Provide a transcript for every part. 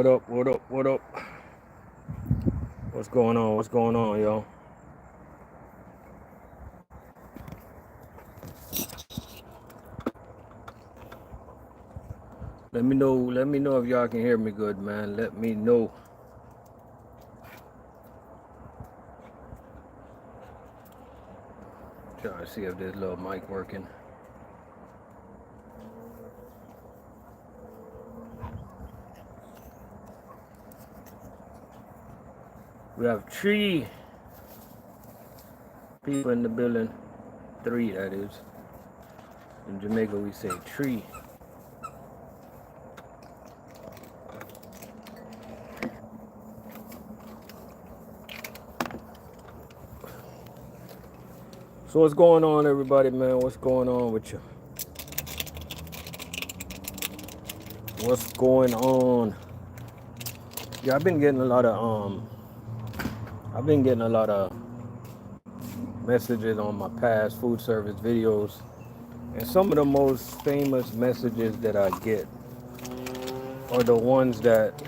What up? What up? What up? What's going on? What's going on, y'all? Let me know. Let me know if y'all can hear me good, man. Let me know. Trying to see if this little mic working. We have 3 people in the building. 3, that is. In Jamaica, we say 3. So what's going on, everybody, man? What's going on with you? What's going on? Yeah, I've been getting a lot of messages on my past food service videos, and some of the most famous messages that I get are the ones that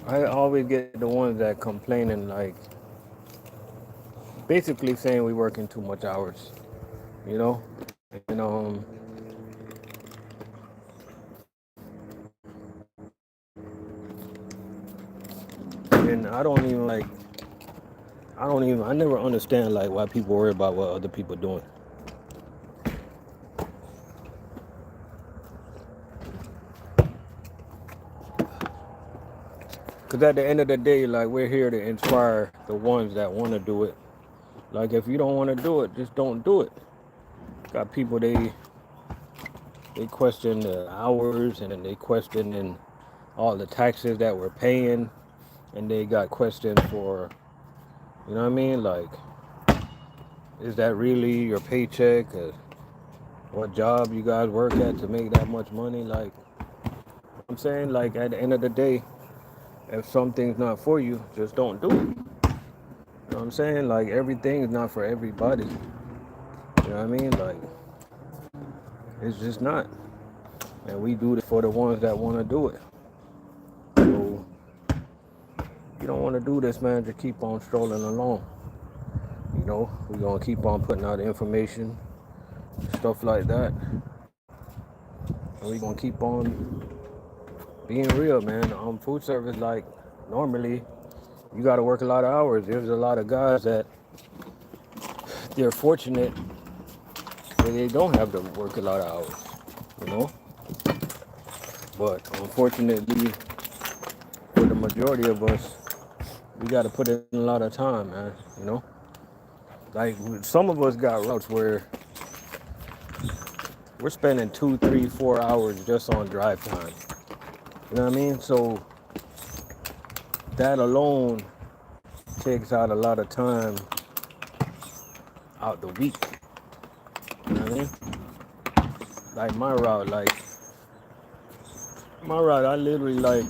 I always get, the ones that complaining, like basically saying we working too much hours, you know, and and I never understand like why people worry about what other people doing. Because at the end of the day, like, we're here to inspire the ones that want to do it. Like, if you don't want to do it, just don't do it. Got people, they question the hours, and then they question all the taxes that we're paying, and they got questions for, you know what I mean? Like, is that really your paycheck? What job you guys work at to make that much money? Like, I'm saying, like, at the end of the day, if something's not for you, just don't do it. You know what I'm saying? Like, everything is not for everybody. You know what I mean? Like, it's just not. And we do it for the ones that want to do it. So, if you don't want to do this, man, just keep on strolling along. You know, we're going to keep on putting out information, stuff like that. And we're going to keep on being real, man. Food service, like, normally, you got to work a lot of hours. There's a lot of guys that they're fortunate that they don't have to work a lot of hours, you know? But unfortunately, for the majority of us, we got to put in a lot of time, man, you know? Like, some of us got routes where we're spending 2, 3, 4 hours just on drive time. You know what I mean? So that alone takes out a lot of time out the week. You know what I mean? Like my route, I literally like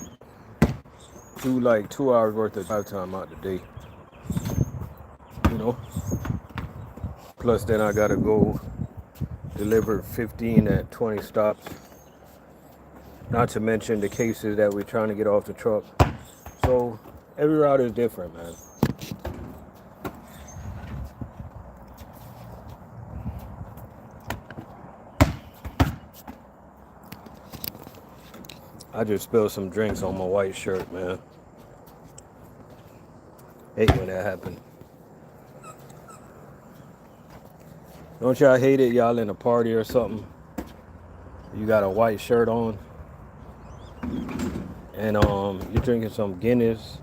do like 2 hours worth of drive time out the day. You know? Plus then I gotta go deliver 15 at 20 stops. Not to mention the cases that we're trying to get off the truck. So every route is different, man. I just spilled some drinks on my white shirt, man. Hate when that happened. Don't y'all hate it? Y'all in a party or something, you got a white shirt on, and you're drinking some Guinness,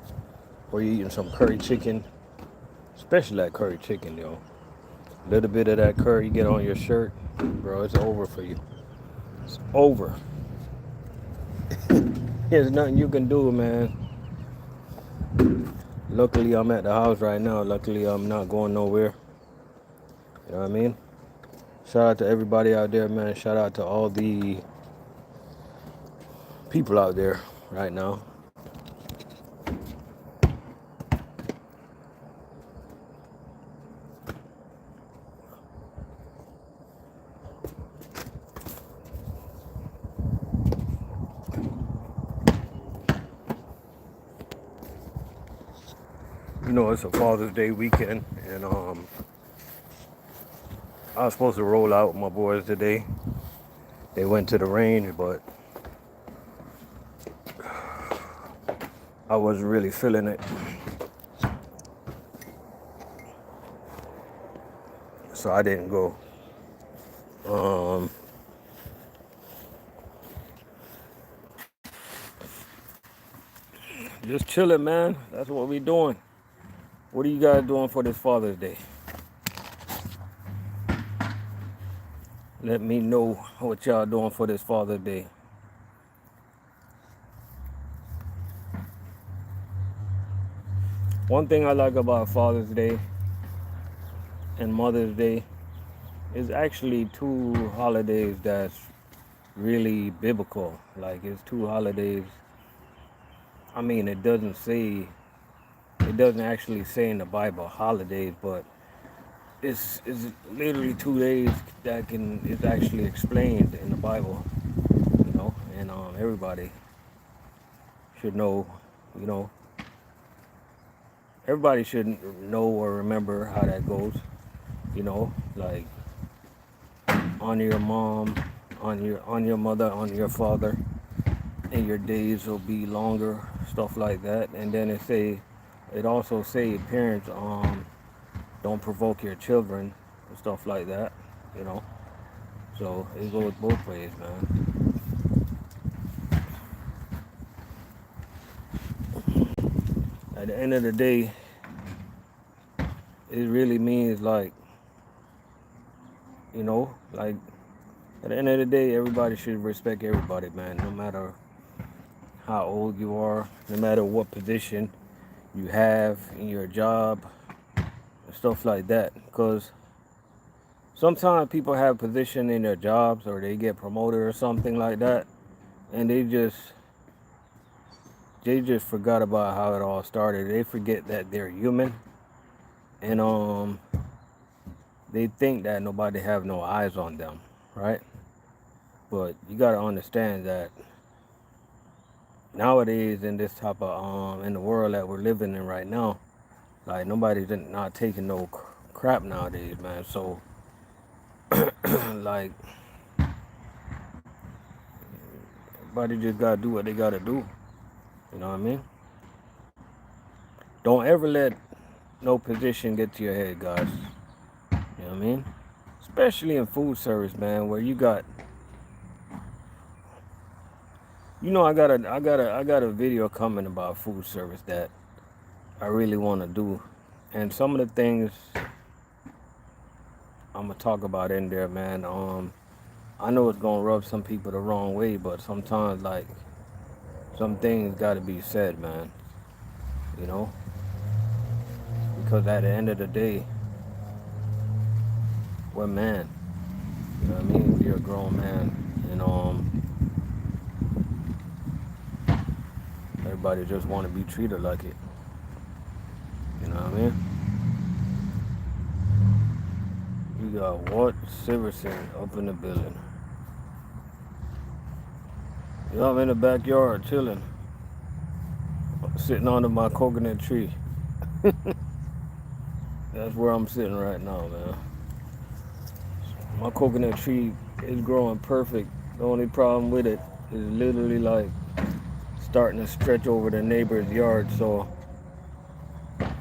or you eating some curry chicken, especially that curry chicken, yo. A little bit of that curry get on your shirt, bro, it's over for you. It's over. There's nothing you can do, man. Luckily, I'm at the house right now. Luckily, I'm not going nowhere. You know what I mean? Shout out to everybody out there, man. Shout out to all the people out there right now. You know, it's a Father's Day weekend, and I was supposed to roll out with my boys today. They went to the range, but I wasn't really feeling it, so I didn't go. Um, just chilling, man. That's what we doing. What are you guys doing for this Father's Day? Let me know what y'all doing for this Father's Day. One thing I like about Father's Day and Mother's Day is actually two holidays that's really biblical. Like, it's two holidays. I mean, it doesn't actually say in the Bible holidays, but it's literally 2 days that is actually explained in the Bible, you know, and everybody should know, you know, everybody should know or remember how that goes, you know, like honor your mom, on your mother, on your father, and your days will be longer, stuff like that. And then it also say parents don't provoke your children and stuff like that, you know. So it goes both ways, man. At the end of the day, it really means like, you know, like at the end of the day, everybody should respect everybody, man. No matter how old you are, no matter what position you have in your job, and stuff like that. Because sometimes people have position in their jobs or they get promoted or something like that, and they just forgot about how it all started. They forget that they're human, and they think that nobody have no eyes on them, right? But you gotta understand that nowadays in this type of in the world that we're living in right now, like nobody's not taking no crap nowadays, man. So like everybody just gotta do what they gotta do. You know what I mean? Don't ever let no position get to your head, guys. You know what I mean? Especially in food service, man, where you got, you know, I got a video coming about food service that I really want to do, and some of the things I'm gonna talk about in there, man. I know it's gonna rub some people the wrong way, but sometimes like some things got to be said, man. You know, because at the end of the day, we're man. You know what I mean? You're a grown man, and everybody just want to be treated like it. You know what I mean? You got what? Siverson up in the building. Yeah, I'm in the backyard chilling, sitting under my coconut tree. That's where I'm sitting right now, man. My coconut tree is growing perfect. The only problem with it is literally like starting to stretch over the neighbor's yard, so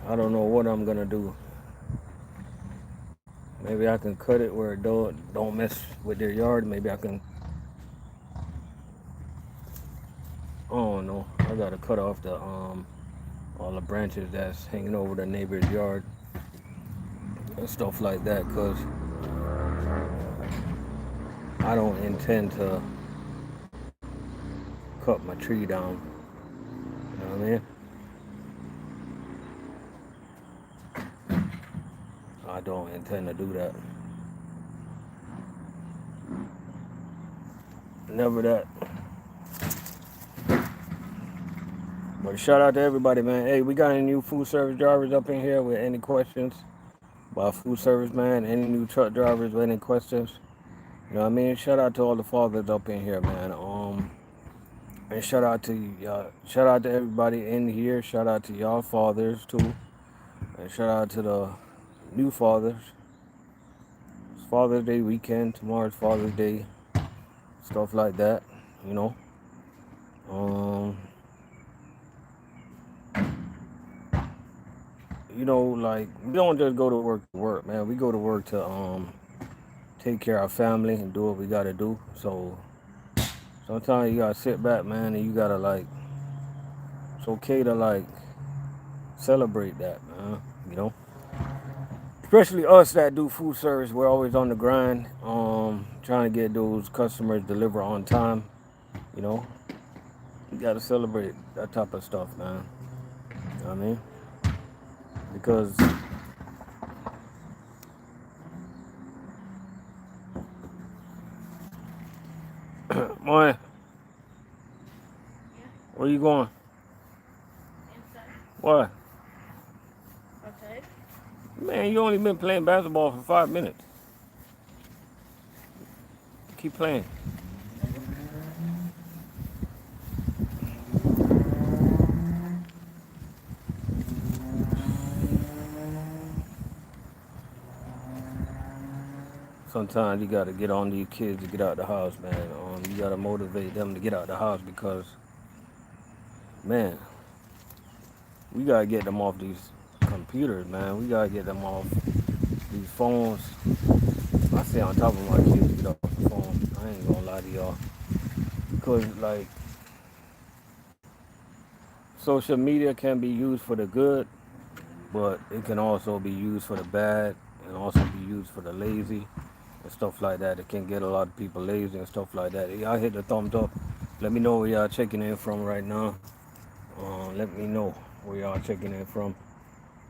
I don't know what I'm gonna do. Maybe I can cut it where it don't mess with their yard. Maybe I can. I don't know. I gotta cut off the all the branches that's hanging over the neighbor's yard and stuff like that, cause I don't intend to cut my tree down. You know what I mean? I don't intend to do that. Never that. But shout out to everybody, man. Hey, we got any new food service drivers up in here with any questions about food service, man? Any new truck drivers with any questions? You know what I mean? Shout out to all the fathers up in here, man. And shout out to everybody in here. Shout out to y'all fathers too. And shout out to the new fathers. It's Father's Day weekend. Tomorrow's Father's Day. Stuff like that. You know. Um, like we don't just go to work, man. We go to work to take care of our family and do what we gotta do. So sometimes you gotta sit back, man, and you gotta like it's okay to like celebrate that, man. You know? Especially us that do food service, we're always on the grind, trying to get those customers delivered on time. You know, you gotta celebrate that type of stuff, man. You know what I mean? Because boy, where you going? What? Okay. Man, you only been playing basketball for 5 minutes. Keep playing. Sometimes you gotta get on these kids to get out the house, man. You gotta motivate them to get out the house because, man, we gotta get them off these computers, man. We gotta get them off these phones. I stay on top of my kids to get off the phone. I ain't gonna lie to y'all. Because, like, social media can be used for the good, but it can also be used for the bad and also be used for the lazy and stuff like that. It can get a lot of people lazy and stuff like that. Y'all hit the thumbs up. Let me know where y'all checking in from right now. Let me know where y'all checking in from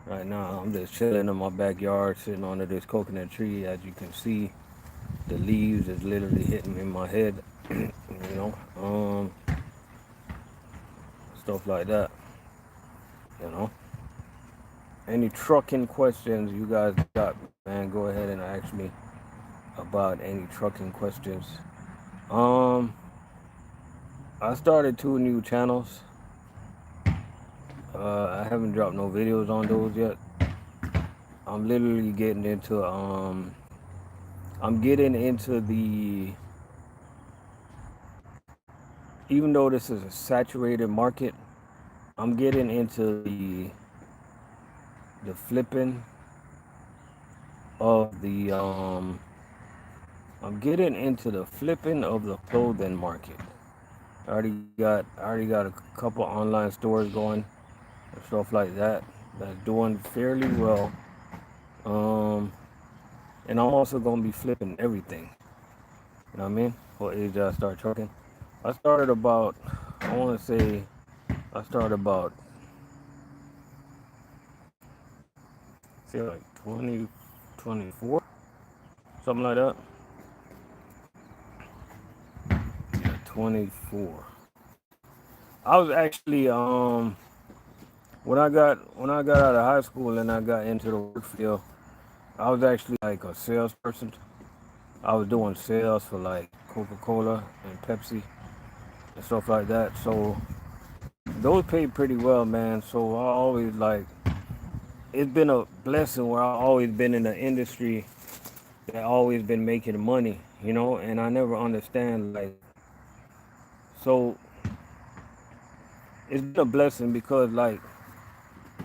right now. I'm just chilling in my backyard, sitting under this coconut tree. As you can see, the leaves is literally hitting me in my head. You know, stuff like that. You know, any trucking questions you guys got, man? Go ahead and ask me about any trucking questions. Um, I started 2 new channels. I haven't dropped no videos on those yet. I'm literally getting into I'm getting into the even though this is a saturated market, I'm getting into the flipping of the I'm getting into the flipping of the clothing market. I already got a couple online stores going and stuff like that that's doing fairly well. Um, and I'm also gonna be flipping everything. You know what I mean? For age I start trucking. I started about I want to say I started about say like 2024 something like that. Yeah, 24. I was actually when I got out of high school and I got into the work field, I was actually like a salesperson. I was doing sales for like Coca-Cola and Pepsi and stuff like that. So those paid pretty well, man. So I always like it's been a blessing where I always been in the industry that always been making money, and I never understand like so it's been a blessing because like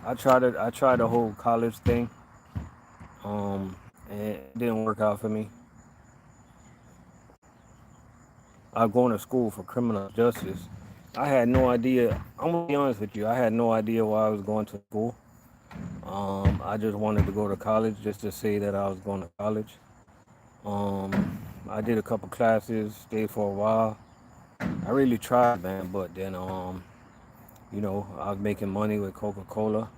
I tried the whole college thing, and it didn't work out for me. I was going to school for criminal justice. I had no idea. I'm gonna be honest with you. I had no idea why I was going to school. I just wanted to go to college just to say that I was going to college. I did a couple classes, stayed for a while. I really tried, man, but then I was making money with Coca-Cola,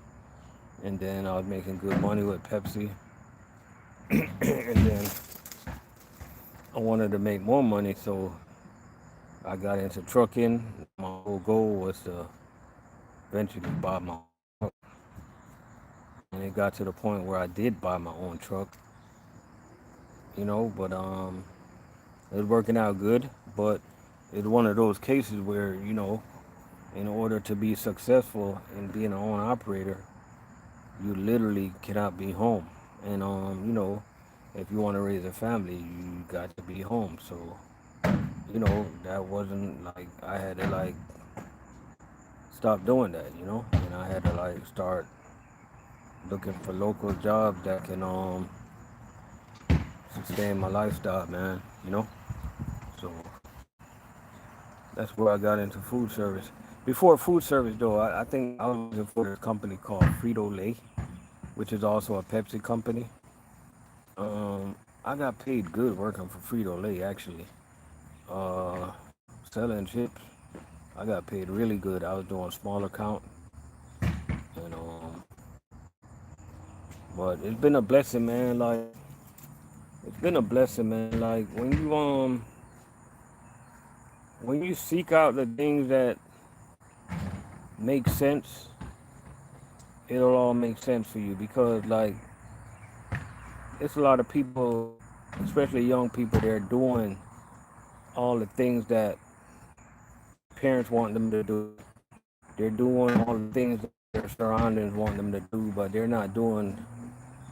and then I was making good money with Pepsi, and then I wanted to make more money, so I got into trucking. My whole goal was to eventually buy my own truck, and it got to the point where I did buy my own truck, but it was working out good. But it's one of those cases where in order to be successful in being an owner operator, you literally cannot be home. And if you want to raise a family, you got to be home. So that wasn't like I had to like stop doing that, and I had to like start looking for local jobs that can sustain my lifestyle, man. So that's where I got into food service. Before food service, though, I think I was working for this company called Frito Lay, which is also a Pepsi company. I got paid good working for Frito Lay, actually. Uh, Selling chips, I got paid really good. I was doing small account, and but it's been a blessing, man. Like it's been a blessing, man. Like when you seek out the things that make sense, it'll all make sense for you because like it's a lot of people, especially young people, they're doing all the things that parents want them to do. They're doing all the things that their surroundings want them to do, but they're not doing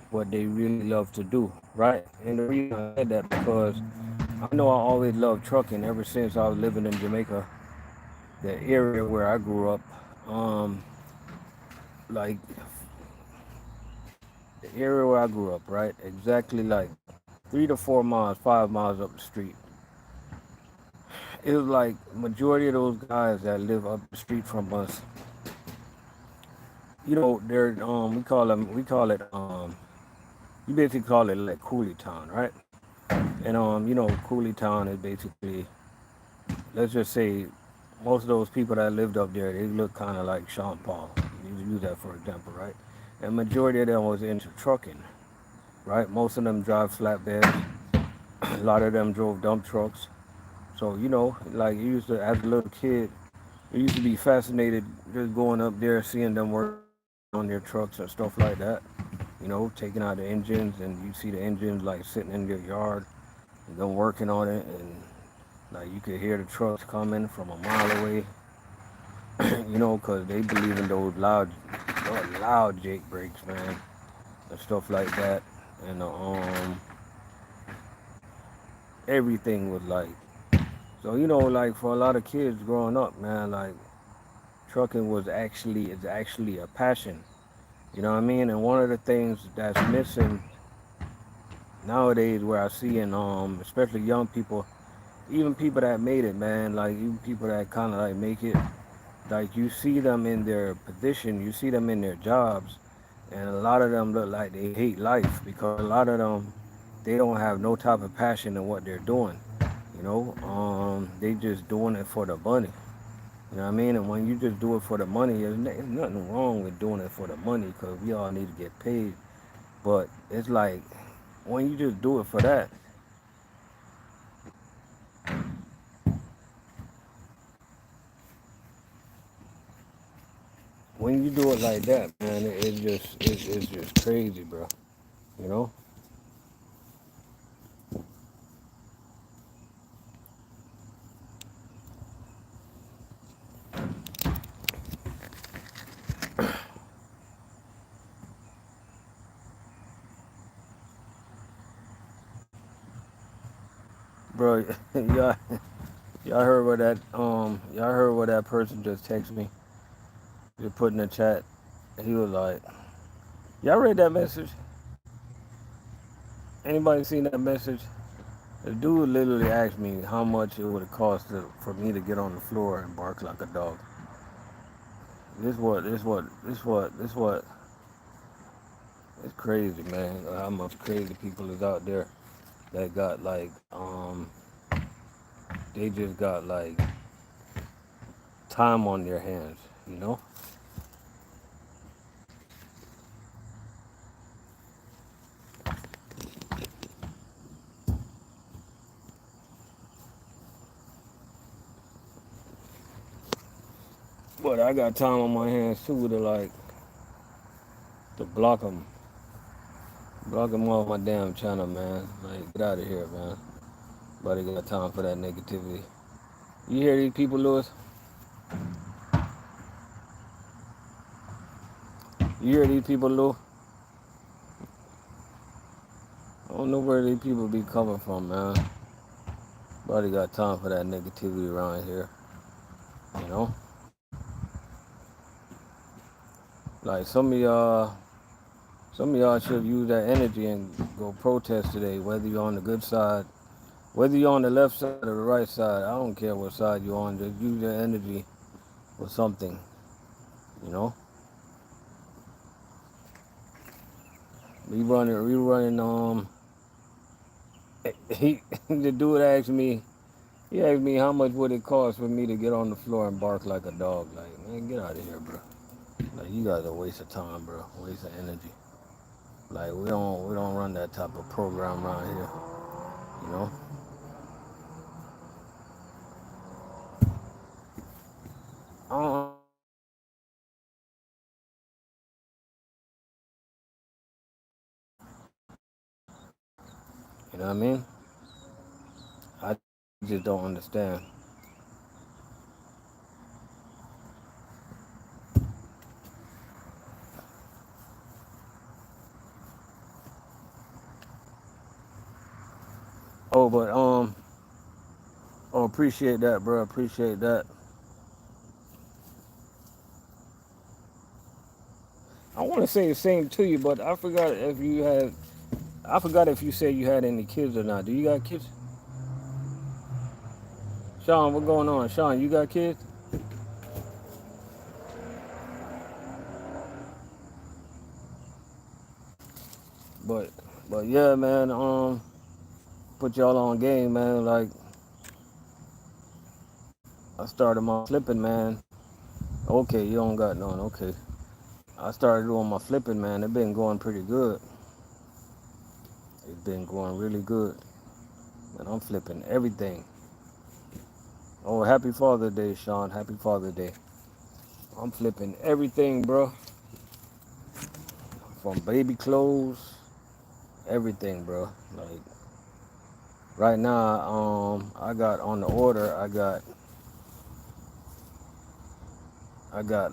what they really love to do, right? And the reason I said that because I know I always loved trucking ever since I was living in Jamaica, the area where I grew up. Um, like the area where I grew up, right? Exactly like 3 to 4 miles, 5 miles up the street. It was like majority of those guys that live up the street from us, they're we call it you basically call it like Coolie Town, right? And Coolie Town is basically, let's just say, most of those people that lived up there, they look kind of like Sean Paul. You use that for example, right? And majority of them was into trucking, right? Most of them drive flatbeds. A lot of them drove dump trucks. So like you used to, as a little kid, you used to be fascinated just going up there, seeing them working on their trucks and stuff like that. Taking out the engines, and you see the engines like sitting in your yard, and them working on it, and like you could hear the trucks coming from a mile away. Because they believe in those loud Jake brakes, man, and stuff like that. And everything was like, so like for a lot of kids growing up, man, like trucking is actually a passion. You know what I mean? And one of the things that's missing nowadays, where I see in especially young people, even people that made it, man, like even people that kind of like make it, like you see them in their position, you see them in their jobs, and a lot of them look like they hate life because a lot of them, they don't have no type of passion in what they're doing. They just doing it for the money. You know what I mean? And when you just do it for the money, there's nothing wrong with doing it for the money because we all need to get paid. But it's like when you just do it for that, when you do it like that, man, it's just crazy, bro. You know? Bro, y'all heard what that person just texted me. Just put in the chat. He was like, y'all read that message? Anybody seen that message? The dude literally asked me how much it would have cost for me to get on the floor and bark like a dog. This what. It's crazy, man. How much crazy people is out there that got like, they just got like time on their hands, you know? But I got time on my hands too to block them off my damn channel, man. Like, get out of here, man. Nobody got time for that negativity. You hear these people, Lewis? You hear these people, Lou? I don't know where these people be coming from, man. Nobody got time for that negativity around here. You know? Like some of y'all should use that energy and go protest today, whether you're on the good side, whether you're on the left side or the right side. I don't care what side you're on. Just use that energy for something, you know. We running. He the dude asked me. He asked me how much would it cost for me to get on the floor and bark like a dog. Like, man, get out of here, bro. Like, you guys are a waste of time, bro. Waste of energy. Like, we don't run that type of program around here, you know. I don't, you know what I mean? I just don't understand. Oh, but oh, appreciate that, bro. Appreciate that. I want to say the same to you, but I forgot if you had. I forgot if you said you had any kids or not. Do you got kids? Sean, what's going on? Sean, you got kids? But but yeah, man. Put y'all on game, man. Like I started my flipping, man. Okay, you don't got none. Okay, I started doing my flipping, man. It been going pretty good. It's been going really good, and I'm flipping everything. Oh, happy Father's Day, Sean. Happy Father's Day. I'm flipping everything, bro. From baby clothes, everything, bro. Like right now, I got on the order. I got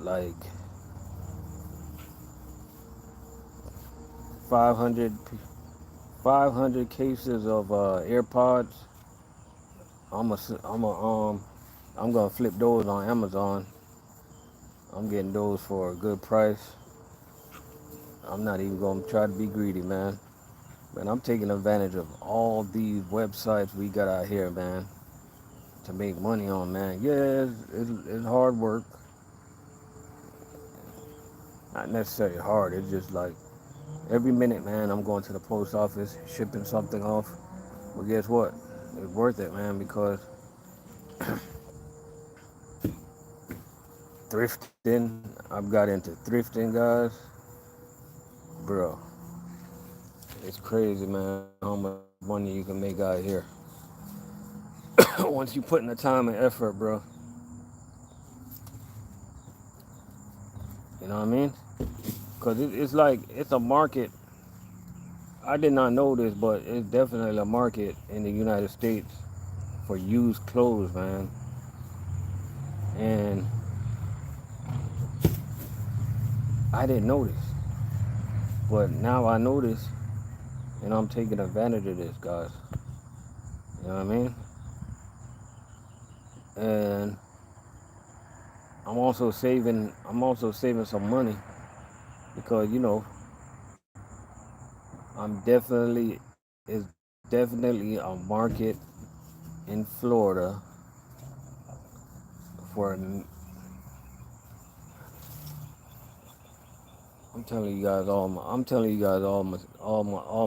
like 500, 500 cases of AirPods. I'm a, I'm a, I'm gonna flip those on Amazon. I'm getting those for a good price. I'm not even gonna try to be greedy, man. Man, I'm taking advantage of all these websites we got out here, man, to make money on, man. Yeah, it's hard work. Not necessarily hard. It's just like every minute, man, I'm going to the post office, shipping something off. But guess what? It's worth it, man, because thrifting, I've got into thrifting, guys. Bro, it's crazy, man, how much money you can make out here. Once you put in the time and effort, bro. You know what I mean? Because it's like, it's a market. I did not know this, but it's definitely a market in the United States for used clothes, man. And I didn't know this. But now I know this, and I'm taking advantage of this, guys. You know what I mean? And I'm also saving some money because, I'm definitely it's definitely a market in Florida for. I'm telling you guys all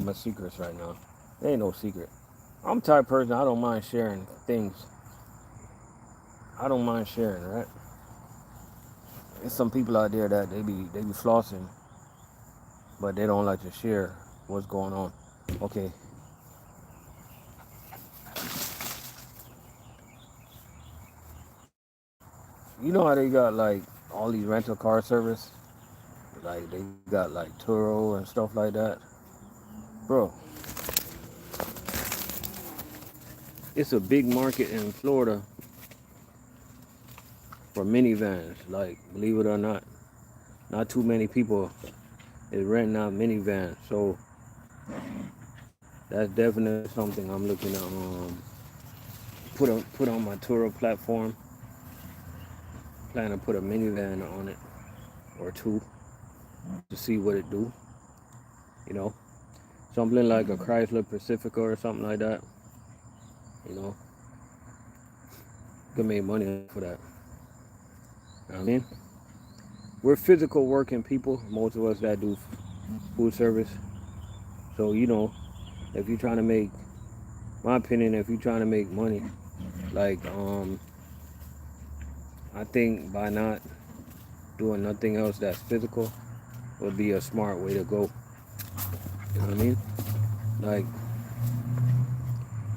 my secrets right now. There ain't no secret. I'm the type of person, I don't mind sharing things. I don't mind sharing, right? There's some people out there that they be flossing, but they don't like to share what's going on. Okay, you know how they got like all these rental car service, like they got like Turo and stuff like that, bro. It's a big market in Florida for minivans. Like, believe it or not, not too many people is renting out minivans. So that's definitely something I'm looking to put on my Turo platform. Plan to put a minivan on it or two to see what it do. You know, something like a Chrysler Pacifica or something like that. You know, can make money for that. You know what I mean, we're physical working people. Most of us that do food service. So if you're trying to make, my opinion, if you're trying to make money, like I think by not doing nothing else that's physical would be a smart way to go. You know what I mean? Like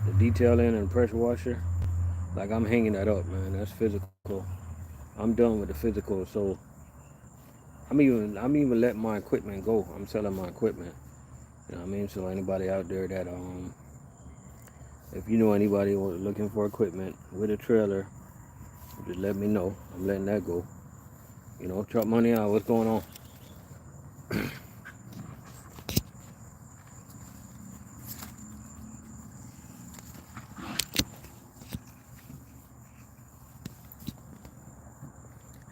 the detailing and pressure washer, like I'm hanging that up, man. That's physical. I'm done with the physical, so I'm even letting my equipment go. I'm selling my equipment. You know what I mean? So anybody out there that if you know anybody looking for equipment with a trailer, just let me know. I'm letting that go. Truck money out. What's going on?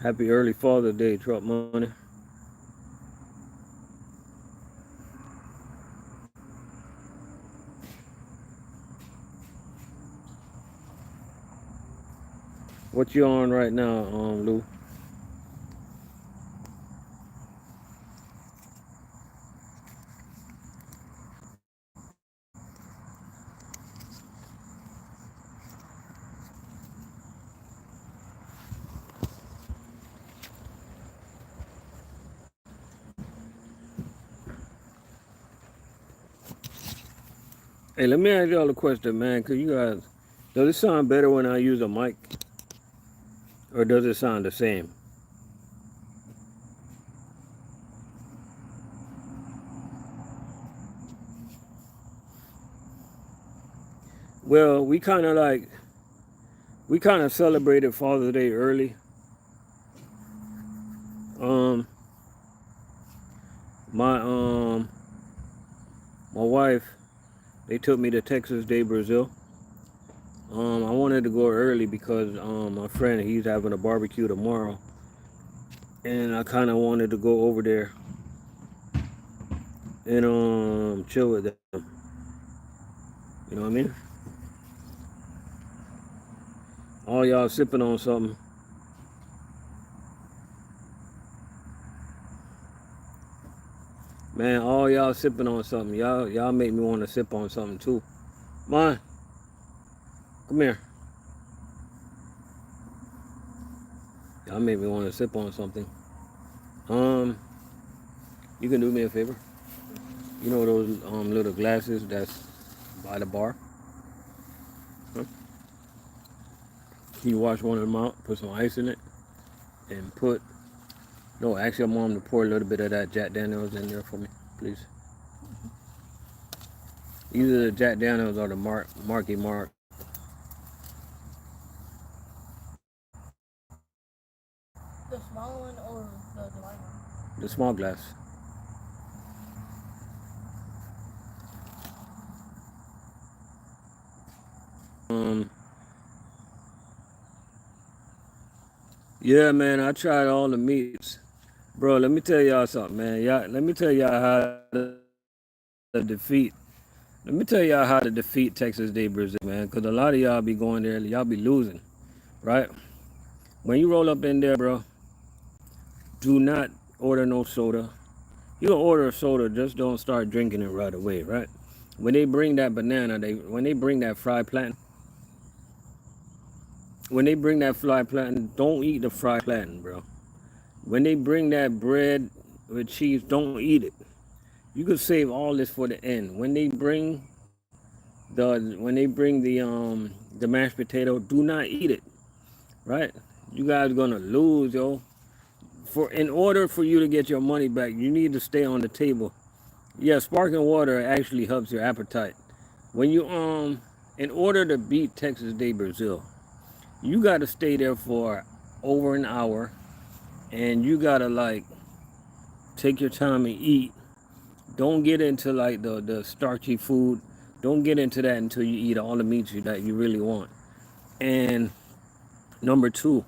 Happy early Father's Day, truck money. What you on right now, Lou? Hey, let me ask y'all a question, man. Cause you guys, does it sound better when I use a mic, or does it sound the same? Well, we kind of celebrated Father's Day early. Um, my my wife, they took me to Texas Day, Brazil. I wanted to go early because my friend, he's having a barbecue tomorrow, and I kind of wanted to go over there and chill with them. You know what I mean? All y'all sipping on something. Man, all y'all sipping on something. Y'all make me want to sip on something too. Mine, come here. Y'all make me want to sip on something. Um, you can do me a favor. You know those little glasses that's by the bar? Huh? Can you wash one of them out, put some ice in it, and no, actually I'm on to pour a little bit of that Jack Daniels in there for me, please. Either the Jack Daniels or the Marky Mark. The small one or the white one? The small glass. Um, yeah, man, I tried all the meats. Bro, let me tell y'all something, man. Let me tell y'all how to defeat. Let me tell y'all how to defeat Texas Day Brazil, man. Cause a lot of y'all be going there, y'all be losing, right? When you roll up in there, bro, do not order no soda. You can order a soda, just don't start drinking it right away, right? When they bring that banana, when they bring that fried plantain, don't eat the fried plantain, bro. When they bring that bread with cheese, don't eat it. You could save all this for the end. When they bring the mashed potato, do not eat it, right? You guys are gonna lose, yo. In order for you to get your money back, you need to stay on the table. Yeah, sparkling water actually helps your appetite. When you in order to beat Texas Day Brazil, you gotta stay there for over an hour, and you gotta like Take your time and eat. Don't get into like the starchy food. Don't get into that until you eat all the meats that you really want. And number two,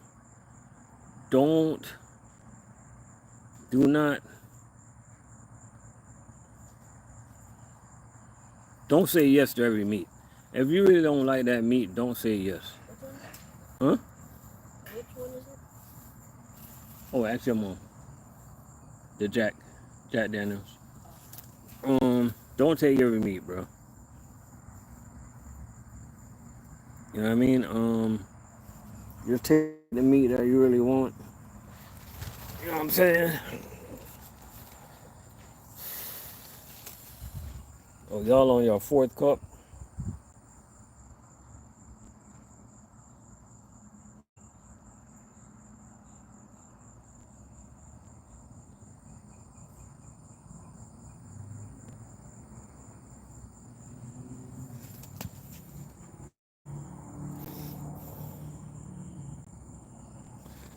don't do not don't say yes to every meat. If you really don't like that meat, don't say yes. Which one? Huh? Which one is it? Oh, ask your mom. The Jack Daniels. Don't take every meat, bro. You know what I mean? Just take the meat that you really want. You know what I'm saying? Oh, y'all on your fourth cup?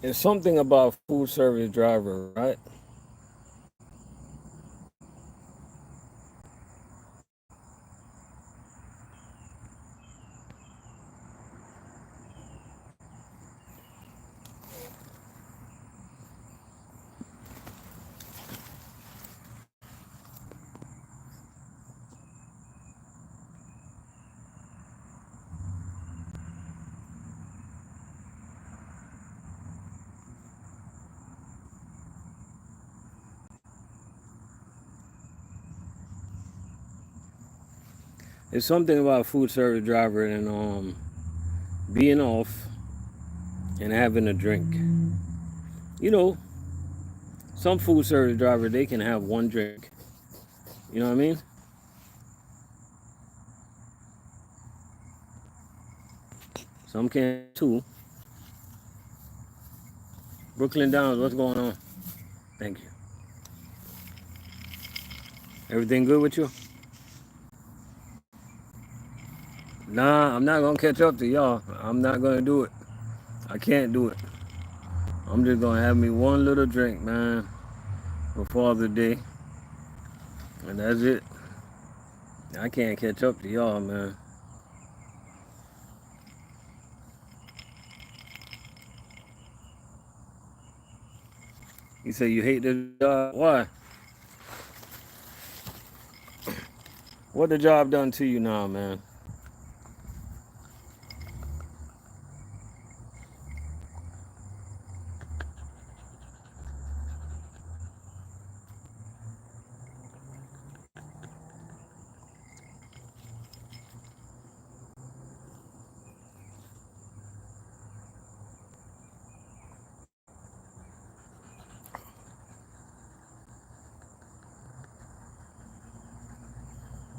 It's something about food service driver, right? It's something about food service driver and being off and having a drink. You know, some food service driver they can have one drink. You know what I mean? Some can two. Brooklyn Downs, what's going on? Thank you. Everything good with you? Nah, I'm not gonna catch up to y'all. I'm not gonna do it. I can't do it. I'm just gonna have me one little drink, man, for Father's Day, and that's it. I can't catch up to y'all, man. You say you hate the job? Why? What the job done to you now, man?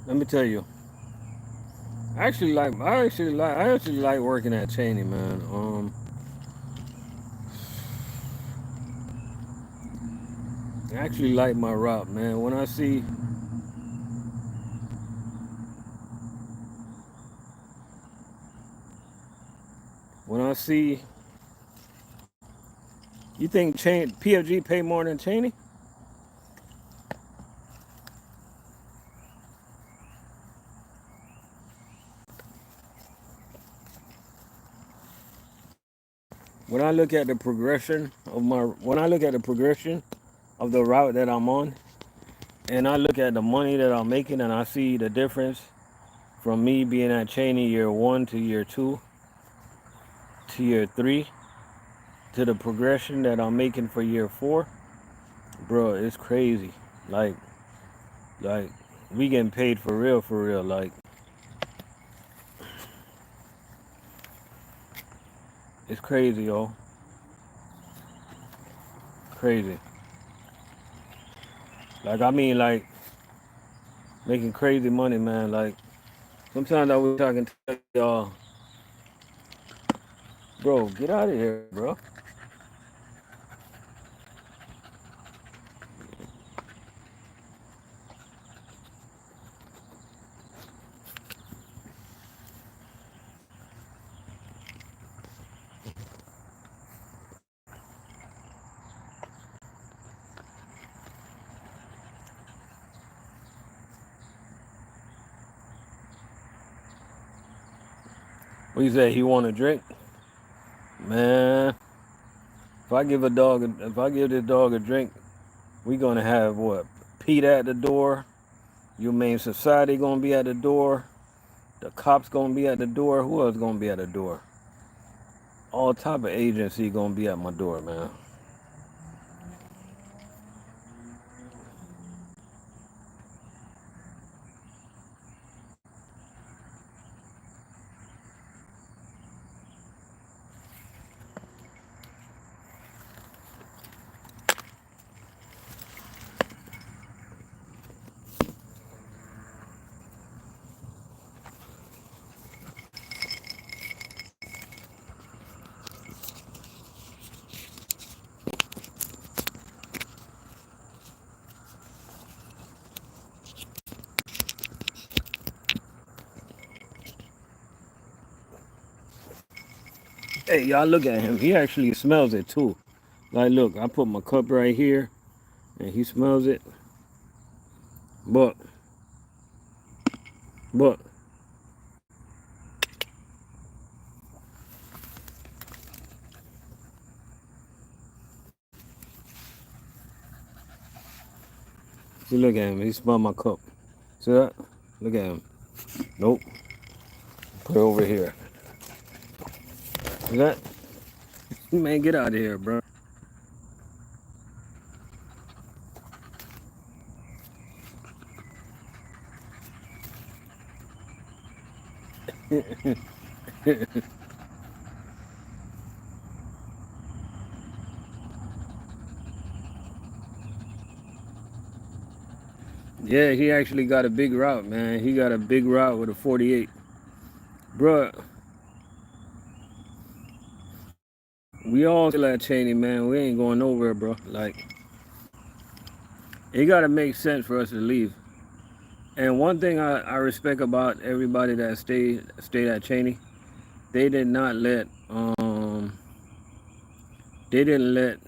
Let me tell you. I actually like working at Cheney, man. I actually like my route, man. When I see, you think PFG pay more than Cheney? When I look at the progression of the route that I'm on, and I look at the money that I'm making, and I see the difference from me being at Cheney year 1 to year 2 to year 3 to the progression that I'm making for year 4, bro, it's crazy. Like, like we getting paid for real, for real. Like, it's crazy, yo. Crazy. Like, I mean, like, making crazy money, man. Like, sometimes I was talking to y'all, bro, get out of here, bro. What you say? He want a drink? Man, if I give this dog a drink, we gonna have what? Pete at the door. Humane Society gonna be at the door. The cops gonna be at the door. Who else gonna be at the door? All type of agency gonna be at my door, man. Hey, y'all look at him. He actually smells it too. Like, look, I put my cup right here, and he smells it. But, but, see, look at him. He smelled my cup. See that? Look at him. Nope. Put it over here. See that? Man, get out of here, bro. Yeah, he actually got a big route, man. He got a big route with a 48. Bruh, we all still at Cheney, man. We ain't going nowhere, bro. Like, it gotta make sense for us to leave. And one thing I respect about everybody that stayed at Cheney, they did not let they didn't let,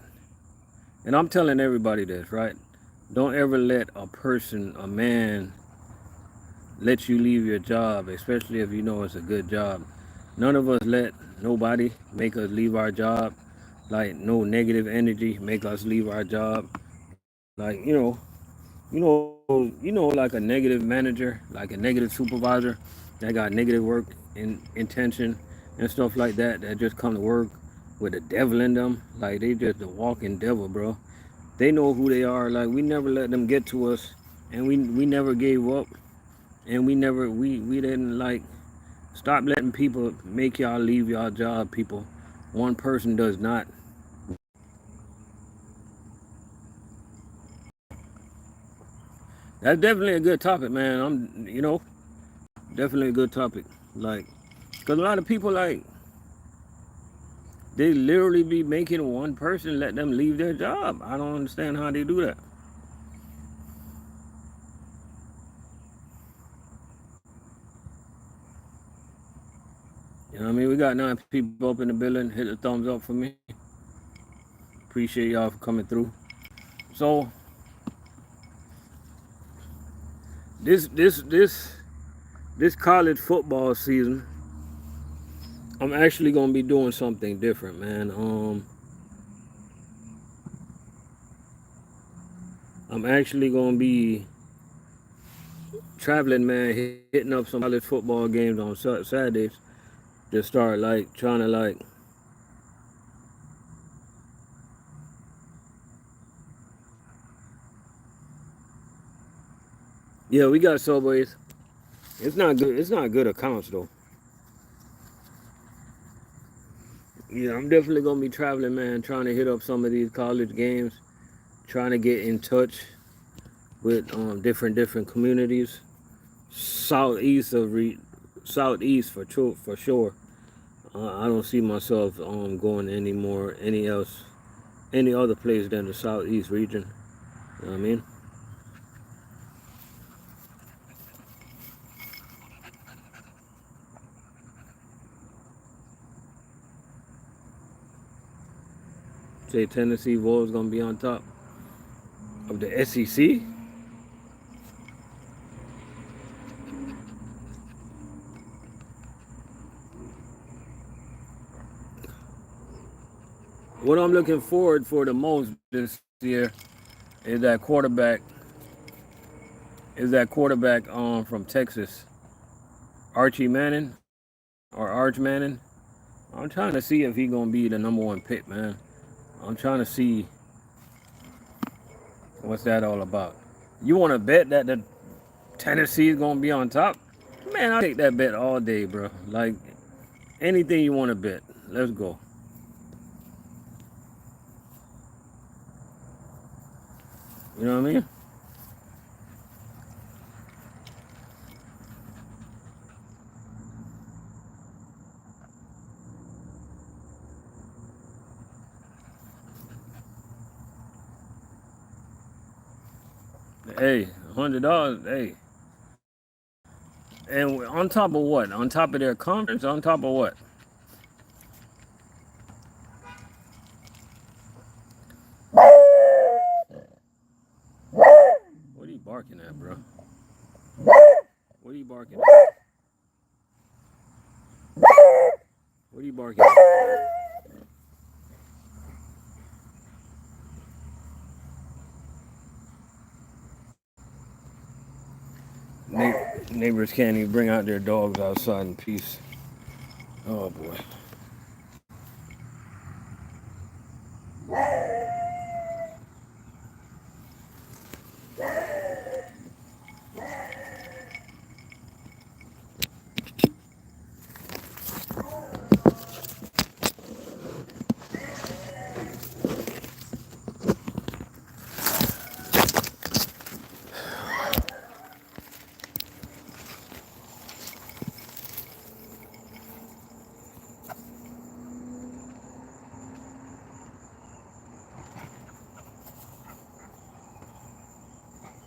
and I'm telling everybody this, right? Don't ever let a person, a man, let you leave your job, especially if you know it's a good job. None of us let nobody make us leave our job. Like, no negative energy make us leave our job. Like, like a negative manager, like a negative supervisor that got negative work intention and stuff like that, that just come to work with the devil in them. Like, they just a walking devil, bro. They know who they are. Like, we never let them get to us, and we never gave up, and we didn't like stop letting people make y'all leave y'all job. People, one person does not. That's definitely a good topic, man. Definitely a good topic. Like, because a lot of people, like, they literally be making one person let them leave their job. I don't understand how they do that. You know what I mean? We got 9 people up in the building. Hit the thumbs up for me. Appreciate y'all for coming through. So this college football season, I'm actually gonna be doing something different, man. I'm actually gonna be traveling, man, hitting up some college football games on Saturdays. Just start like trying to like, yeah, we got subways. It's not good. It's not good accounts though. Yeah, I'm definitely gonna be traveling, man, trying to hit up some of these college games, trying to get in touch with different communities, southeast of southeast for sure. I don't see myself going any other place than the southeast region. You know what I mean? Say Tennessee Vols gonna be on top of the SEC. What I'm looking forward for the most this year is that quarterback. Is that quarterback from Texas, Archie Manning or Arch Manning? I'm trying to see if he gonna be the number one pick, man. I'm trying to see what's that all about. You want to bet that the Tennessee is gonna be on top? Man, I'll take that bet all day, bro. Like anything you want to bet, let's go. You know what I mean? Hey, $100. Hey, and on top of what? On top of their conference? On top of what? What are you barking at, bro? What are you barking at? What are you barking at? Neighbors can't even bring out their dogs outside in peace. Oh boy.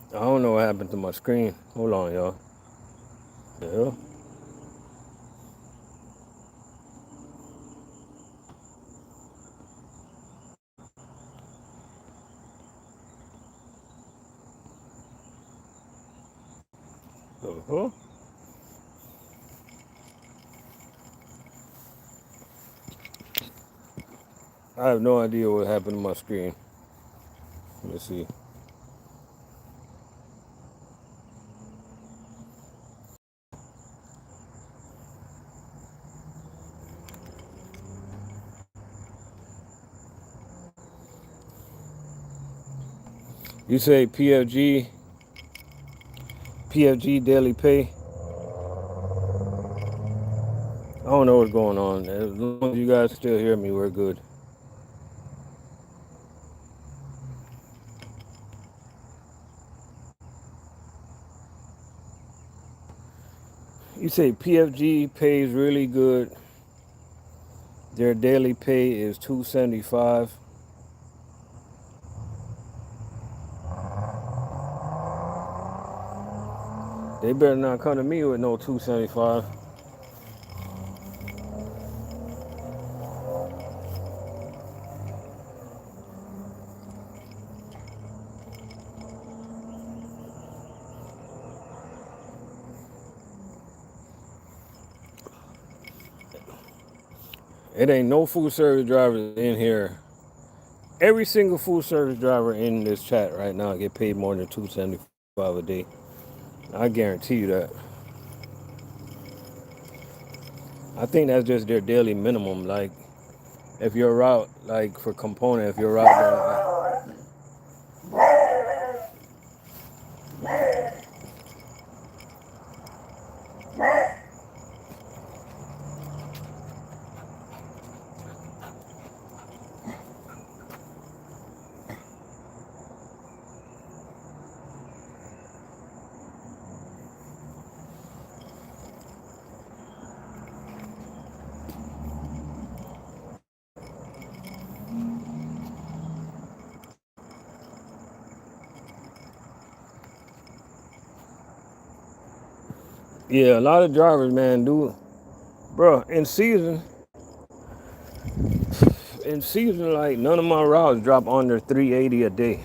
I don't know what happened to my screen. Hold on, y'all. The hell? Uh-huh. I have no idea what happened to my screen. Let's see. You say PFG daily pay. I don't know what's going on. As long as you guys still hear me, we're good. You say PFG pays really good. Their daily pay is $275. They better not come to me with no $275. It ain't no food service drivers in here. Every single food service driver in this chat right now get paid more than $275 a day. I guarantee you that. I think that's just their daily minimum. Like, if you're route, like for component, if you're route, yeah, a lot of drivers, man, do, bro. In season, like none of my routes drop under 380 a day.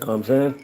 know what I'm saying?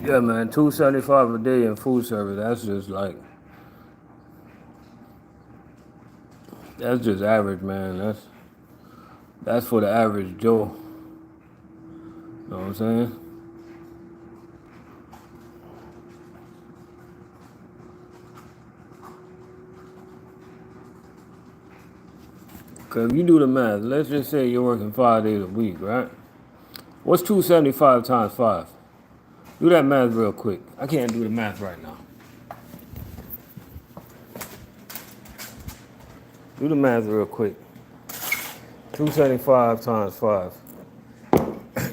Yeah, man, $2.75 a day in food service. That's just like, that's just average, man. That's for the average Joe. You know what I'm saying? Cause if you do the math, let's just say you're working 5 days a week, right? What's 275 times 5? Do that math real quick. I can't do the math right now. Do the math real quick. 275 times 5.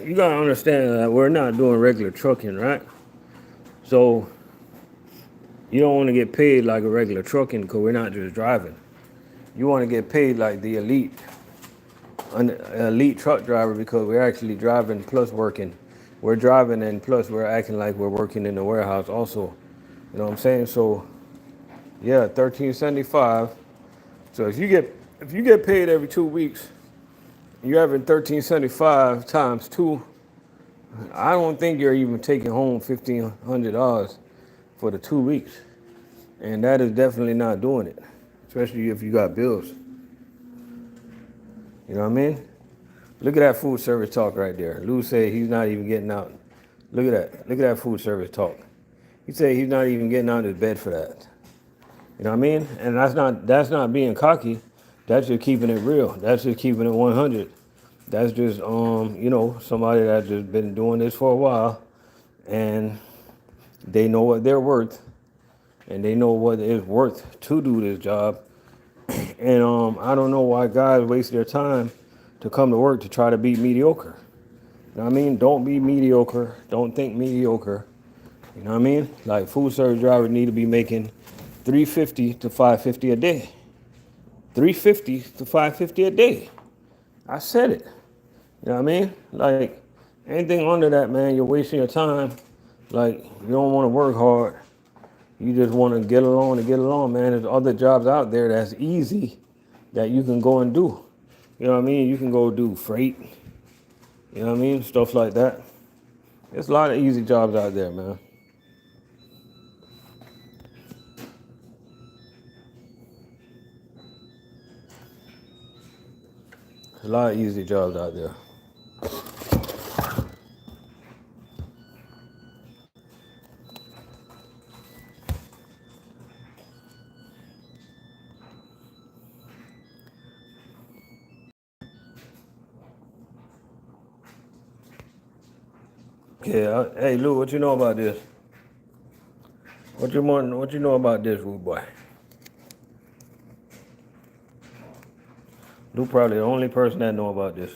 You gotta understand that we're not doing regular trucking, right? So you don't want to get paid like a regular trucking because we're not just driving. You want to get paid like the an elite truck driver because we're actually driving plus working. We're driving and plus we're acting like we're working in the warehouse also. You know what I'm saying? So yeah, 1375. So if you get paid every 2 weeks, you're having 1375 times 2. I don't think you're even taking home $1,500 for the 2 weeks. And that is definitely not doing it, especially if you got bills. You know what I mean? Look at that food service talk right there. Lou said he's not even getting out. Look at that. Look at that food service talk. He said he's not even getting out of his bed for that. You know what I mean? And that's not being cocky. That's just keeping it real. That's just keeping it 100. That's just somebody that's just been doing this for a while, and they know what they're worth, and they know what it's worth to do this job. And I don't know why guys waste their time to come to work to try to be mediocre. You know what I mean? Don't be mediocre. Don't think mediocre. You know what I mean? Like food service drivers need to be making $350 to $550 a day. $350 to $550 a day. I said it. You know what I mean? Like anything under that, man, you're wasting your time. Like you don't want to work hard. You just want to get along, man. There's other jobs out there that's easy that you can go and do. You know what I mean? You can go do freight. You know what I mean? Stuff like that. There's a lot of easy jobs out there, man. There's a lot of easy jobs out there. Yeah, hey Lou, what you know about this? What you know about this, rude boy? Lou probably the only person that know about this.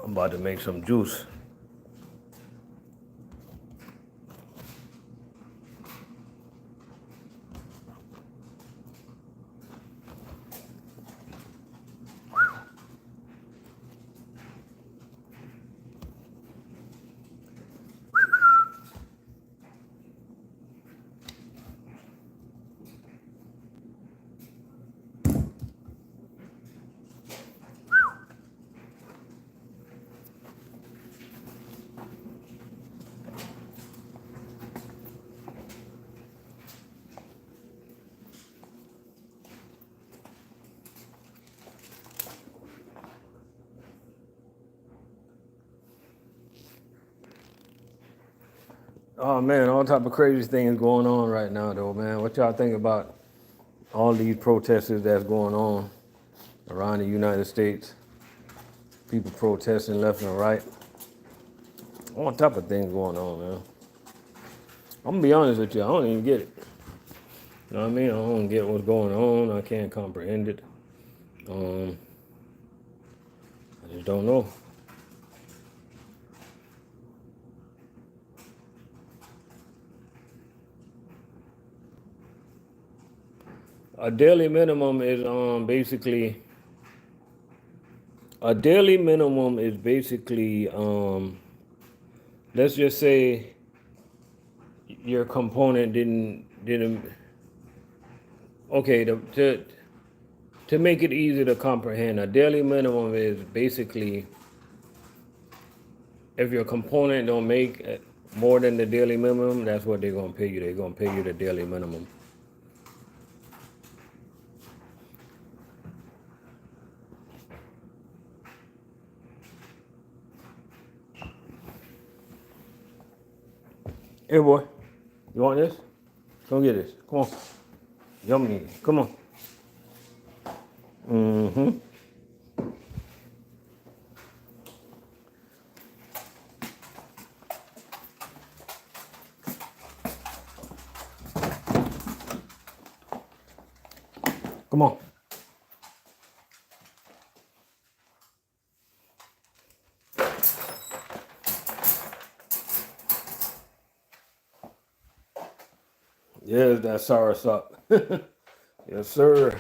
I'm about to make some juice. Oh man, all type of crazy things going on right now though, man. What y'all think about all these protests that's going on around the United States? People protesting left and right. All type of things going on, man. I'm gonna be honest with you, I don't even get it. You know what I mean? I don't get what's going on. I can't comprehend it. I just don't know. A daily minimum is basically a daily minimum is basically let's just say your component didn't okay to make it easy to comprehend, a daily minimum is basically if your component don't make more than the daily minimum, that's what they're gonna pay you. They're gonna pay you the daily minimum. Here, boy, you want this? Come get this. Come on. Yummy. Come on. Mm-hmm. Come on. Yes, that soursop. Yes, sir.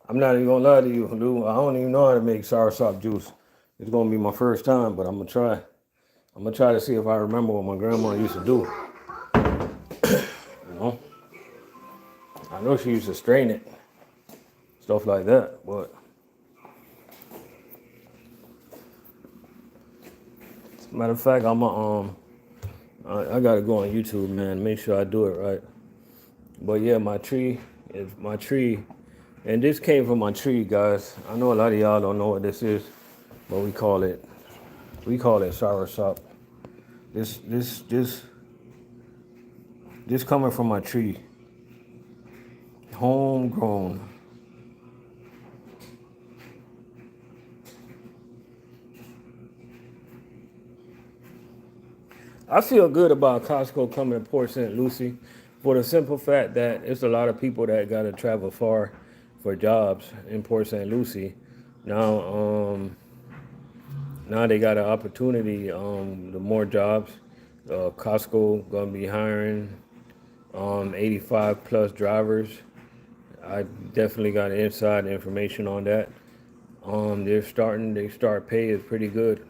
I'm not even gonna lie to you, Lou. I don't even know how to make soursop juice. It's gonna be my first time, but I'm gonna try. I'm gonna try to see if I remember what my grandma used to do. You know, I know she used to strain it, stuff like that. But matter of fact, I gotta go on YouTube, man. Make sure I do it right. But yeah, my tree is my tree, and this came from my tree, guys. I know a lot of y'all don't know what this is, but we call it soursop. This coming from my tree, homegrown. I feel good about Costco coming to Port St. Lucie for the simple fact that it's a lot of people that got to travel far for jobs in Port St. Lucie. Now, now they got an opportunity. The more jobs, Costco gonna be hiring 85 plus drivers. I definitely got inside information on that. They start pay is pretty good.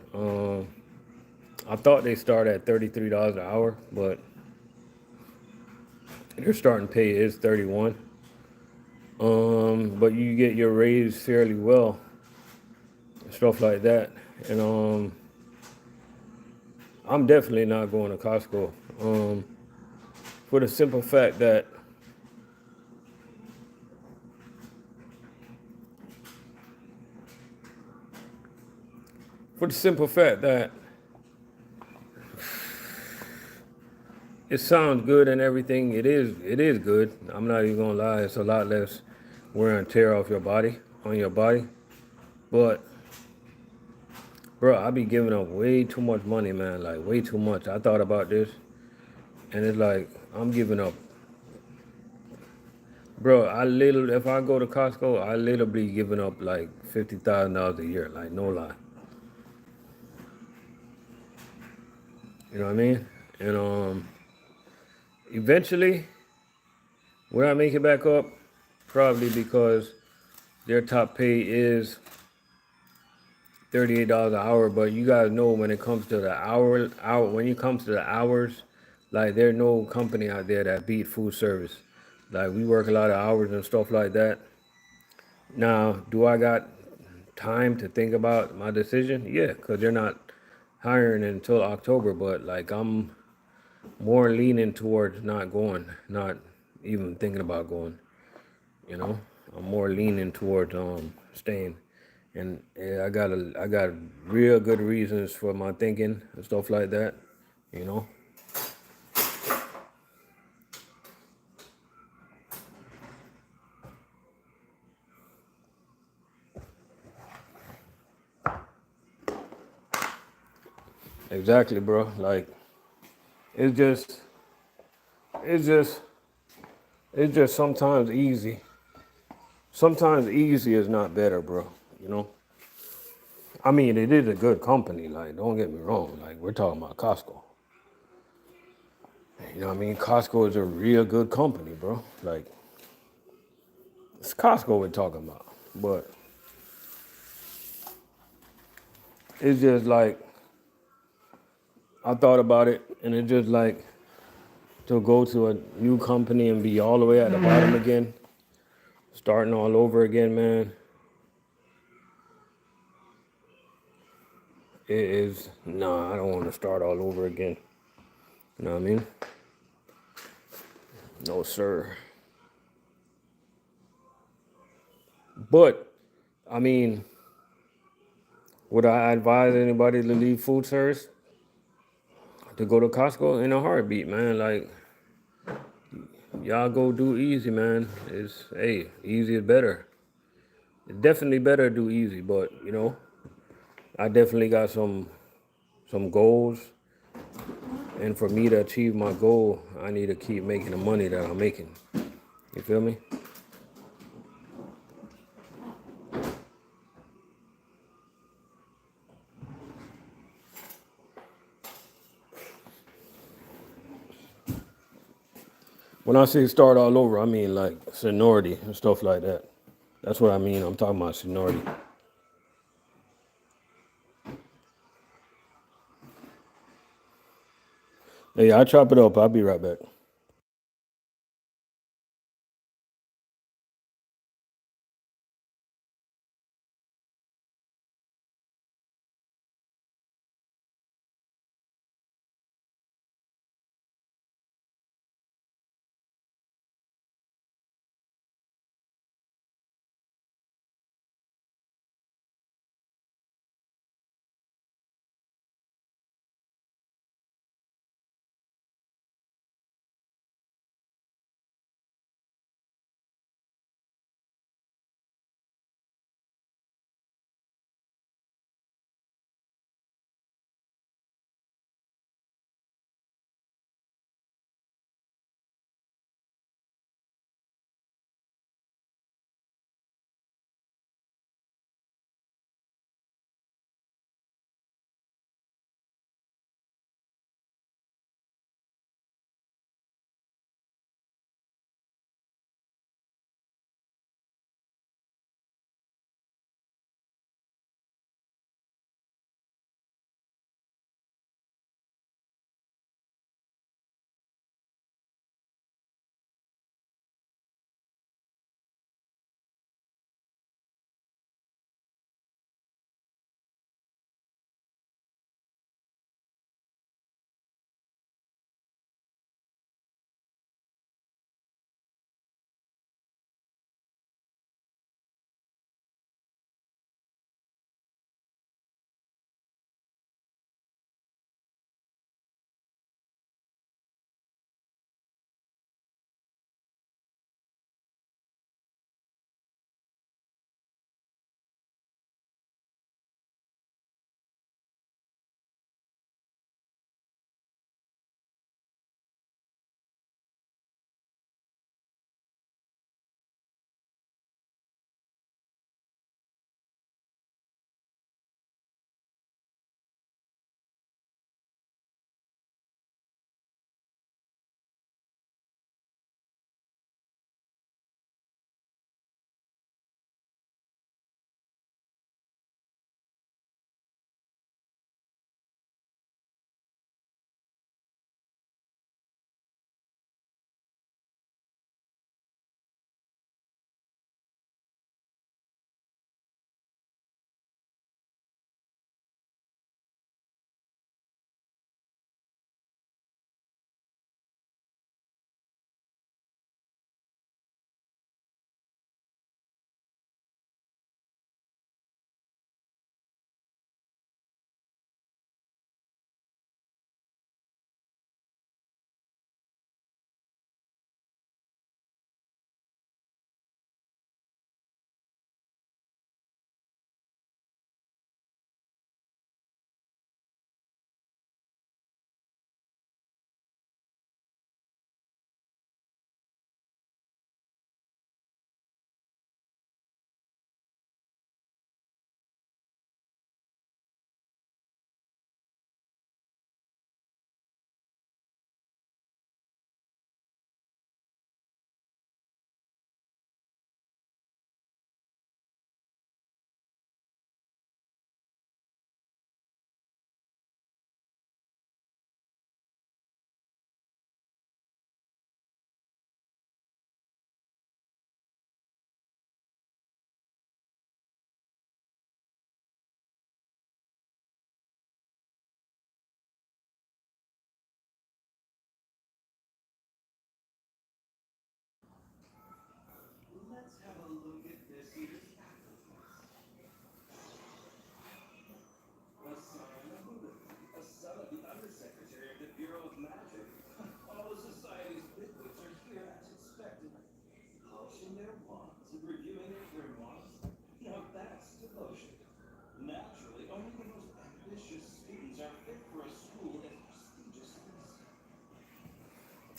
I thought they start at $33 an hour, but their starting pay is 31. But you get your raise fairly well, stuff like that. And I'm definitely not going to Costco. For the simple fact that it sounds good and everything. It is good. I'm not even gonna lie. It's a lot less wear and tear off your body on your body. But bro, I be giving up way too much money, man. Like way too much. I thought about this, and it's like I'm giving up. Bro, if I go to Costco, I literally giving up like $50,000 a year. Like no lie. You know what I mean? And eventually, will I make it back up? Probably because their top pay is $38 an hour. But you guys know when it comes to the when it comes to the hours, like there's no company out there that beat food service. Like we work a lot of hours and stuff like that. Now, do I got time to think about my decision? Yeah, because they're not hiring until October. But like I'm more leaning towards not going, not even thinking about going. You know, I'm more leaning towards staying And I got real good reasons for my thinking and stuff like that, you know. Exactly, bro. Like it's just it's just it's just sometimes easy. Sometimes easy is not better, bro. You know. I mean, it is a good company. Like, don't get me wrong. Like, we're talking about Costco. You know what I mean? Costco is a real good company, bro. Like, it's Costco we're talking about. But it's just like, I thought about it, and it's just like to go to a new company and be all the way at the bottom again, starting all over again, man. It is, nah, I don't want to start all over again. You know what I mean? No, sir. But, I mean, would I advise anybody to leave food service to go to Costco in a heartbeat, man? Like, y'all go do easy, man. It's, hey, easy is better. It's definitely better to do easy, but, you know, I definitely got some goals. And for me to achieve my goal, I need to keep making the money that I'm making. You feel me? When I say start all over, I mean like seniority and stuff like that. That's what I mean. I'm talking about seniority. Hey, I chop it up. I'll be right back.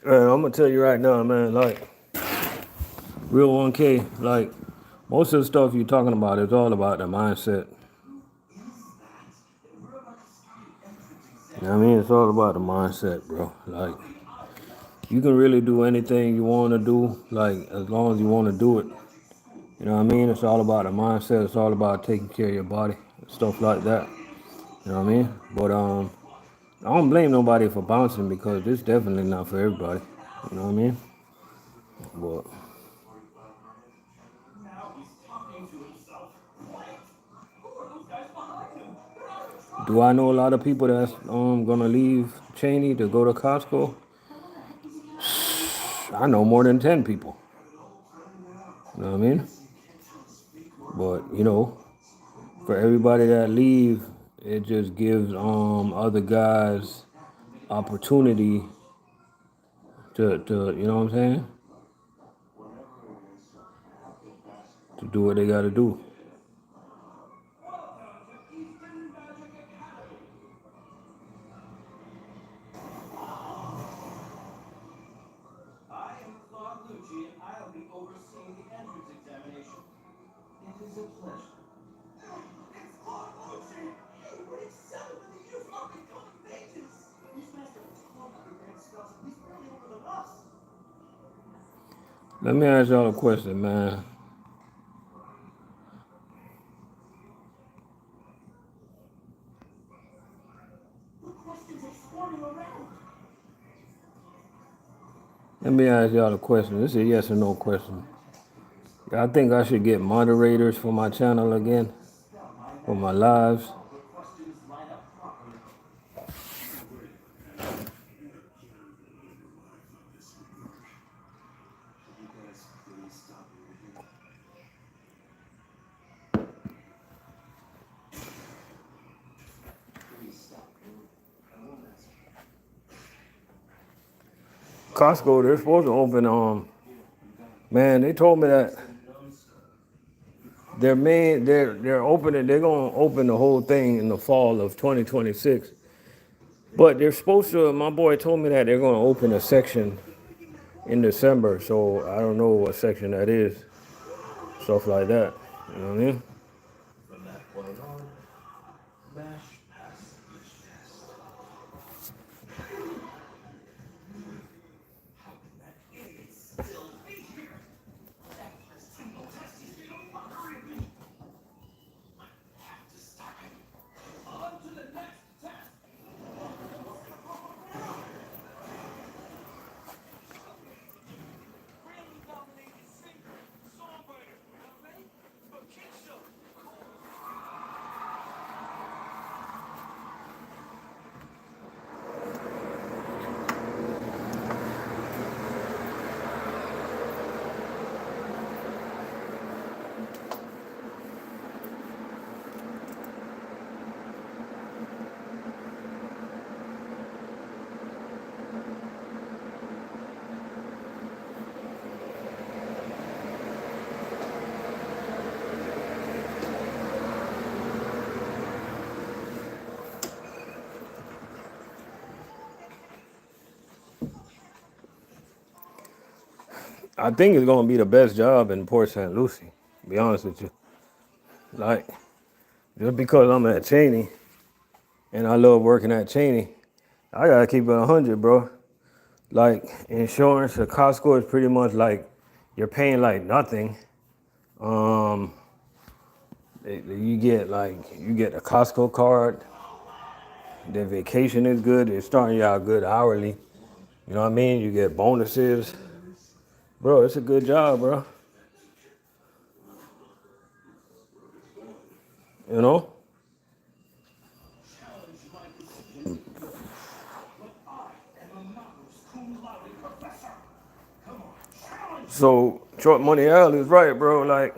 And I'm gonna tell you right now, man, like real 1K, like most of the stuff you're talking about is all about the mindset. You know what I mean? It's all about the mindset, bro. Like you can really do anything you want to do, like as long as you want to do it. You know what I mean? It's all about the mindset. It's all about taking care of your body, stuff like that. You know what I mean? But I don't blame nobody for bouncing because it's definitely not for everybody. You know what I mean? But do I know a lot of people that's gonna leave Cheney to go to Costco? I know more than 10 people. You know what I mean? But for everybody that leave, it just gives other guys opportunity to you know what I'm saying? To do what they gotta do. Let me ask y'all a question, man. Let me ask y'all a question. This is a yes or no question. I think I should get moderators for my channel again, for my lives. Costco, they're supposed to open man, they told me that they're gonna open the whole thing in the fall of 2026. But they're supposed to, my boy told me that they're gonna open a section in December, so I don't know what section that is. Stuff like that. You know what I mean? I think it's gonna be the best job in Port St. Lucie, to be honest with you. Like, just because I'm at Cheney and I love working at Cheney, I gotta keep it 100, bro. Like, insurance at Costco is pretty much like you're paying like nothing. Um, you get a Costco card. The vacation is good. It's starting you out good hourly. You know what I mean? You get bonuses. Bro, it's a good job, bro. You know? So, Short Money Al is right, bro. Like,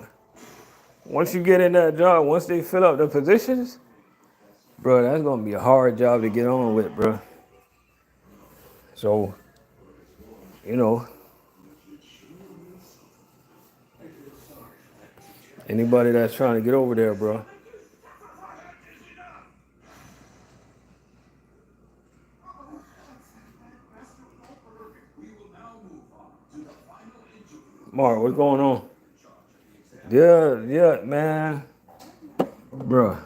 once you get in that job, once they fill up the positions, bro, that's gonna be a hard job to get on with, bro. So, you know, anybody that's trying to get over there, bro. Mark, what's going on? Yeah, man. Bruh.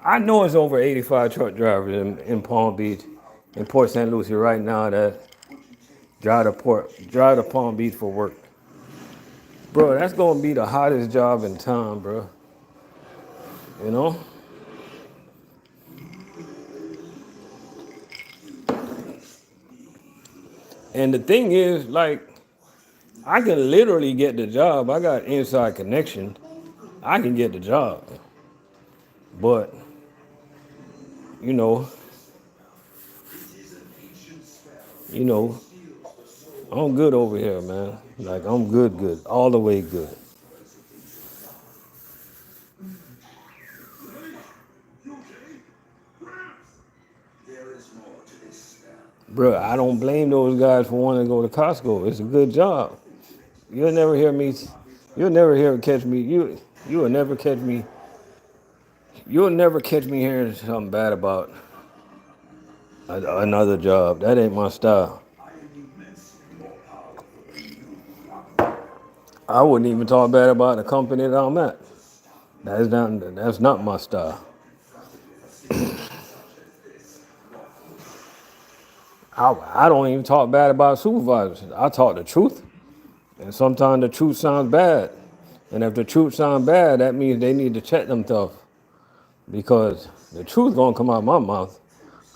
I know it's over 85 truck drivers in Palm Beach, in Port St. Lucie right now that drive to Palm Beach for work. Bro, that's gonna be the hottest job in town, bro. You know? And the thing is, like, I can literally get the job. I got inside connection. I can get the job. But, you know, you know, I'm good over here, man. Like I'm good, all the way good. Bro, I don't blame those guys for wanting to go to Costco. It's a good job. You'll never hear me. You'll never hear catch me. You will never catch me. You'll never catch me hearing something bad about another job. That ain't my style. I wouldn't even talk bad about the company that I'm at. That's not my style. I don't even talk bad about supervisors. I talk the truth. And sometimes the truth sounds bad. And if the truth sounds bad, that means they need to check themselves. Because the truth gonna come out of my mouth.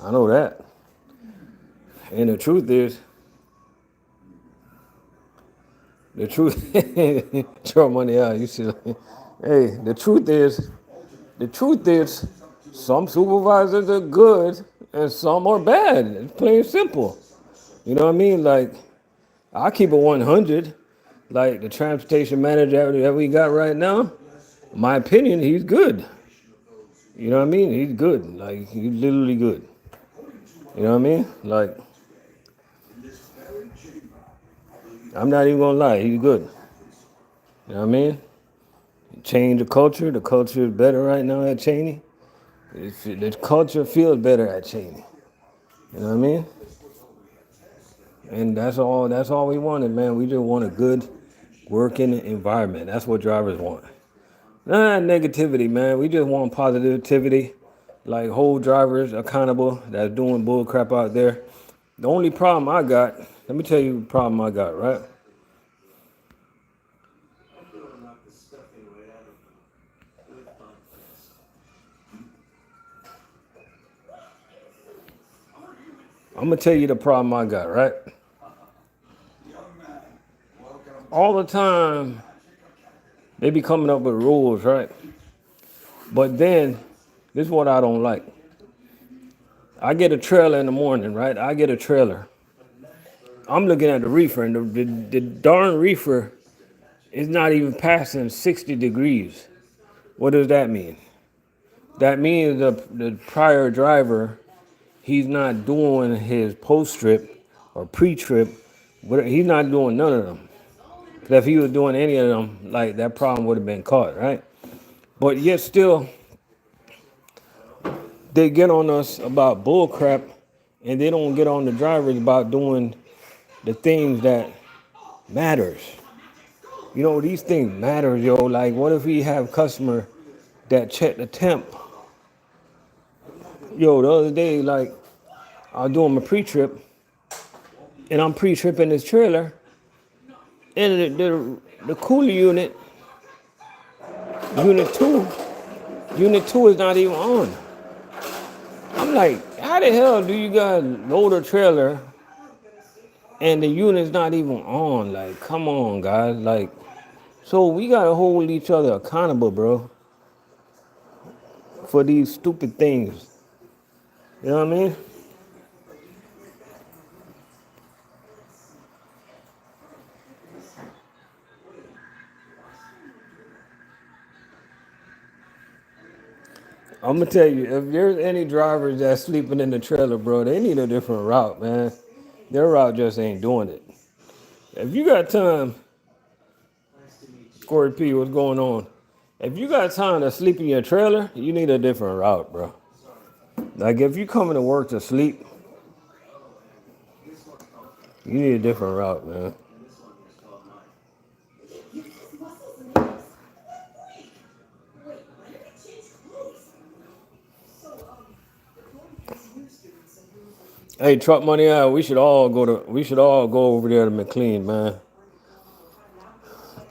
I know that. And the truth, throw money out. You see, hey, the truth is, some supervisors are good and some are bad. It's plain and simple. You know what I mean? Like, I keep it 100. Like the transportation manager that we got right now, in my opinion, he's good. You know what I mean? He's good. Like, he's literally good. You know what I mean? Like, I'm not even gonna lie, he's good. You know what I mean? Change the culture. The culture is better right now at Cheney. The culture feels better at Cheney. You know what I mean? And that's all we wanted, man. We just want a good working environment. That's what drivers want. Nah, negativity, man. We just want positivity. Like, hold drivers accountable that's doing bull crap out there. The only problem I got, let me tell you the problem I got, right? I'm gonna tell you the problem I got, right? All the time they be coming up with rules, right? But then this is what I don't like. I get a trailer in the morning, right? I get a trailer. I'm looking at the reefer, and the darn reefer is not even passing 60 degrees. What does that mean? That means the prior driver, he's not doing his post trip or pre trip. He's not doing none of them. Because if he was doing any of them, like, that problem would have been caught, right? But yet still, they get on us about bull crap, and they don't get on the drivers about doing the things that matters. You know, these things matter, yo. Like, what if we have customer that check the temp? Yo, the other day, like, I was doing my pre-trip, and I'm pre-tripping this trailer, and the cooler unit two is not even on. I'm like, how the hell do you guys load a trailer and the unit's not even on? Like, come on, guys. Like, so we gotta hold each other accountable, bro, for these stupid things. You know what I mean? I'm gonna tell you, if there's any drivers that's sleeping in the trailer, bro, they need a different route, man. Their route just ain't doing it. If you got time, Corey P, what's going on? If you got time to sleep in your trailer, you need a different route, bro. Like, if you coming to work to sleep, You need a different route, man. Hey, truck money out. We should all go over there to McLean, man.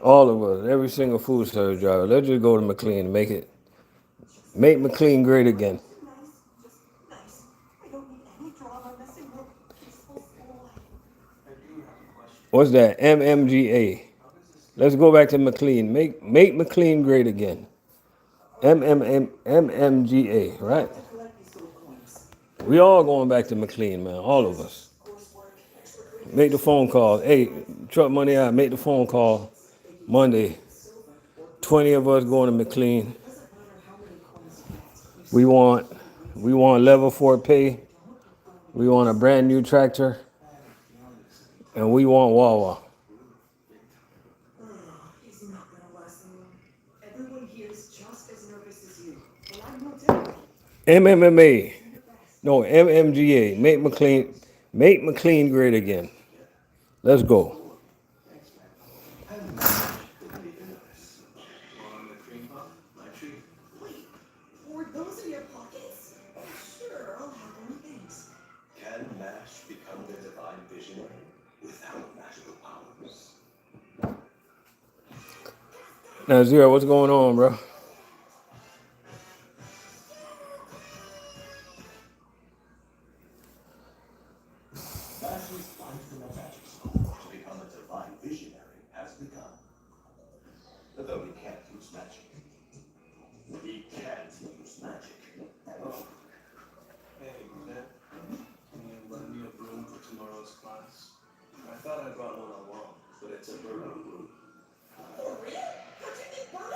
All of us, every single food service driver. Let's just go to McLean and make McLean great again. What's that? MMGA. Let's go back to McLean. Make McLean great again. MMGA, right? We all going back to McLean, man. All of us. Make the phone call. Hey, truck money out. Make the phone call Monday. 20 of us going to McLean. We want level 4 pay. We want a brand new tractor. And we want Wawa. MMA. No, MMGA. Make McLean great again. Let's go. Now, Zero, what's going on, bro?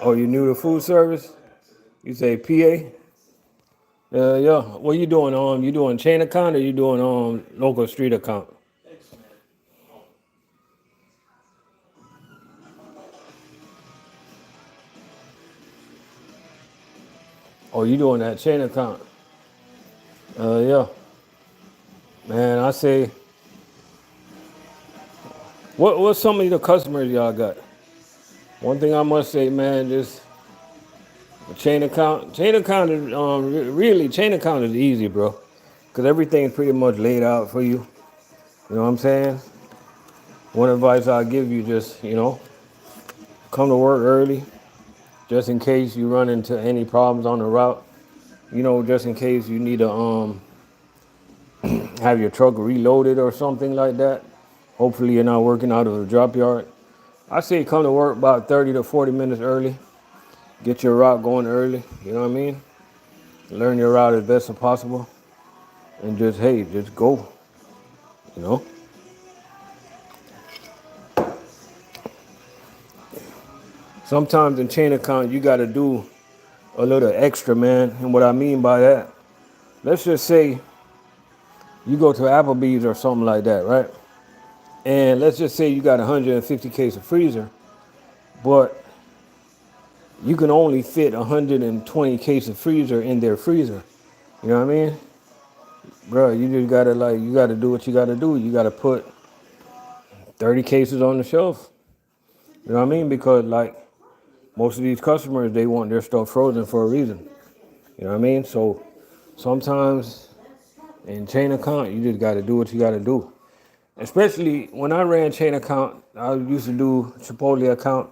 Oh, you new to food service? You say PA? Yeah. What you doing? You doing chain account or you doing local street account? Oh, you doing that chain account? Yeah. Man, I say, what's some of the customers y'all got? One thing I must say, man, just chain account. Chain account is really chain account is easy, bro, because everything's pretty much laid out for you. You know what I'm saying? One advice I'll give you, just come to work early, just in case you run into any problems on the route. Just in case you need to have your truck reloaded or something like that. Hopefully you're not working out of a drop yard. I say come to work about 30 to 40 minutes early. Get your route going early, you know what I mean? Learn your route as best as possible. And just go, you know? Sometimes in chain account, you got to do a little extra, man. And what I mean by that, let's just say you go to Applebee's or something like that, right? And let's just say you got 150 case of freezer, but you can only fit 120 case of freezer in their freezer. You know what I mean? Bro, you just gotta you gotta do what you gotta do. You gotta put 30 cases on the shelf. You know what I mean? Because most of these customers, they want their stuff frozen for a reason. You know what I mean? So sometimes in chain account, you just gotta do what you gotta do. Especially when I ran chain account, I used to do Chipotle account.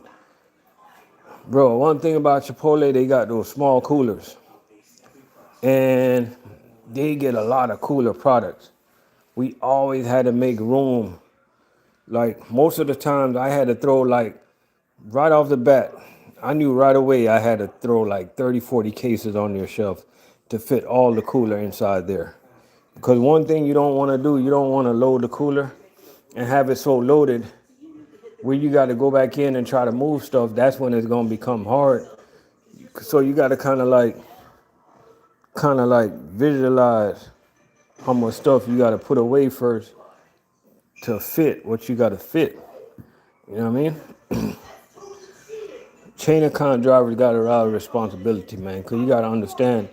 Bro, one thing about Chipotle, they got those small coolers. And they get a lot of cooler products. We always had to make room. Most of the times I had to throw right off the bat, I knew right away I had to throw 30, 40 cases on your shelf to fit all the cooler inside there. Because one thing you don't want to do, you don't want to load the cooler and have it so loaded where you got to go back in and try to move stuff. That's when it's going to become hard. So you got to kind of visualize how much stuff you got to put away first to fit what you got to fit. You know what I mean? Chain account drivers got a lot of responsibility, man, because you got to understand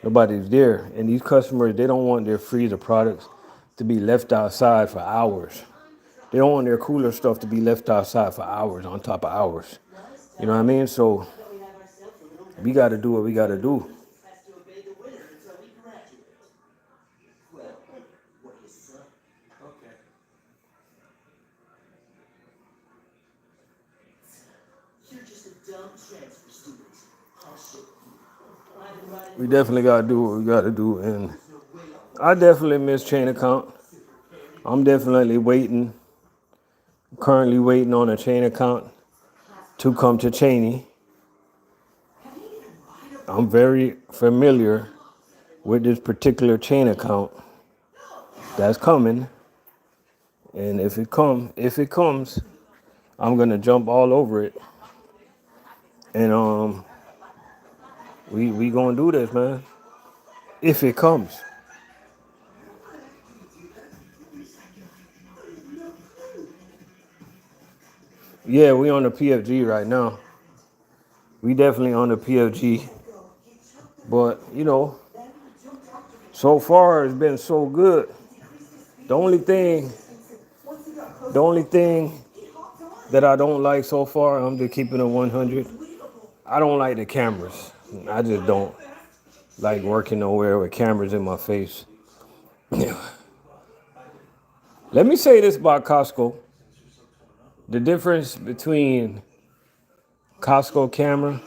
nobody's there. And these customers, they don't want their freezer products. to be left outside for hours. They don't want their cooler stuff to be left outside for hours on top of hours. You know what I mean? So we got to do what we got to do. We definitely got to do what we got to do. And I definitely miss chain account. I'm definitely currently waiting on a chain account to come to Cheney. I'm very familiar with this particular chain account that's coming. And if it comes, I'm gonna jump all over it. And we gonna do this, man. If it comes. Yeah, we on the PFG right now. We definitely on the PFG. But, so far it's been so good. The only thing that I don't like so far, I'm just keeping it 100. I don't like the cameras. I just don't like working nowhere with cameras in my face. Let me say this about Costco. The difference between Costco camera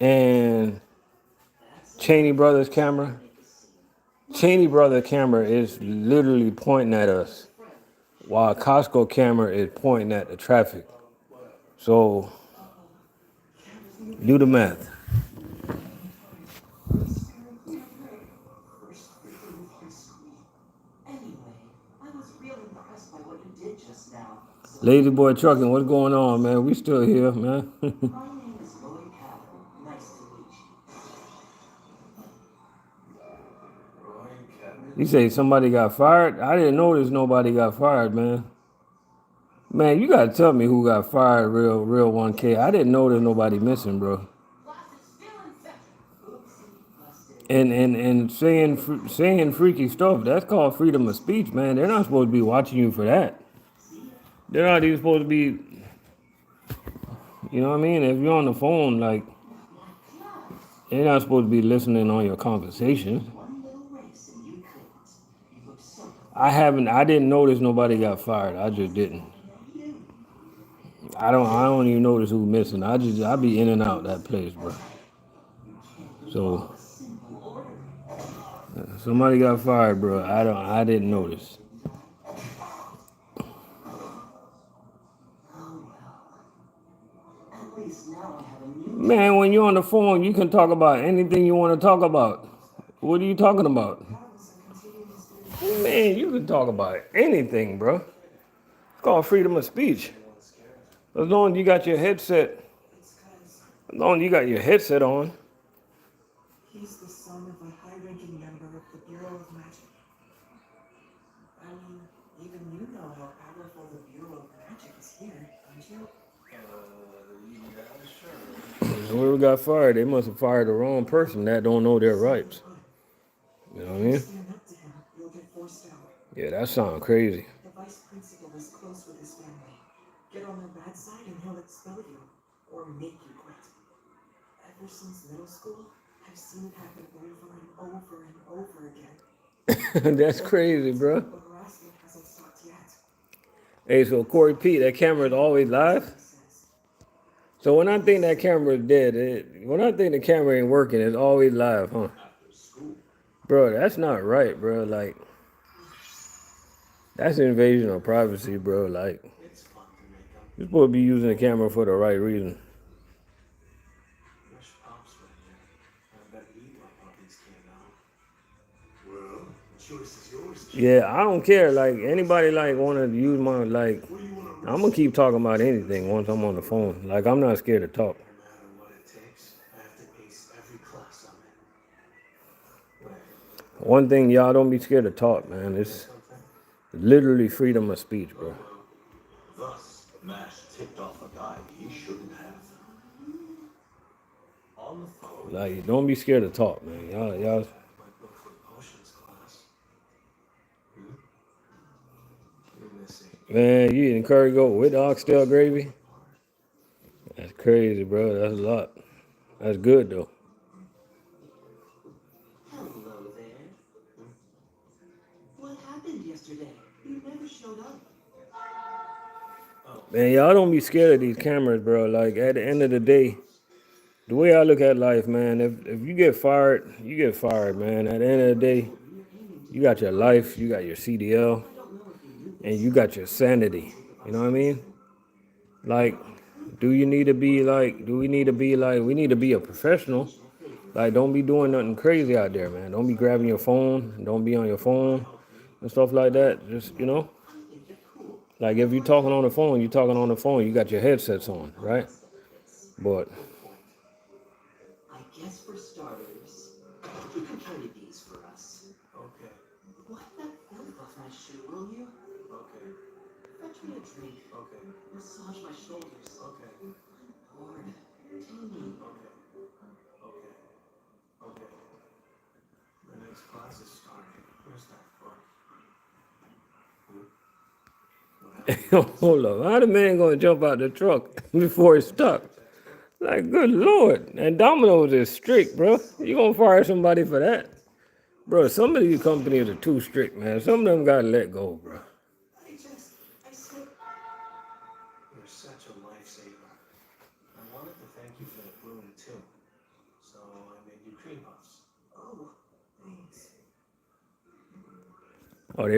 and Cheney Brothers camera. Cheney Brother camera is literally pointing at us, while Costco camera is pointing at the traffic. So do the math. Lazy Boy Trucking, what's going on, man? We still here, man. You say somebody got fired? I didn't notice nobody got fired, man. Man, you gotta tell me who got fired, real 1K. I didn't know there's nobody missing, bro. And saying freaky stuff, that's called freedom of speech, man. They're not supposed to be watching you for that. They're not even supposed to be, you know what I mean? If you're on the phone, like, they're not supposed to be listening on your conversations. I didn't notice nobody got fired. I just didn't. I don't even notice who's missing. I be in and out that place, bro. So somebody got fired, bro. I didn't notice. Man, when you're on the phone, you can talk about anything you want to talk about. What are you talking about? Man, you can talk about anything, bro. It's called freedom of speech. As long as you got your headset, as long as you got your headset on. He's the son of a high-ranking member of the Bureau of Magic. I mean, even you know how powerful the Bureau of Magic is here, don't you? Yeah, sure. Whoever got fired, they must have fired the wrong person that don't know their rights. You know what I mean? Stand up to him, you'll get forced out. Yeah, that sounds crazy. The vice principal is close with his family. Get on their bad side and he'll expel you, or make you quit. Ever since middle school, I've seen it happen over and over and over again. That's crazy, bro. The harassment hasn't stopped yet. Hey, so Corey P, that camera is always live? So when I think that camera is dead, when I think the camera ain't working, it's always live, huh? Bro, that's not right, bro. Like, that's invasion of privacy, bro. Like, you're supposed to be using the camera for the right reason. Wish Pops were here. I bet he'd like how things came out. Well, the choice is yours. Yeah, I don't care. Like, anybody, like, want to use my, like, I'm going to keep talking about anything once I'm on the phone. Like, I'm not scared to talk. No matter what it takes, I have to ace every class I'm in. One thing, y'all don't be scared to talk, man. It's literally freedom of speech, bro. Thus, Mash tipped off a guy he shouldn't have. On the phone. Like, don't be scared to talk, man. Y'all. My book for potions class. missing. Man, you eating curry goat with oxtail gravy? That's crazy, bro. That's a lot. That's good though. Hello there. What happened yesterday? You never showed up. Man, y'all don't be scared of these cameras, bro. Like at the end of the day, the way I look at life, man, if you get fired, you get fired, man. At the end of the day, you got your life, you got your CDL, and you got your sanity. You know what I mean? Like, do you need to be like, do we need to be like, we need to be a professional. Like, don't be doing nothing crazy out there, man. Don't be grabbing your phone. Don't be on your phone and stuff like that. Just, like if you're talking on the phone, you're talking on the phone. You got your headsets on, right? But I guess for starters, you can carry these for us. Okay. Wipe that filth off my shoe, will you? Okay. Fetch me a drink. Okay. Massage my shoulders. Okay. Lord, Cheney. Okay. Okay. Okay. The next class is starting. Where's that book? hold up, how the man gonna jump out the truck before it's stuck? Like, good lord! And Domino's is strict, bro. You gonna fire somebody for that, bro? Some of these companies are too strict, man. Some of them gotta let go, bro. I said, You're such a lifesaver. I wanted to thank you for the broom too. So I made you cream puffs. oh, thanks. Oh,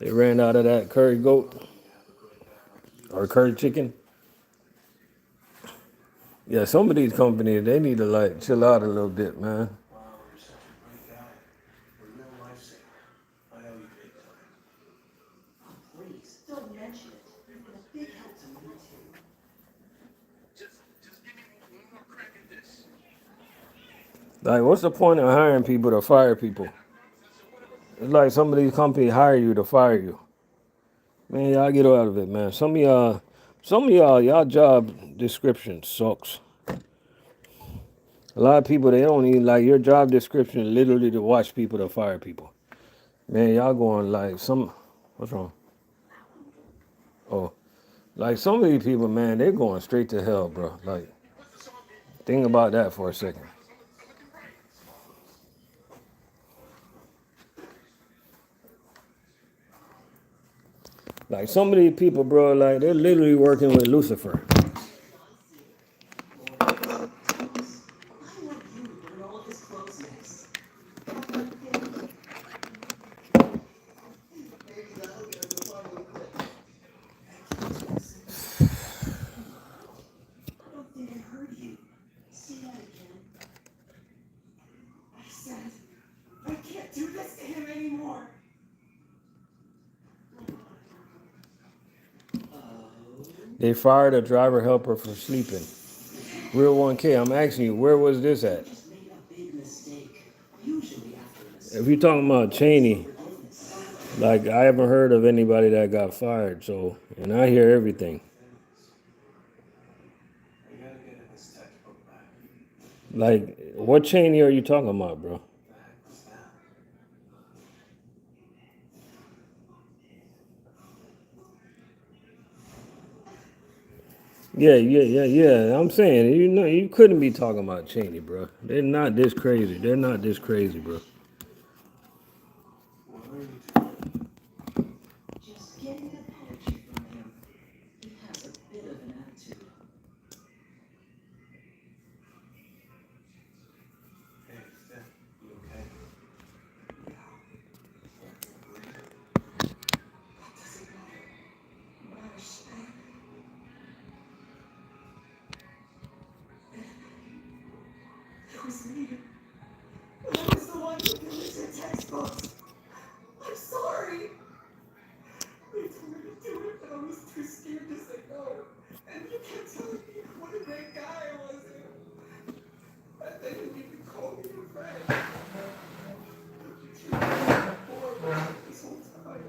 they ran out of that curry goat or curry chicken. Yeah, some of these companies they need to like chill out a little bit, man. Wow, you're such a great guy. A real lifesaver. I owe you big time. Oh, please, don't mention it. You've been a big help to me, too. Just give me one more crack at this. Like, what's the point of hiring people to fire people? It's like some of these companies hire you to fire you. Man, y'all get out of it, man. Some of y'all job description sucks. A lot of people they don't even like your job description is literally to watch people to fire people. Man, y'all going like what's wrong? Oh, like some of these people, man, they're going straight to hell, bro. Like, think about that for a second. Like some of these people, bro, like they're literally working with Lucifer. I want you to burn all of his clothes next. Maybe that'll get us a final clip. I don't think I heard you. Say that again. I said, I can't do this to him anymore. They fired a driver helper for sleeping. Real 1K, I'm asking you, where was this at? Just made a big mistake. Usually after a mistake. If you're talking about Cheney, like I haven't heard of anybody that got fired, so and I hear everything. I gotta get this textbook back. Like, what Cheney are you talking about, bro? The heck was that? Yeah. I'm saying, you couldn't be talking about Cheney, bro. They're not this crazy. They're not this crazy, bro. What are you doing? Just getting an apology from him. He has a bit of an attitude. Hey, Finn, you okay? That doesn't matter. Matters. It was me. I was the one who deleted your textbooks. I'm sorry. They told me to do it, but I was too scared to say no. And you kept telling me what a great guy I was. And they didn't even call me your friend. You were horrible this whole time.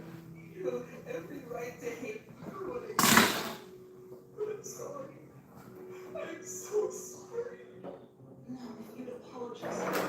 You have every right to hate me for what I did. But I'm sorry. I'm so sorry. No, if you'd apologize to me.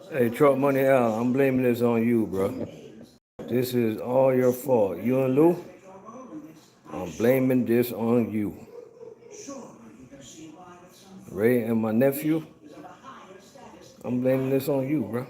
Hey, Truck Money Al, I'm blaming this on you, bro. This is all your fault. You and Lou, I'm blaming this on you. Ray and my nephew, I'm blaming this on you, bro.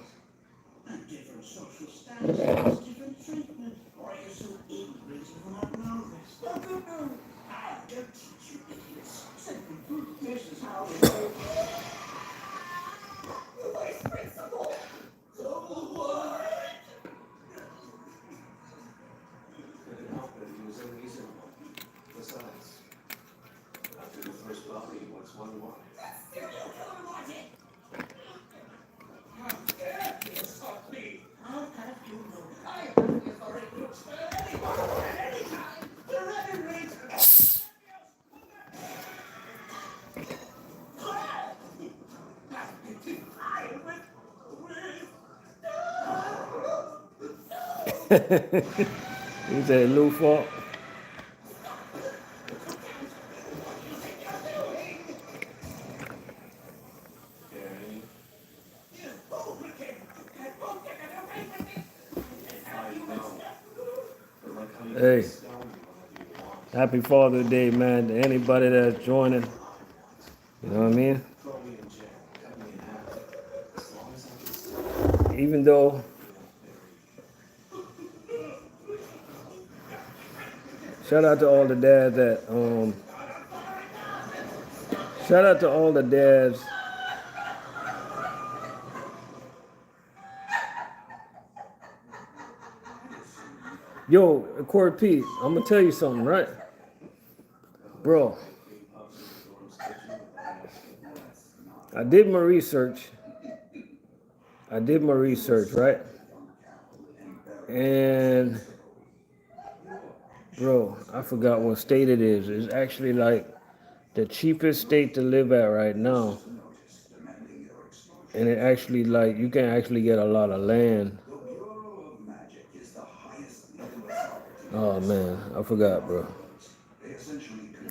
Couldn't help it, he was unreasonable. Besides, after the first volley, what's one more? He said Lou fault. Gary, I know. But like how you Hey, can stone me whenever you want. happy Father's Day, man, to anybody that's joining. You know what I mean? Throw me in jail, cut me in half. As long as I can still Even though, feel very shout out to all the dads that, shout out to all the dads. Yo, Court P, I'm gonna tell you something, right? Bro, cream puffs in the dorm's kitchen without asking. I did my research. Right? And, bro, I forgot what state it is. It's actually like the cheapest state to live at right now. And it actually, like, you can actually get a lot of land. Oh, man, I forgot, bro.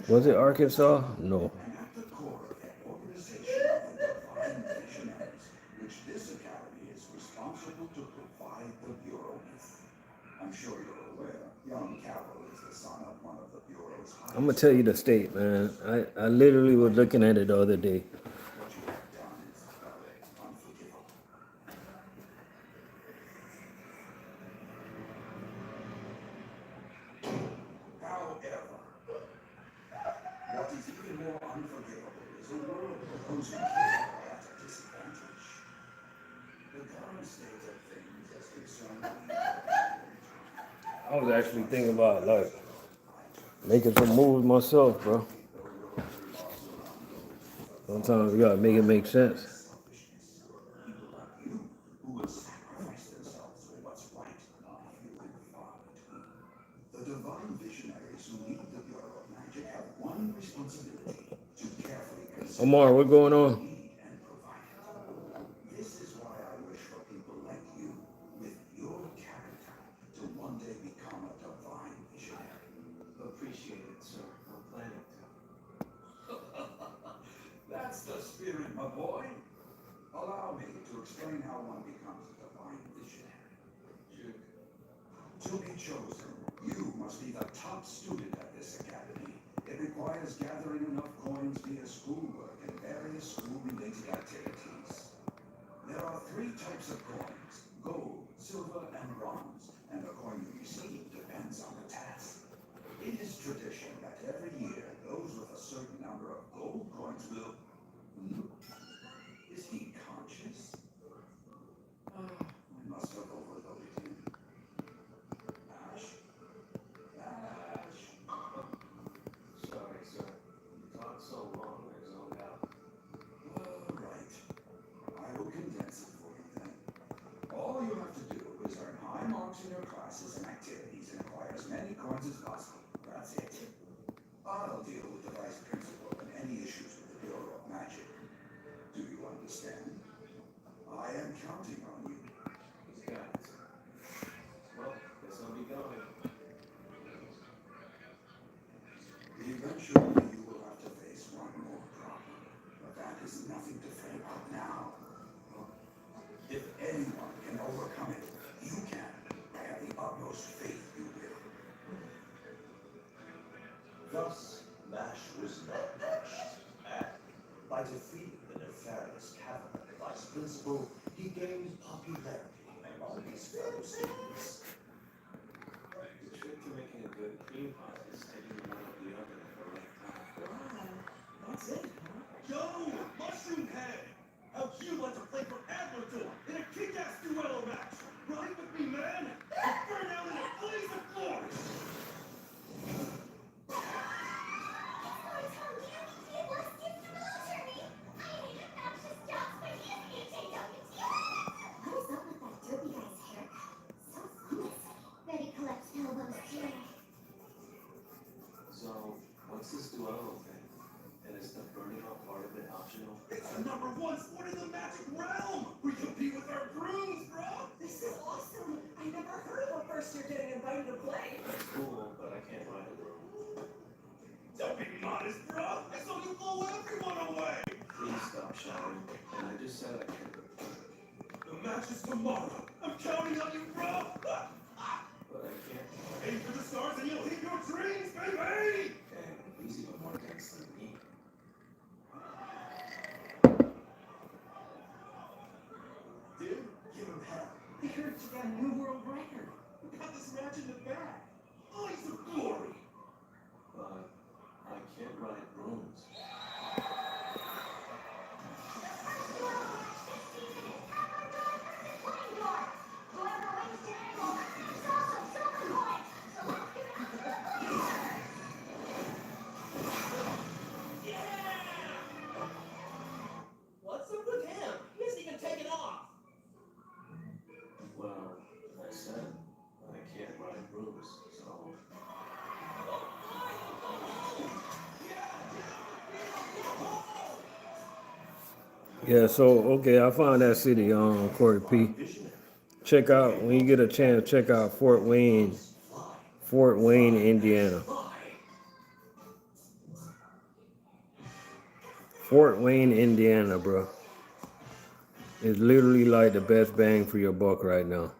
Was it Arkansas? No. I'm gonna tell you the state, man. I literally was looking at it the other day. I was actually thinking about like making some moves myself, bro. Sometimes you gotta make it make sense. Omar, what's going on? Appreciate it, sir. I'm planning to. That's the spirit, my boy. Allow me to explain how one becomes a divine visionary. To be chosen, you must be the top student at this academy. It requires gathering enough coins via schoolwork and various school-related activities. There are 3 types of coins: gold, silver, and bronze, and the coin you receive depends on the task. It is tradition that every year, those with a certain number of gold coins will... Is he conscious? I must have overloaded him. Ash? Ash? Sorry, sir. You talked so long, I zoned out. Right. I will condense it for you then. All you have to do is earn high marks in your classes and activities and acquire as many coins as possible. That's it. I'll deal with the vice principal and any issues with the Bureau of Magic. Thus, MASH was not mashed. And by defeating the nefarious Cabinet Vice Principal, he gained popularity among his fellow students. The trick to making a good cream pie is taking them out of the oven at the right time. Wow, that's it, huh? Yo, Mushroom Head! How'd you like to play for Adlerton in a kick-ass duello match? Right with me, man? And burn out in a blaze of glory! So, what's this duello thing? And is the burning up part of it optional? It's the #1 sport in the magic realm! We compete with our brooms, bro! This is awesome. I never heard of a first year getting invited to play. That's cool, but I can't ride a broom. Don't be modest, bro! I saw you blow everyone away! Please stop shouting. And I just said I can't. The match is tomorrow! I'm counting on you, bro! But I can't. Aim for the stars and you'll hit your dreams, baby! Dang, he's even more dense than me. Dude, give him hell. I heard you got a new world record. Got this match in the bag. Eyes of glory! But I can't ride brooms. What's up with him? He hasn't even taken off. Well, I said I can't ride brooms, so. Yeah, so okay, I found that city on Corey P. Check out when you get a chance. Check out Fort Wayne, Indiana. Fort Wayne, Indiana, bro. It's literally like the best bang for your buck right now.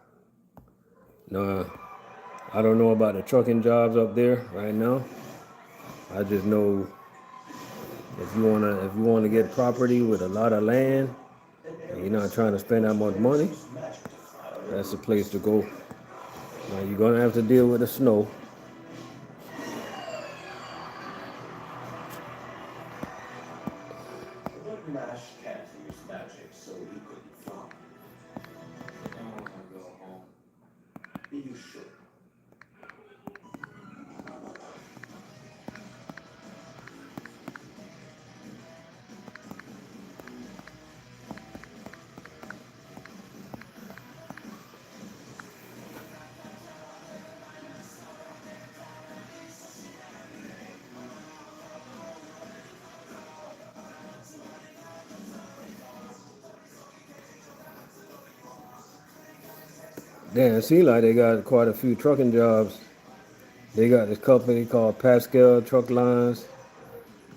No, I don't know about the trucking jobs up there right now. I just know if you wanna get property with a lot of land and you're not trying to spend that much money, that's the place to go. Now you're gonna have to deal with the snow. But MASH can't use magic, so he couldn't fly. I want to go home. You should. Damn, it seems like they got quite a few trucking jobs. They got this company called Pascal Truck Lines.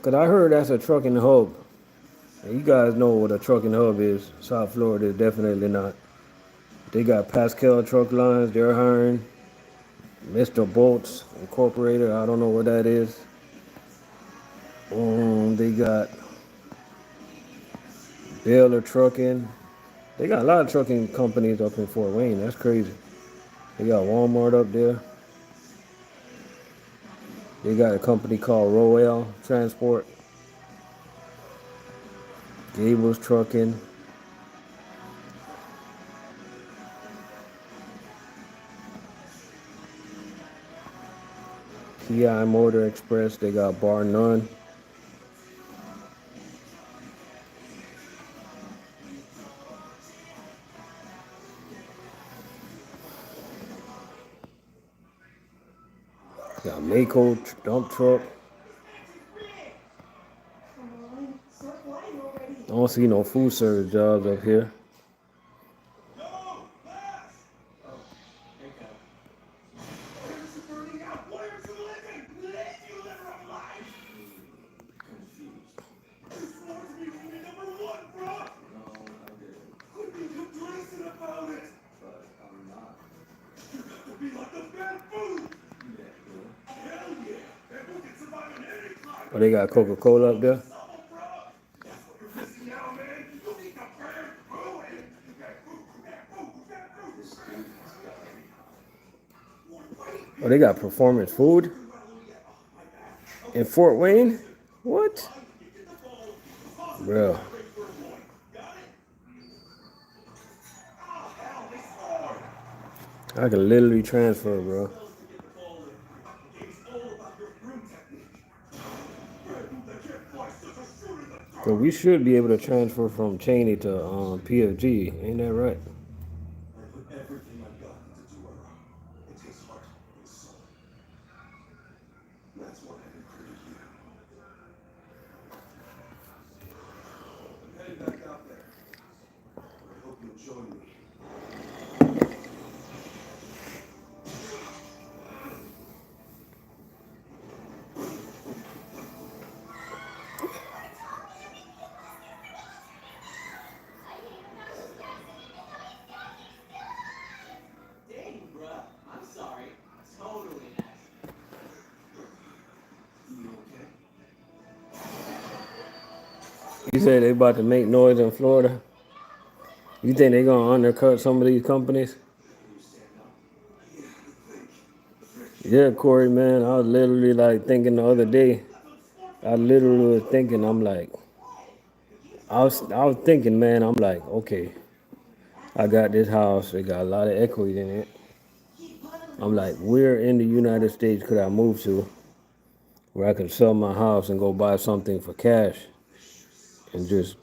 Cause I heard that's a trucking hub. And you guys know what a trucking hub is. South Florida is definitely not. They got Pascal Truck Lines. They're hiring. Mr. Bolts Incorporated. I don't know what that is. They got Baylor Trucking. They got a lot of trucking companies up in Fort Wayne. That's crazy. They got Walmart up there. They got a company called Royale Transport. Gables Trucking. TI Motor Express. They got Bar None. Got Mako Dump Truck. I don't see no food service jobs up here. Yo, Flash! Oh, hey, Cap. Why aren't you burning out? Why aren't you living? Live, you literal life! Confused. You swore to me to be #1, bro! No, I didn't. Quit being complacent about it! But I'm not. You got to be like the bamboo! Yeah, good. Hell yeah! And who can survive Oh, they got Coca-Cola up there? Oh, they got performance food in Fort Wayne? What? Bro. I can literally transfer, bro. So we should be able to transfer from Cheney to PFG. Ain't that right? I put everything I've got into Duero. It takes heart and soul. That's why I recruited you. I'm heading back out there. I hope you'll join me. Dang, bruh. I'm sorry. Totally an accident. You okay? You say they about to make noise in Florida? You think they gonna undercut some of these companies? Yeah, Corey, man. I was literally like thinking the other day. I literally was thinking. I'm like, I was thinking, man. I'm like, okay, I got this house. It got a lot of equity in it. I'm like, where in the United States could I move to where I could sell my house and go buy something for cash and just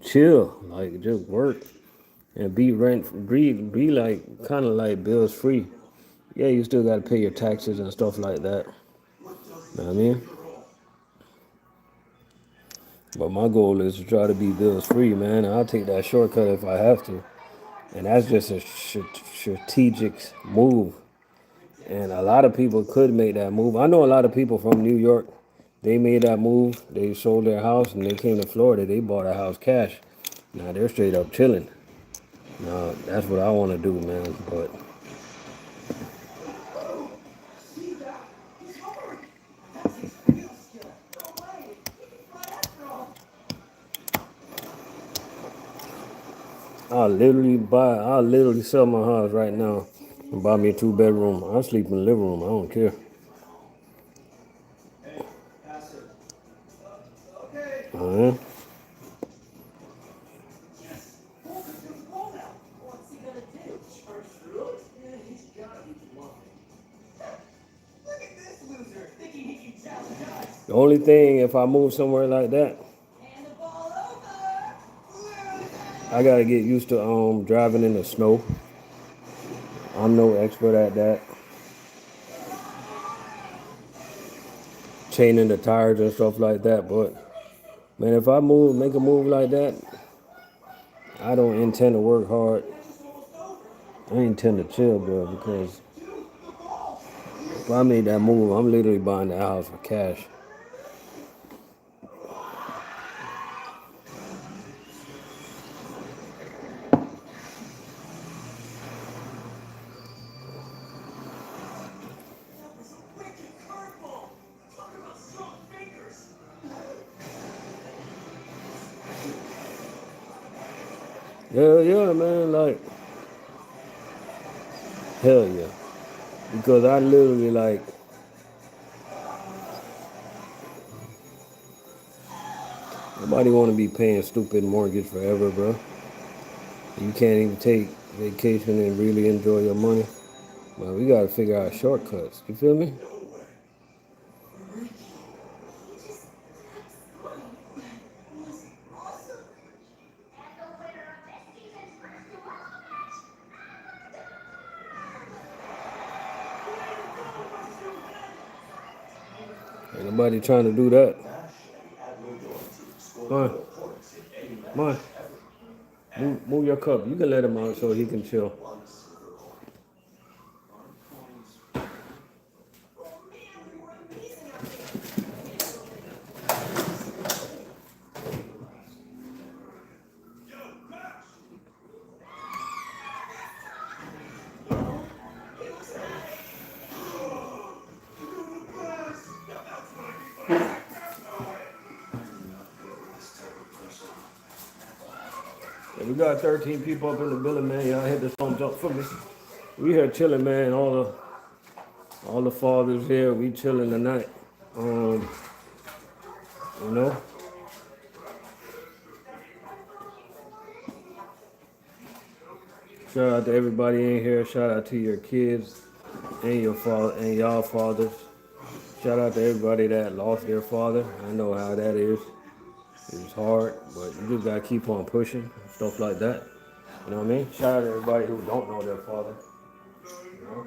chill, like just work and be be like kind of like bills free. Yeah, you still got to pay your taxes and stuff like that. Know what I mean? But my goal is to try to be bills free, man. I'll take that shortcut if I have to. And that's just a strategic move. And a lot of people could make that move. I know a lot of people from New York. They made that move. They sold their house and they came to Florida. They bought a house cash. Now they're straight up chilling. Now that's what I want to do, man. But I'll literally sell my house right now and buy me a 2 bedroom. I'll sleep in the living room. I don't care. Hey, Pastor. Okay. Uh-huh. Yes. Walter's good to go now. What's he gonna do? Charge through it? Yeah, he's gotta be bluffing. Look at this loser, thinking he can challenge us. The only thing, if I move somewhere like that, Hand the ball over. I gotta get used to driving in the snow. I'm no expert at that. Chaining the tires and stuff like that. But man, if I make a move like that, I don't intend to work hard. I intend to chill, bro, because if I made that move, I'm literally buying that house for cash. That was a wicked curveball. Talk about strong fingers. Hell yeah, man, like, hell yeah. Because I literally, like, nobody want to be paying stupid mortgage forever, bro. You can't even take vacation and really enjoy your money. Man, we gotta figure out shortcuts. You feel me? Ain't nobody trying to do that. Come on. Come on. Move your cup. You can let him out so he can chill. Yeah, we got 13 people up in the building, man. Y'all hit the thumbs up for me. We here chilling, man. All the fathers here. We chilling tonight. Um, you know. Shout out to everybody in here. Shout out to your kids and your father and y'all fathers. Shout out to everybody that lost their father. I know how that is. It's hard, but you just gotta keep on pushing, stuff like that. You know what I mean? Shout out to everybody who don't know their father. You know?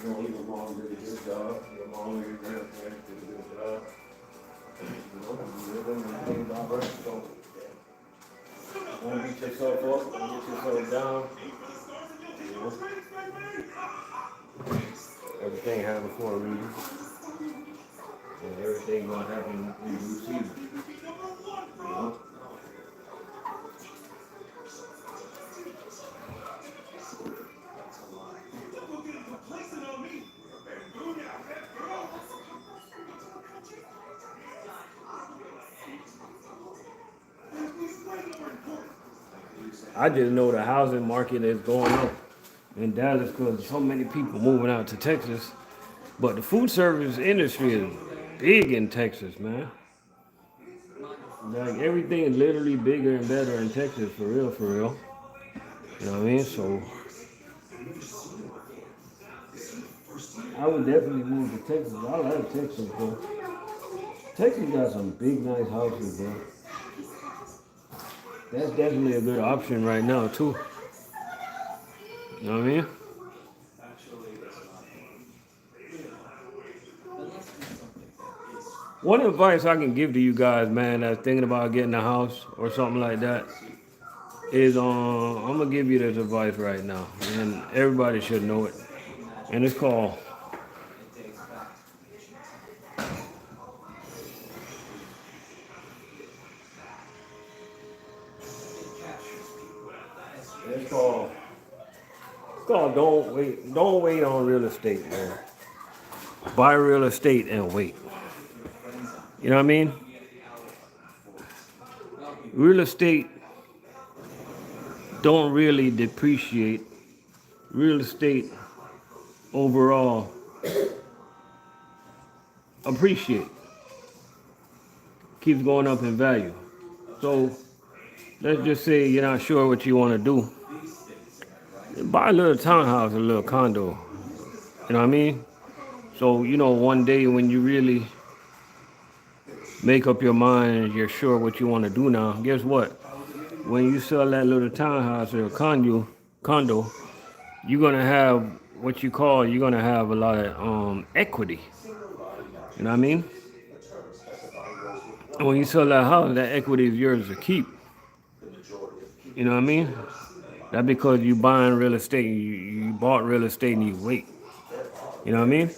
You know, your mom did a good job. Your mom and your grandparents did a good job. You know, you live in and things are right. So don't beat yourself up, don't get yourself down. You know? Everything happens for a reason. And everything gonna happen in due season. You know? I just know the housing market is going up in Dallas because so many people moving out to Texas. But the food service industry is big in Texas, man. Like everything is literally bigger and better in Texas, for real, for real. You know what I mean? So I would definitely move to Texas. I like Texas, bro. Texas got some big, nice houses, bro. That's definitely a good option right now, too. You know what I mean? One advice I can give to you guys, man, that's thinking about getting a house or something like that, is I'm gonna give you this advice right now, and everybody should know it. And it's called don't wait on real estate, man. Buy real estate and wait. You know what I mean? Real estate don't really depreciate. Real estate overall appreciate. Keeps going up in value. So let's just say you're not sure what you want to do. Buy a little townhouse, a little condo. You know what I mean? So, you know, one day when you really make up your mind and you're sure what you want to do now, guess what? When you sell that little townhouse or condo, you're gonna have you're gonna have a lot of equity. You know what I mean? And when you sell that house, that equity is yours to keep. You know what I mean? That's because you buying real estate. You bought real estate and you wait. You know what I mean?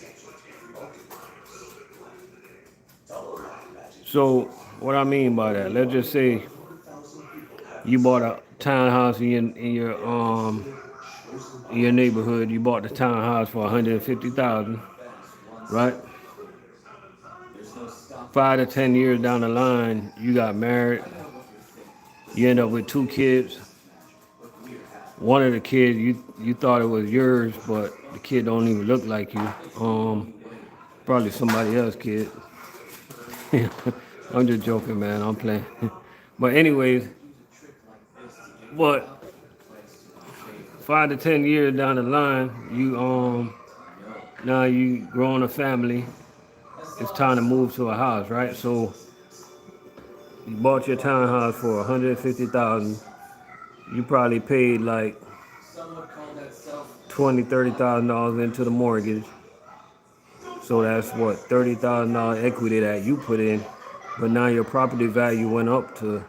So what I mean by that, let's just say you bought a townhouse in your neighborhood. You bought the townhouse for $150,000, right? 5 to 10 years down the line, you got married. You end up with 2 kids. One of the kids you thought it was yours, but the kid don't even look like you. Probably somebody else's kid. I'm just joking, man. I'm playing. But anyways, but 5 to 10 years down the line, you now you growing a family. It's time to move to a house, right? So you bought your townhouse for $150,000. You probably paid like $20,000-$30,000 into the mortgage. So that's what, $30,000 equity that you put in. But now your property value went up to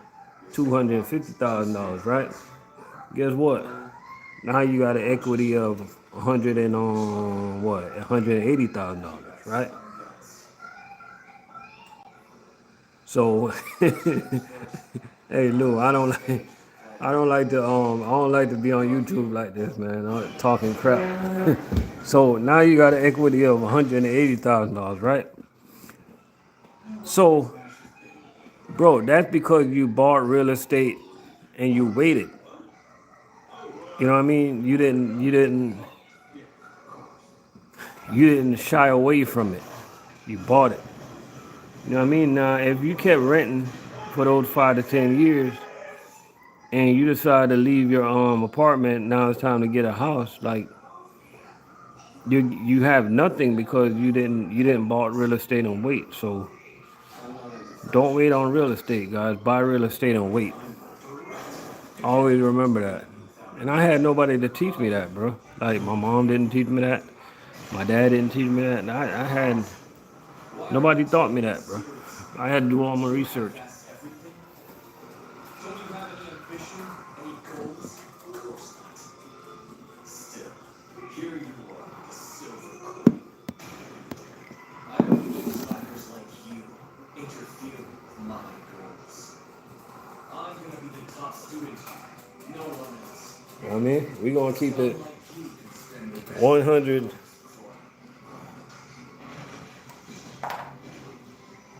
$250,000, right? Guess what? Now you got an equity of $180,000, right? So, hey Lou, I don't like to be on YouTube like this, man. I'm talking crap. So now you got an equity of $180,000, right? So, bro, that's because you bought real estate and you waited. You know what I mean? You didn't shy away from it. You bought it. You know what I mean? Now, if you kept renting for those 5 to 10 years and you decide to leave your apartment, now it's time to get a house. Like you have nothing because you didn't bought real estate and wait. So don't wait on real estate, guys. Buy real estate and wait. Always remember that. And I had nobody to teach me that, bro. Like my mom didn't teach me that. My dad didn't teach me that. And I had nobody taught me that, bro. I had to do all my research. That's everything? Don't you have any ambition? Any goals? Of course not. Still, here you are, the silver coin. I don't need slackers like you interfering with my goals. I'm gonna be the top student here, no one else. I mean, we gonna keep it Someone like you can spend the rest 100. before.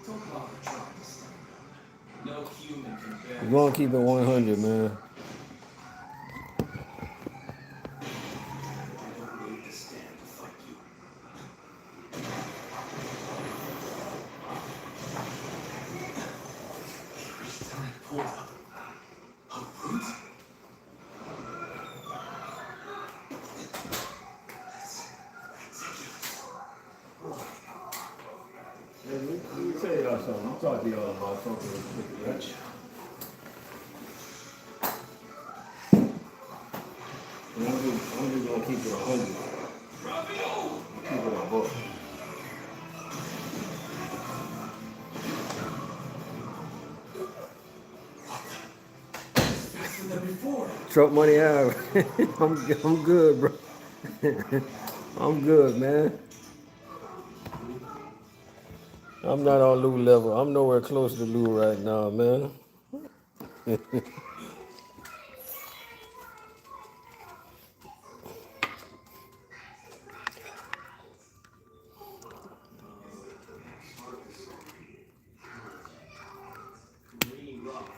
Don't bother trying to stand up. No human can bear We're gonna keep it 100, man. I don't need to stand to fight you. Every time I pulled up a root, Let me tell y'all something. I'm talking to y'all about something. Right? I'm just gonna keep it 100. Keep it a book. faster than before. Truck money out. I'm good, bro. I'm good, man. I'm not on Lou level. I'm nowhere close to Lou right now, man. Green rock.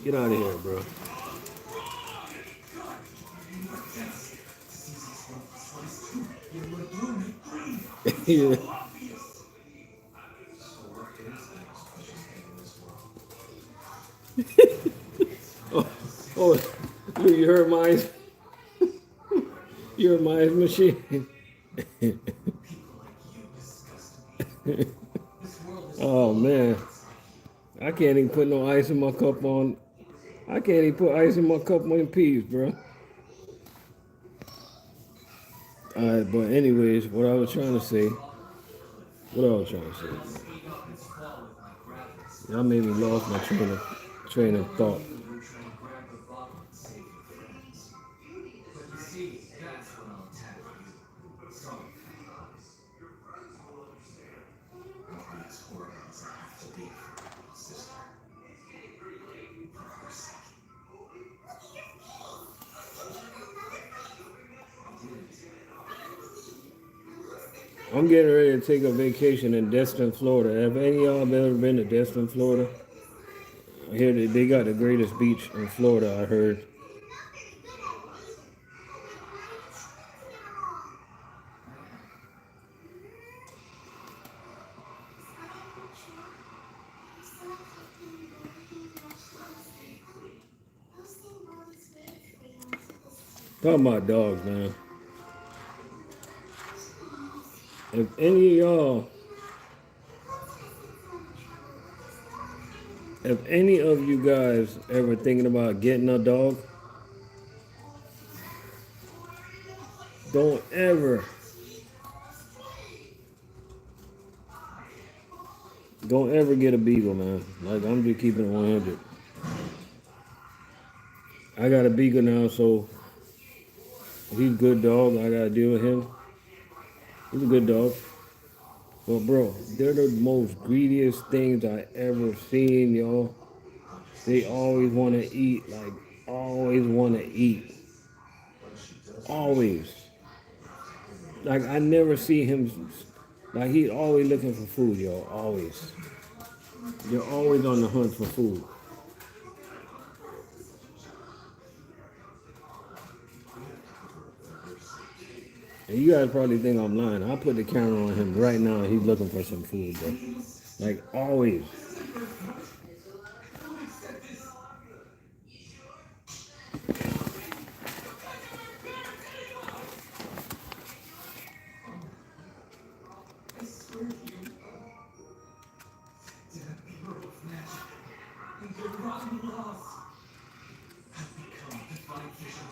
Get out of here, bro. Yeah. Oh, oh, Lou, you heard mine? You heard mine machine? Oh, man. I can't even put no ice in my cup on. I can't even put ice in my cup on peas, bro. Alright, but anyways, what I was trying to say. Y'all made me lost my train of thought. I'm getting ready to take a vacation in Destin, Florida. Have any of y'all ever been to Destin, Florida? I hear that they got the greatest beach in Florida, I heard. Talking about dogs, man. If any of you guys ever thinking about getting a dog, don't ever get a beagle, man. Like, I'm just keeping it 100. I got a beagle now, so he's a good dog. I gotta deal with him. He's a good dog. But bro, they're the most greediest things I ever seen, y'all. They always want to eat, like always want to eat, always. Like I never see him, like he always looking for food, yo. Always. You're always on the hunt for food. And you guys probably think I'm lying. I'll put the camera on him right now. He's looking for some food, bro. Like always. I swear to you, did a hero of magic and their rotten laws have become divine vision.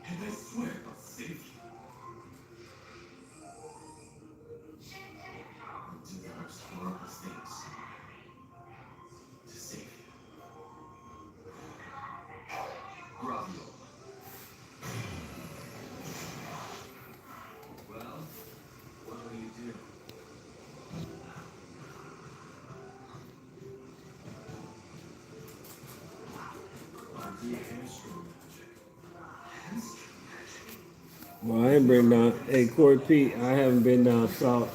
And I swear I'll save you. I'll do the most horrible things to save you. Gravio. Well, what will you do? I'll do hamstring magic. Hamstring magic? Well, I ain't been down. Hey, Corey Pete, I haven't been down south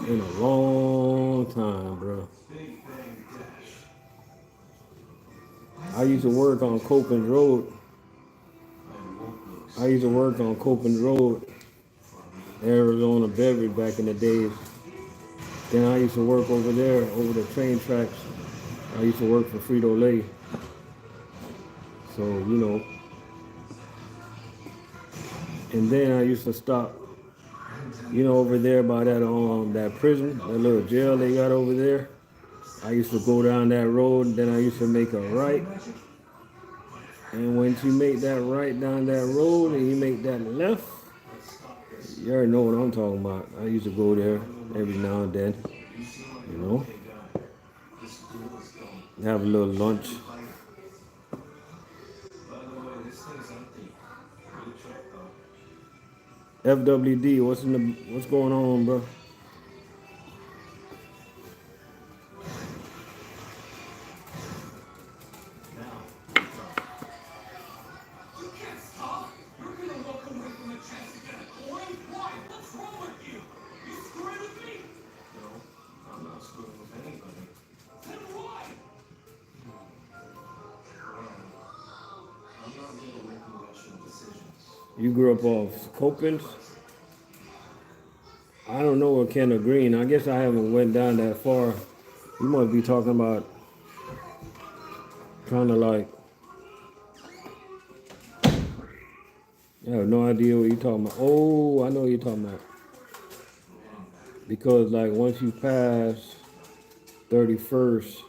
in a long time, bro. Big Bang Dash. I used to work on Copeland Road. I won't lose. I used to work on Copeland Road, Arizona Beverage back in the days. Then I used to work over there, over the train tracks. I used to work for Frito-Lay. So, you know. And then I used to stop, you know, over there by that prison, that little jail they got over there. I used to go down that road, and then I used to make a right. And once you make that right down that road and you make that left, you already know what I'm talking about. I used to go there every now and then, you know, have a little lunch. By the way, this thing's empty. Good check though. FWD, what's going on, bro? You can't stop! You're gonna walk away from the chance to get a coin? Why? What's wrong with you? You screwing with me? No, I'm not screwing with anybody. Then why? I'm not good at making rational decisions. You grew up off Copeland? I don't know what Kenna Green. I guess I haven't went down that far. You must be talking about trying to like. I have no idea what you're talking about. Oh, I know what you're talking about. Because like once you pass 31st,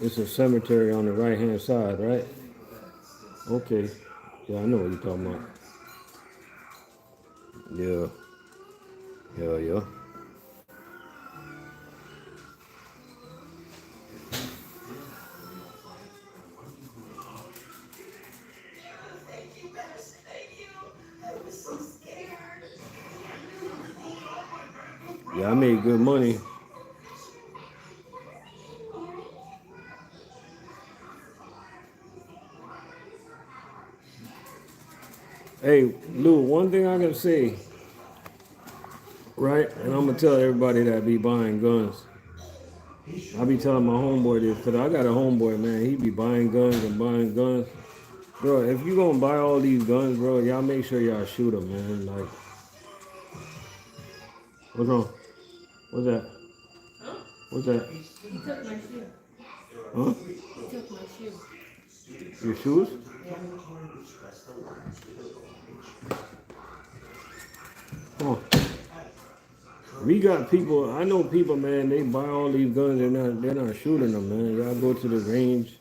it's a cemetery on the right hand side, right? Okay. Yeah, I know what you're talking about. Yeah. Hell yeah. Thank you, Bess. Thank you. I was so scared. Yeah, I made good money. Hey, Lou, one thing I can say, right? And I'm gonna tell everybody that be buying guns. I be telling my homeboy this, cause I got a homeboy, man. He be buying guns and buying guns. Bro, if you gonna buy all these guns, bro, y'all make sure y'all shoot them, man. Like, what's wrong? What's that? Huh? What's that? He took my shoe. Huh? He took my shoe. Your shoes? Yeah. Come on. We got people. I know people, man. They buy all these guns. They're not shooting them, man. Y'all go to the range.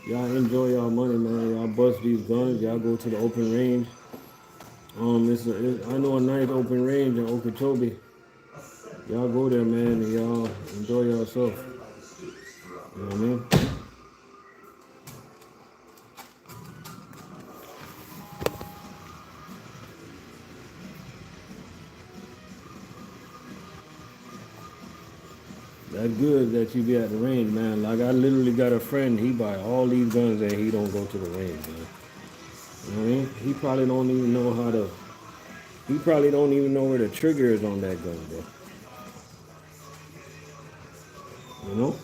Y'all enjoy y'all money, man. Y'all bust these guns. Y'all go to the open range. I know a nice open range in Okeechobee. Y'all go there, man, and y'all enjoy yourself. You know what I mean? That's good that you be at the range, man. Like I literally got a friend, he buy all these guns and he don't go to the range, man. You know what I mean? He probably don't even know how to. He probably don't even know where the trigger is on that gun, bro. You know?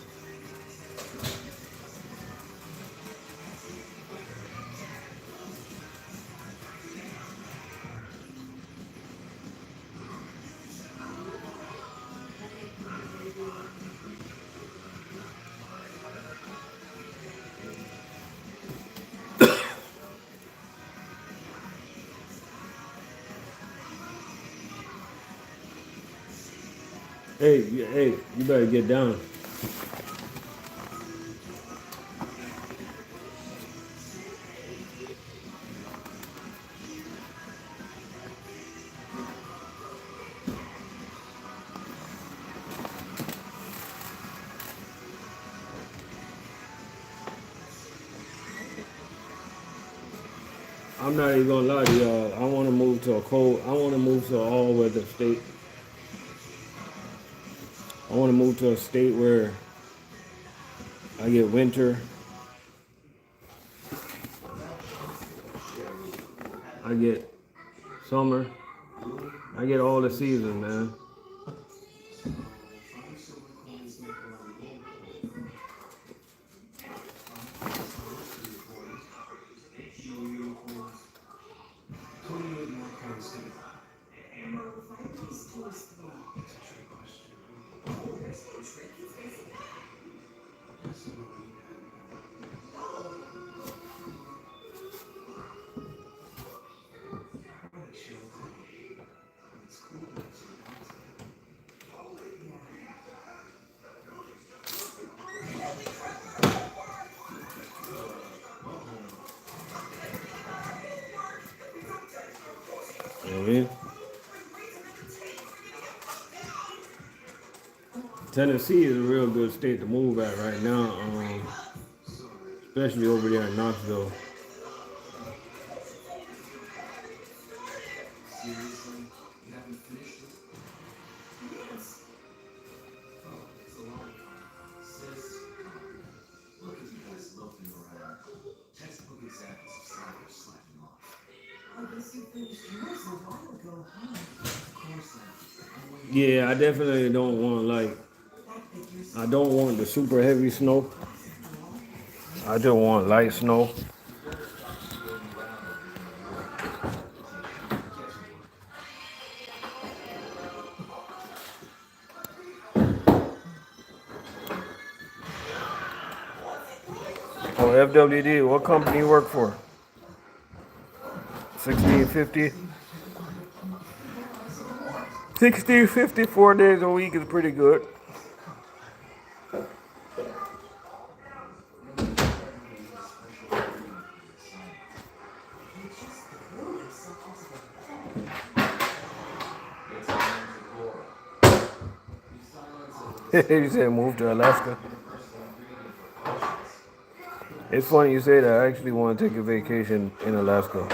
Hey, you better get down. I'm not even gonna lie to y'all. I want to move to a cold. I want to move to an all-weather state. I want to move to a state where I get winter, I get summer, I get all the seasons, man. You know what I mean? Tennessee is a real good state to move at right now, especially over there in Knoxville. Yeah, I definitely don't want I don't want the super heavy snow. I just want light snow. Oh, FWD, what company you work for? 1650. 1650, 4 days a week is pretty good. You said move to Alaska. It's funny you say that. I actually want to take a vacation in Alaska.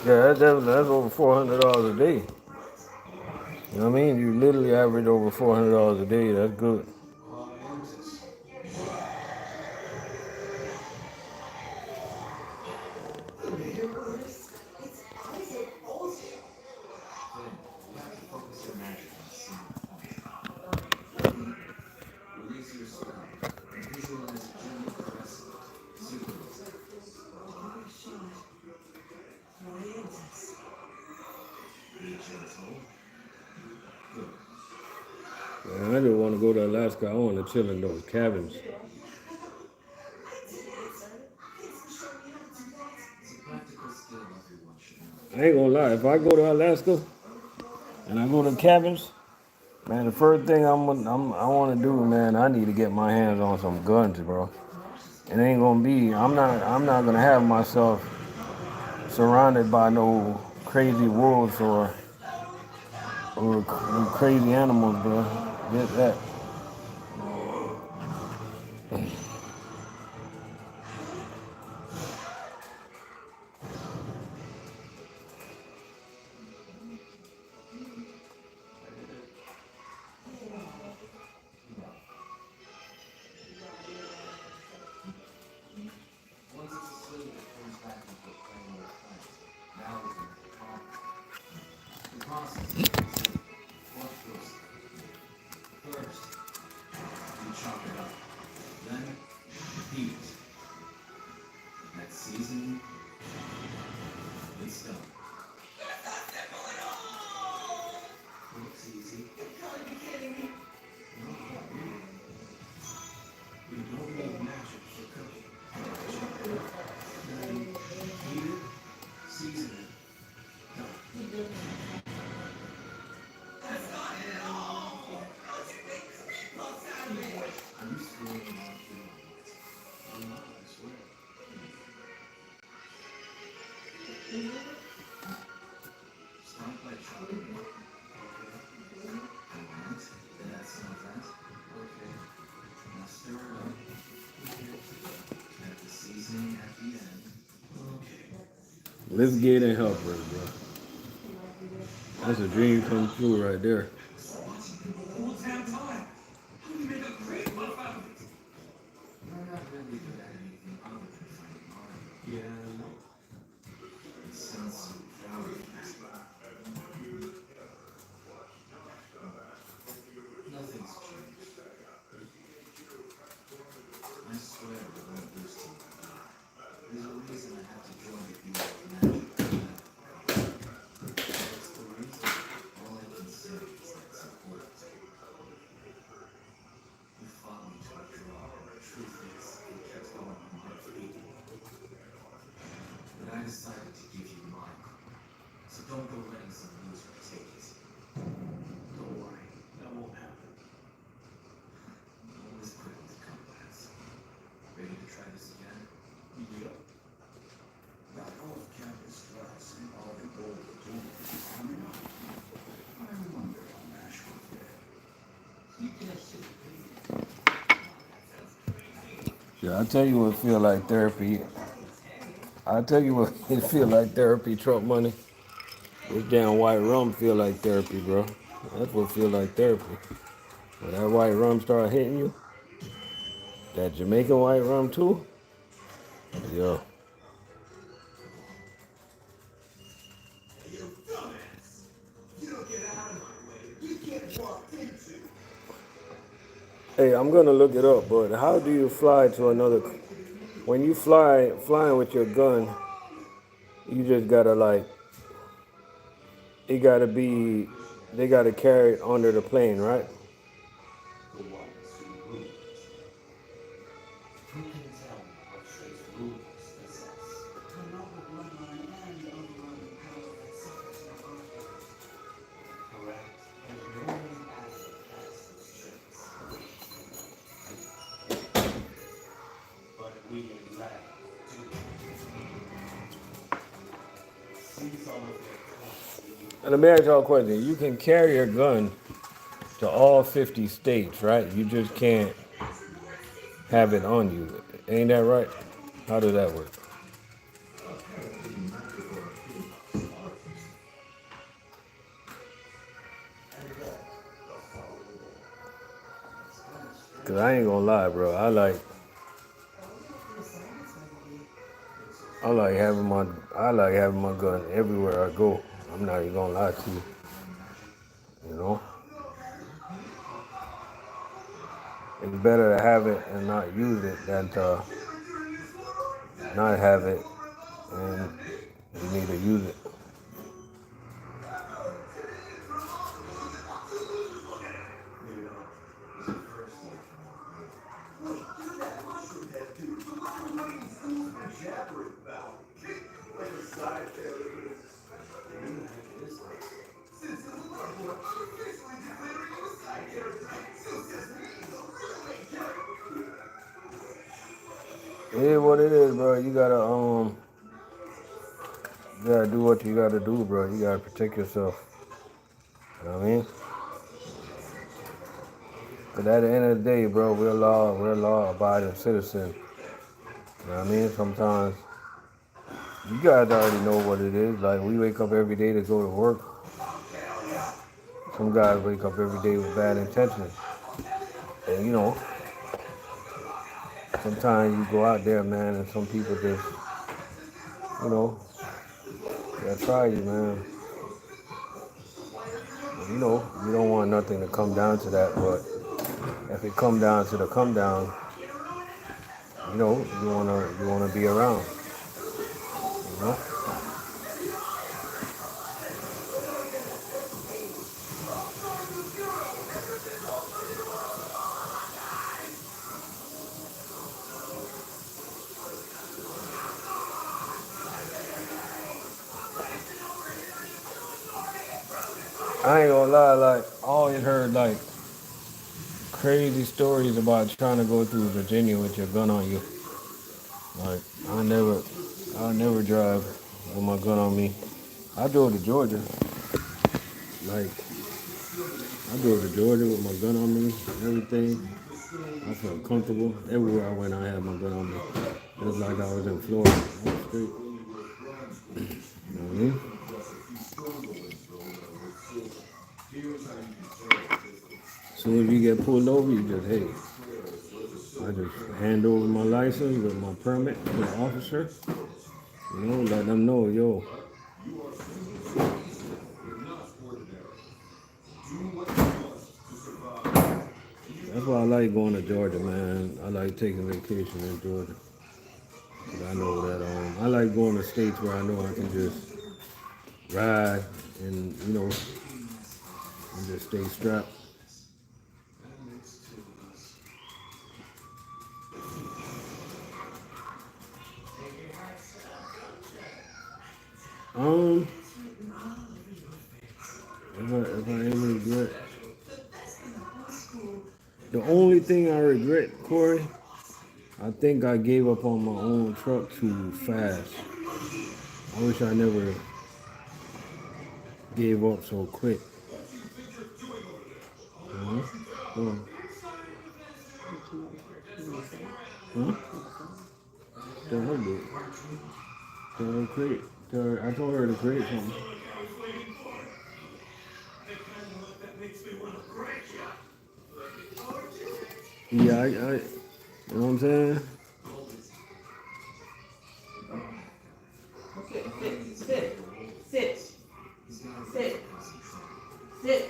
Yeah, that's over $400 a day. You know what I mean? You literally average over $400 a day. That's good. Man, I just want to go to Alaska. I want to chill in those cabins. I ain't gonna lie. If I go to Alaska and I go to cabins, Man, the first thing I want to do, man, I need to get my hands on some guns, bro. It ain't gonna be. I'm not gonna have myself surrounded by no crazy wolves or crazy animals, bro. Get that. Once it's asleep, it turns back into a plain old plant. Now we can make it calm. The process is pretty simple. Watch closely. First, you chop it up. Then, heat it. Next seasoning, it's done. Looks easy. You gotta be kidding me. No, not really. You don't need magic for cooking. Chop it up, then heat it, season it. Done. I'm screwing on through my lights. I'm not, I swear. Start by chopping it. Okay. Alright, then add some of that. Okay. Now stir it up. Okay. Add the seasoning at the end. Okay. Let's get in helpers, bro. That's a dream come true right there. Whole damn time. How do you make a great muff out of it? You're not really good at anything other than finding art. Yeah, I know. It sounds so proud of you. Nothing's changed. I swear I won't lose to you. There's a reason I have to join the Bureau of Magic. What's the reason? All I can say is that support. You fought me to a draw, and the truth is, it kept going undefeated. But I decided to give you mine. So don't go letting some loser take it. Don't worry, that won't happen. Always quick to come last. Ready to try this again? Yep. That off-campus class and all the gold opportunities coming up. I wonder how Nash will fare. You can't see Yeah, I tell you what feel like therapy. I tell you what it feel like therapy, Trump money. This damn white rum feel like therapy, bro. That's what feel like therapy. When that white rum start hitting you, that Jamaican white rum too, yo. You dumbass! You don't get out of my way. You get walked into. Hey, I'm gonna look it up, but how do you fly to another? When you flying with your gun, you just gotta like, it gotta be, they gotta carry it under the plane, right? The ones who rule it. Who can tell me what traits rulers possess? The noble bloodline and overwhelming power that suffers no conflict. Correct. And no one actually has those traits. But we elect to. Seize all of their costs. And let me ask y'all a question. You can carry your gun to all 50 states, right? You just can't have it on you. Ain't that right? How does that work? Cause I ain't gonna lie, bro. I like having my gun everywhere I go. I'm not even gonna lie to you. You know? It's better to have it and not use it than to not have it and you need to use it. It is what it is, bro. You gotta do what you gotta do, bro. You gotta protect yourself. You know what I mean? But at the end of the day, bro, we're law abiding citizens. You know what I mean? Sometimes you guys already know what it is. Like we wake up every day to go to work. Some guys wake up every day with bad intentions. And you know, sometimes you go out there, man, and some people just, you know, they'll try you, man. And, you know, you don't want nothing to come down to that, but if it come down to the come down, you know, you wanna be around, you know. I ain't gonna lie, like I always heard like crazy stories about trying to go through Virginia with your gun on you. Like I never drive with my gun on me. I drove to Georgia. Like I drove to Georgia with my gun on me, everything. I felt comfortable. Everywhere I went, I had my gun on me. It was like I was in Florida. I was straight. You know what I mean? So if you get pulled over, you just, hey, I just hand over my license with my permit to the officer. You know, let them know, yo. That's why I like going to Georgia, man. I like taking vacation in Georgia. 'Cause I know that I like going to states where I know I can just ride and, you know, and just stay strapped. Um, if I ever regret, the only thing I regret, Corey, I think I gave up on my own truck too fast. I wish I never gave up so quick. Uh-huh. Huh? Huh? Tell her do it. Tell her create. I told her to create something. Yeah, you know what I'm saying? Sit. Sit. Sit. Sit.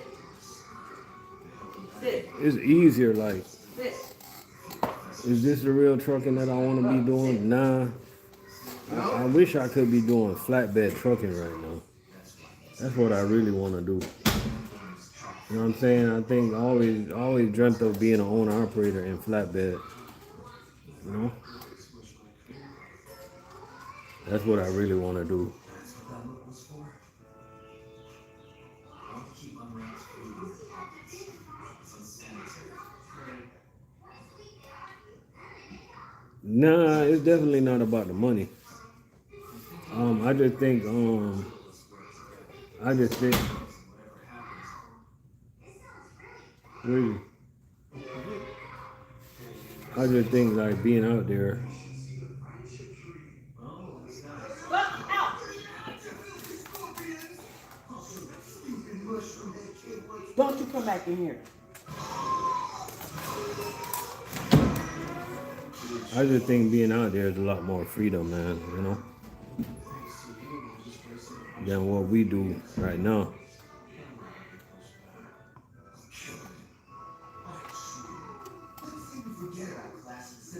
Sit. It's easier, like, Sit. is this the real trucking that I want to be doing? Nah. I wish I could be doing flatbed trucking right now. That's what I really want to do. You know what I'm saying? I think I always dreamt of being an owner operator in flatbed. You know? That's what I really want to do. Nah, it's definitely not about the money. I just think, I just think, really, I just think like being out there. Don't you come back in here. I just think being out there is a lot more freedom, man. You know, than what we do right now.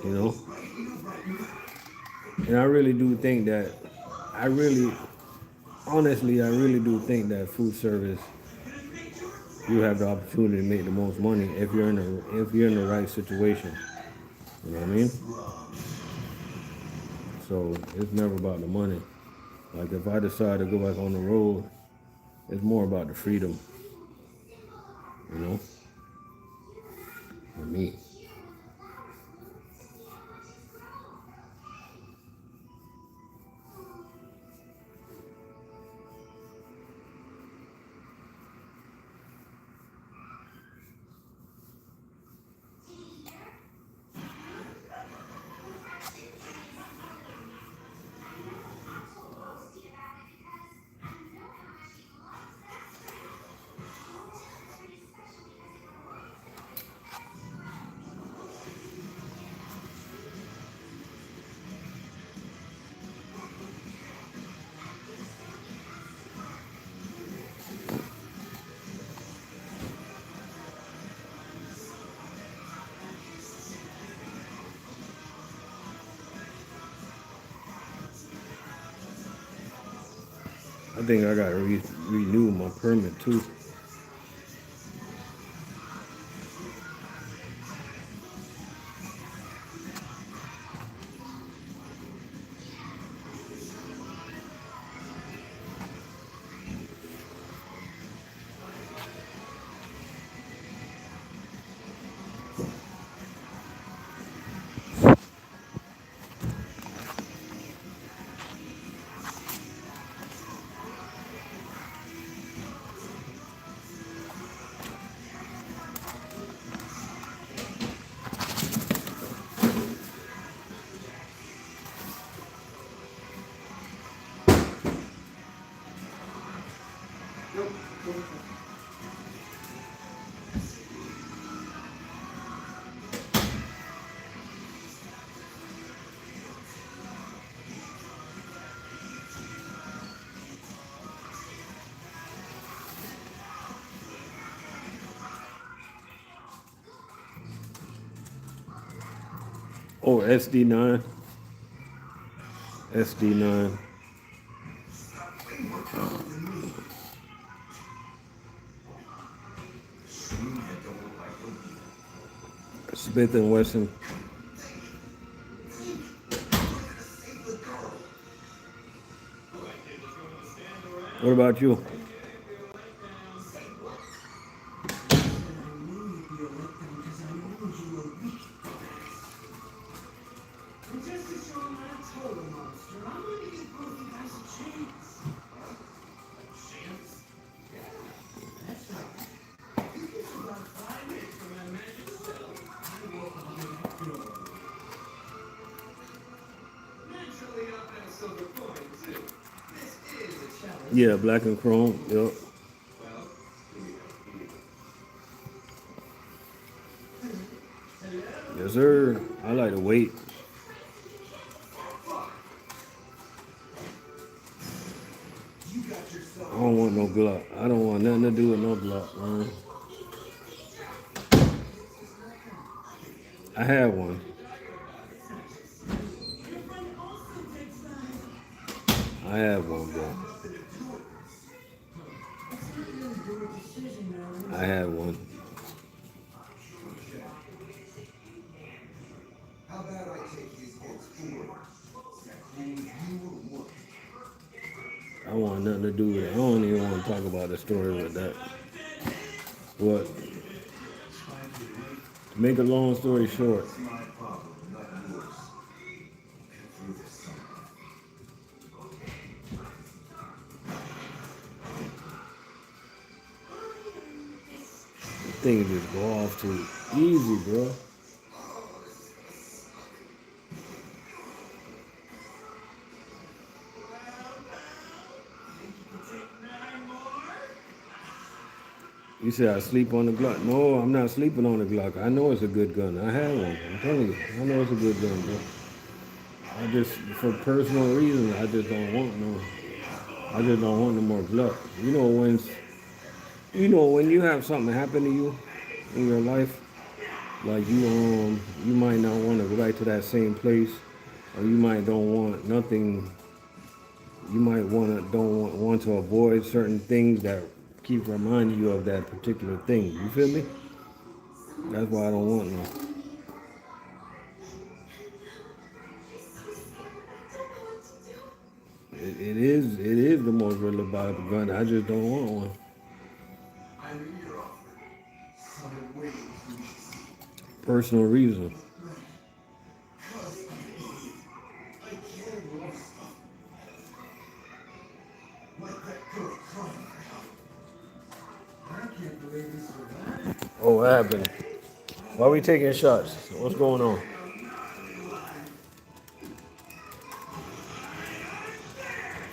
You know, and I really do think that. I really, honestly, I really do think that food service, you have the opportunity to make the most money if you're in the right situation. You know what I mean? So it's never about the money. Like if I decide to go back on the road, it's more about the freedom. You know, for me. I think I gotta renew my permit too. Oh, SD9. SD9. Smith and Wesson. What about you? And just to show I'm not a total monster, I'm going to give both you guys a chance. Chance? That's right. You get about 5 minutes for my magic spell. I walk on that door. Naturally, I'll have a silver coin, too. This is a challenge. Yeah, black and chrome. Yep. Well, hello? Yes, sir. I like to wait. You got yourself. I don't want no Glock. I don't want nothing to do with no Glock, man. I have one. I have one, bro. I have one. How about I take his folks forward? You will work. I want nothing to do with it. I don't even want to talk about the story with that. What? To make a long story short, It's my problem, not yours. Get through this somehow. things just go off too easy, bro. You say I sleep on the Glock. No, I'm not sleeping on the Glock. I know it's a good gun. I have one. I'm telling you. I know it's a good gun, bro. I just, for personal reasons, I just don't want no. I just don't want no more Glock. When you have something happen to you in your life, like you might not want to go back to that same place, or you might don't want nothing. You might want to avoid certain things that keep reminding you of that particular thing. You feel me? That's why I don't want no. It is the most reliable gun. I just don't want one. I knew your offer. Some way to Personal reason. I can't love stuff. Like that girl crying for help. I can't believe you survived. Oh, what happened? Why are we taking shots? What's going on?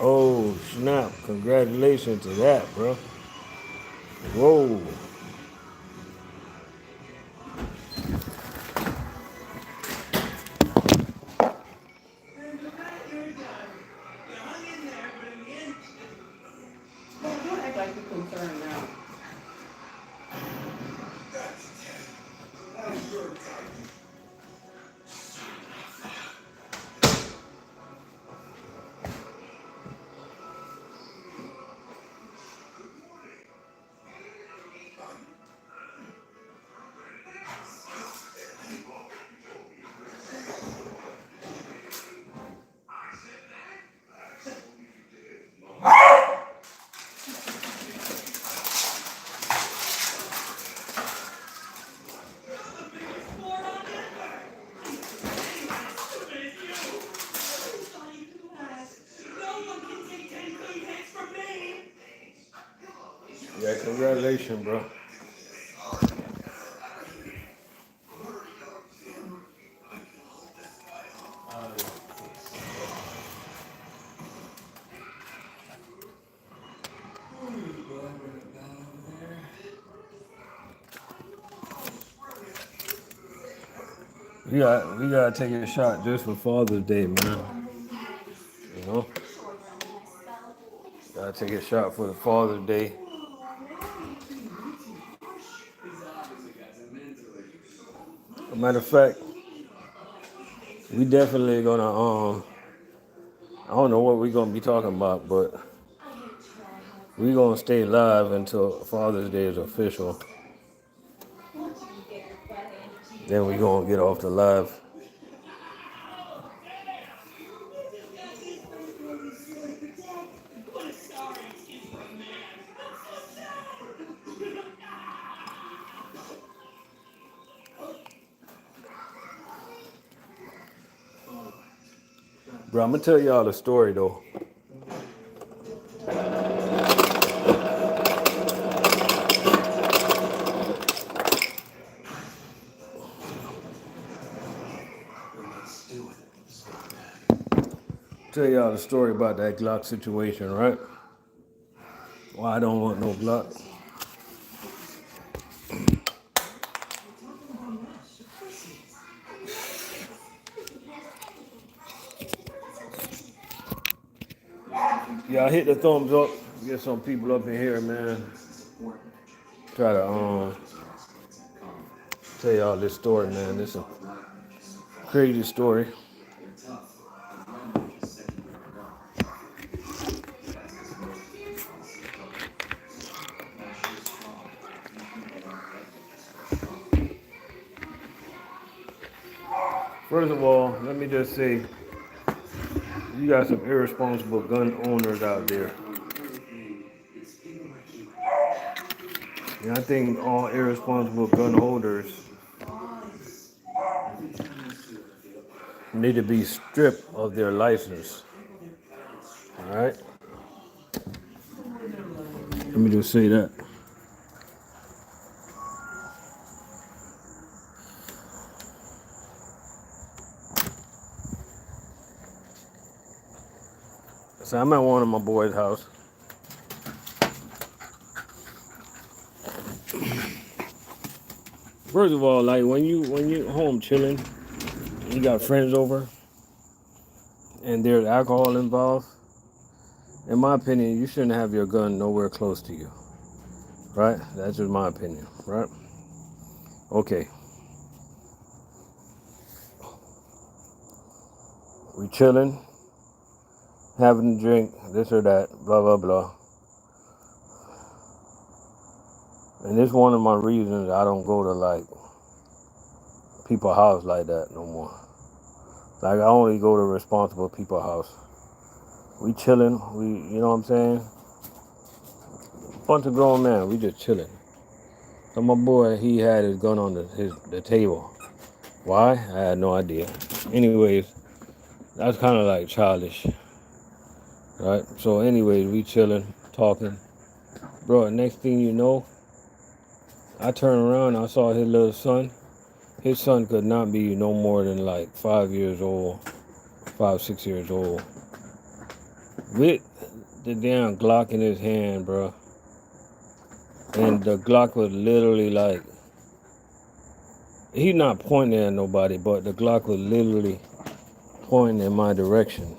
Oh, snap. Congratulations to that, bro. Whoa. Well, don't act like you're concerned now. That's your type. Yeah, congratulations, bro. We gotta take a shot just for Father's Day, man. You know, gotta take a shot for the Father's Day. As a matter of fact, we definitely gonna I don't know what we're gonna be talking about, but we're gonna stay live until Father's Day is official. Then we're gonna get off the live. Bro, I'm gonna tell y'all the story though. Tell y'all the story about that Glock situation, right? Why I don't want no Glock. Y'all hit the thumbs up. Get some people up in here, man. Try to tell y'all this story, man. This is a crazy story. First of all, let me just say, you got some irresponsible gun owners out there. And I think all irresponsible gun holders need to be stripped of their license. All right? Let me just say that. So I'm at one of my boys' house. First of all, like when you home chilling, you got friends over, and there's alcohol involved. In my opinion, you shouldn't have your gun nowhere close to you. Right? That's just my opinion, right? Okay. We chilling, having a drink, this or that, blah, blah, blah. And this is one of my reasons I don't go to like people's house like that no more. Like I only go to responsible people's house. We chilling, you know what I'm saying? Bunch of grown men, we just chilling. So my boy, he had his gun on the table. Why? I had no idea. Anyways, that's kind of like childish, right? So anyways, we chilling, talking. Bro, next thing you know, I turned around, I saw his little son. His son could not be no more than like 5 years old, 5, 6 years old. With the damn Glock in his hand, bro. And the Glock was literally like, he's not pointing at nobody, but the Glock was literally pointing in my direction.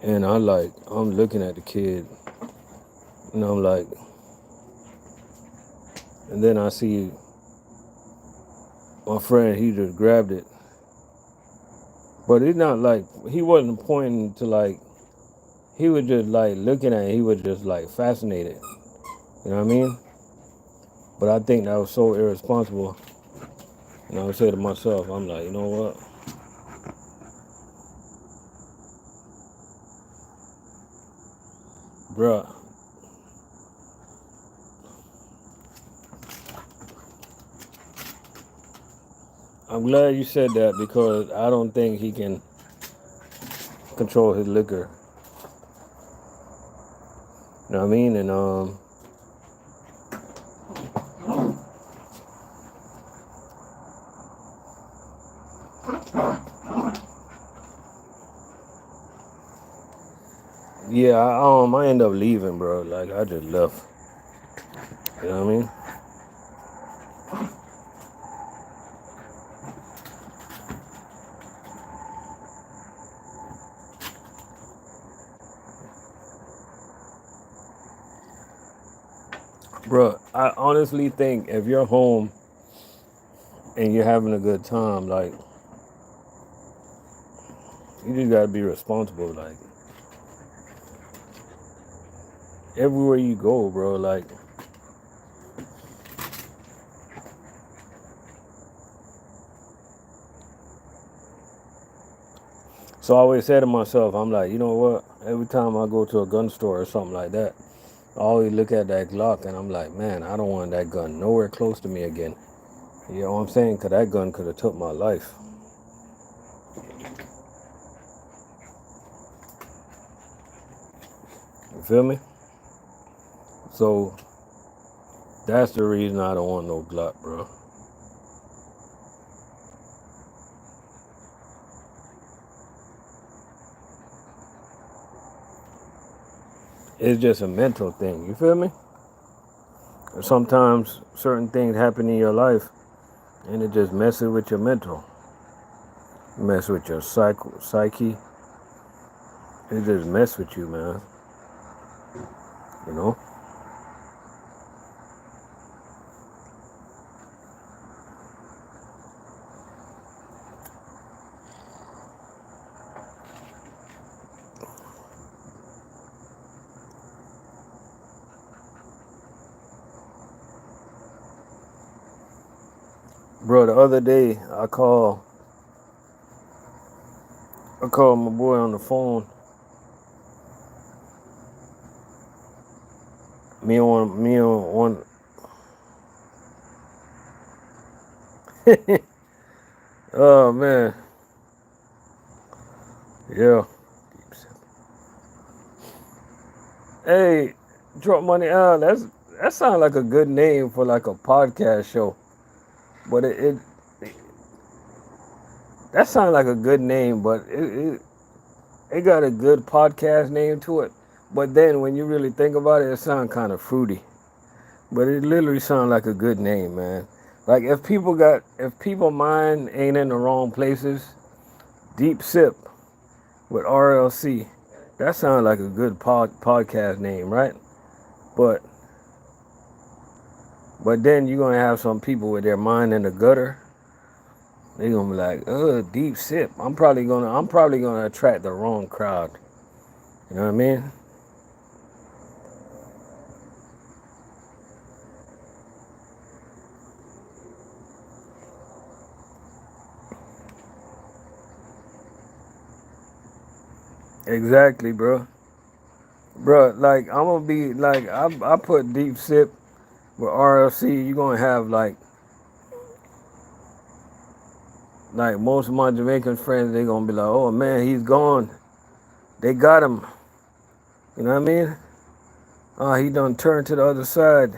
And I'm looking at the kid, and I'm like, and then I see my friend, he just grabbed it. But it's not like, he wasn't pointing to like, he was just like looking at it, he was just like fascinated. You know what I mean? But I think that was so irresponsible. And I would say to myself, I'm like, you know what? Bruh. I'm glad you said that because I don't think he can control his liquor. You know what I mean? And Yeah, I end up leaving, bro. Like I just left. You know what I mean? Bro, I honestly think if you're home and you're having a good time, like you just gotta be responsible. Like everywhere you go, bro. Like so, I always say to myself, I'm like, you know what? Every time I go to a gun store or something like that, I always look at that Glock and I'm like, man, I don't want that gun nowhere close to me again. You know what I'm saying? Cause that gun could have took my life. You feel me? So that's the reason I don't want no Glock, bro. It's just a mental thing. You feel me? Sometimes certain things happen in your life and it just messes with your mental, mess with your psyche. It just mess with you, man. You know? Bro, the other day I called my boy on the phone. Me on one. Oh man, yeah. Hey, drop money out. That sounds like a good name for like a podcast show. But it that sounds like a good name, but it got a good podcast name to it. But then when you really think about it, it sounds kind of fruity. But it literally sounds like a good name, man. Like if people mind ain't in the wrong places, Deep Sip with RLC, that sounds like a good podcast name, right? But then you're gonna have some people with their mind in the gutter. They're gonna be like, Deep Sip. I'm probably gonna attract the wrong crowd. You know what I mean? Exactly, bro. Bro, like I'm gonna be like I put Deep Sip with RLC. You're gonna have like most of my Jamaican friends. They gonna be like, oh man, he's gone. They got him. You know what I mean? He done turned to the other side.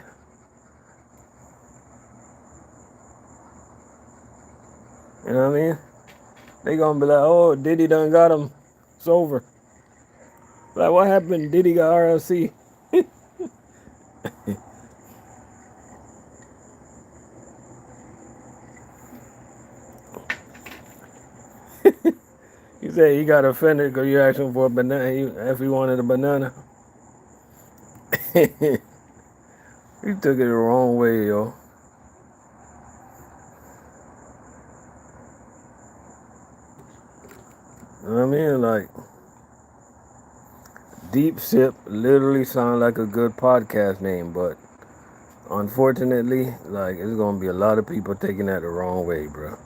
You know what I mean? They gonna be like, oh, Diddy done got him. It's over. Like, what happened? Diddy got RLC. You say he got offended because you asked him for a banana. If he wanted a banana, he took it the wrong way, yo. You know what I mean? Like, Deep Sip literally sounds like a good podcast name, but unfortunately, like, it's gonna be a lot of people taking that the wrong way, bro.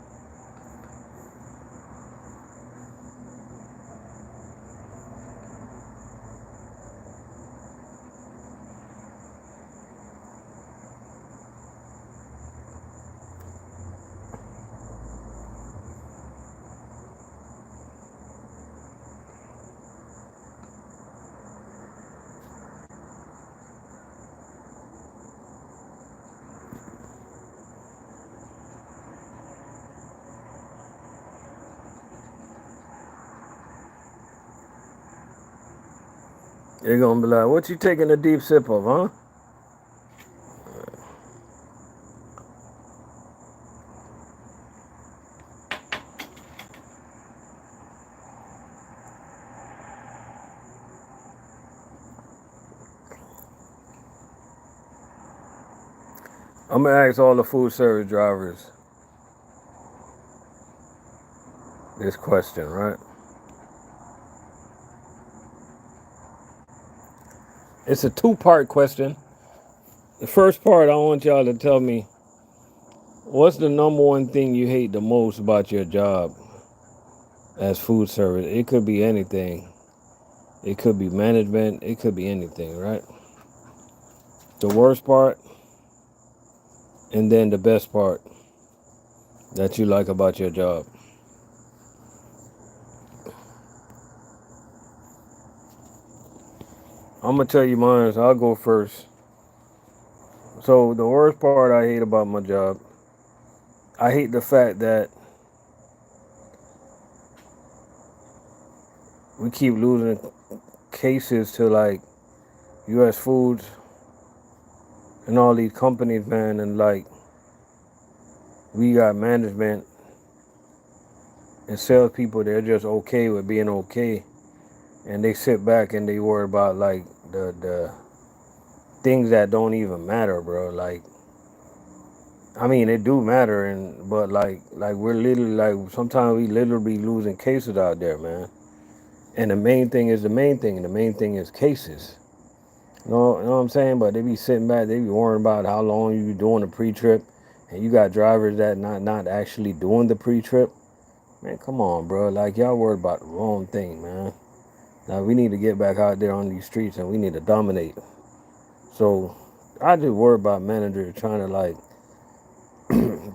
They're gonna be like, "What you taking a deep sip of, huh?" I'm gonna ask all the food service drivers this question, right? It's a two-part question. The first part, I want y'all to tell me what's the number one thing you hate the most about your job as food service. It could be anything. It could be management. It could be anything, right? The worst part, and then the best part that you like about your job. I'm gonna tell you mine. So I'll go first. So the worst part I hate about my job, I hate the fact that we keep losing cases to like U.S. Foods and all these companies, man, and like we got management and salespeople. They're just okay with being okay, and they sit back and they worry about like the things that don't even matter, bro. Like, I mean, it do matter, and but like we're literally like sometimes we literally be losing cases out there, man. And the main thing is the main thing, and the main thing is cases. You know what I'm saying? But they be sitting back, they be worrying about how long you be doing the pre-trip, and you got drivers that not actually doing the pre-trip. Man, come on, bro. Like y'all worried about the wrong thing, man. Now we need to get back out there on these streets and we need to dominate. So I just worry about managers trying to like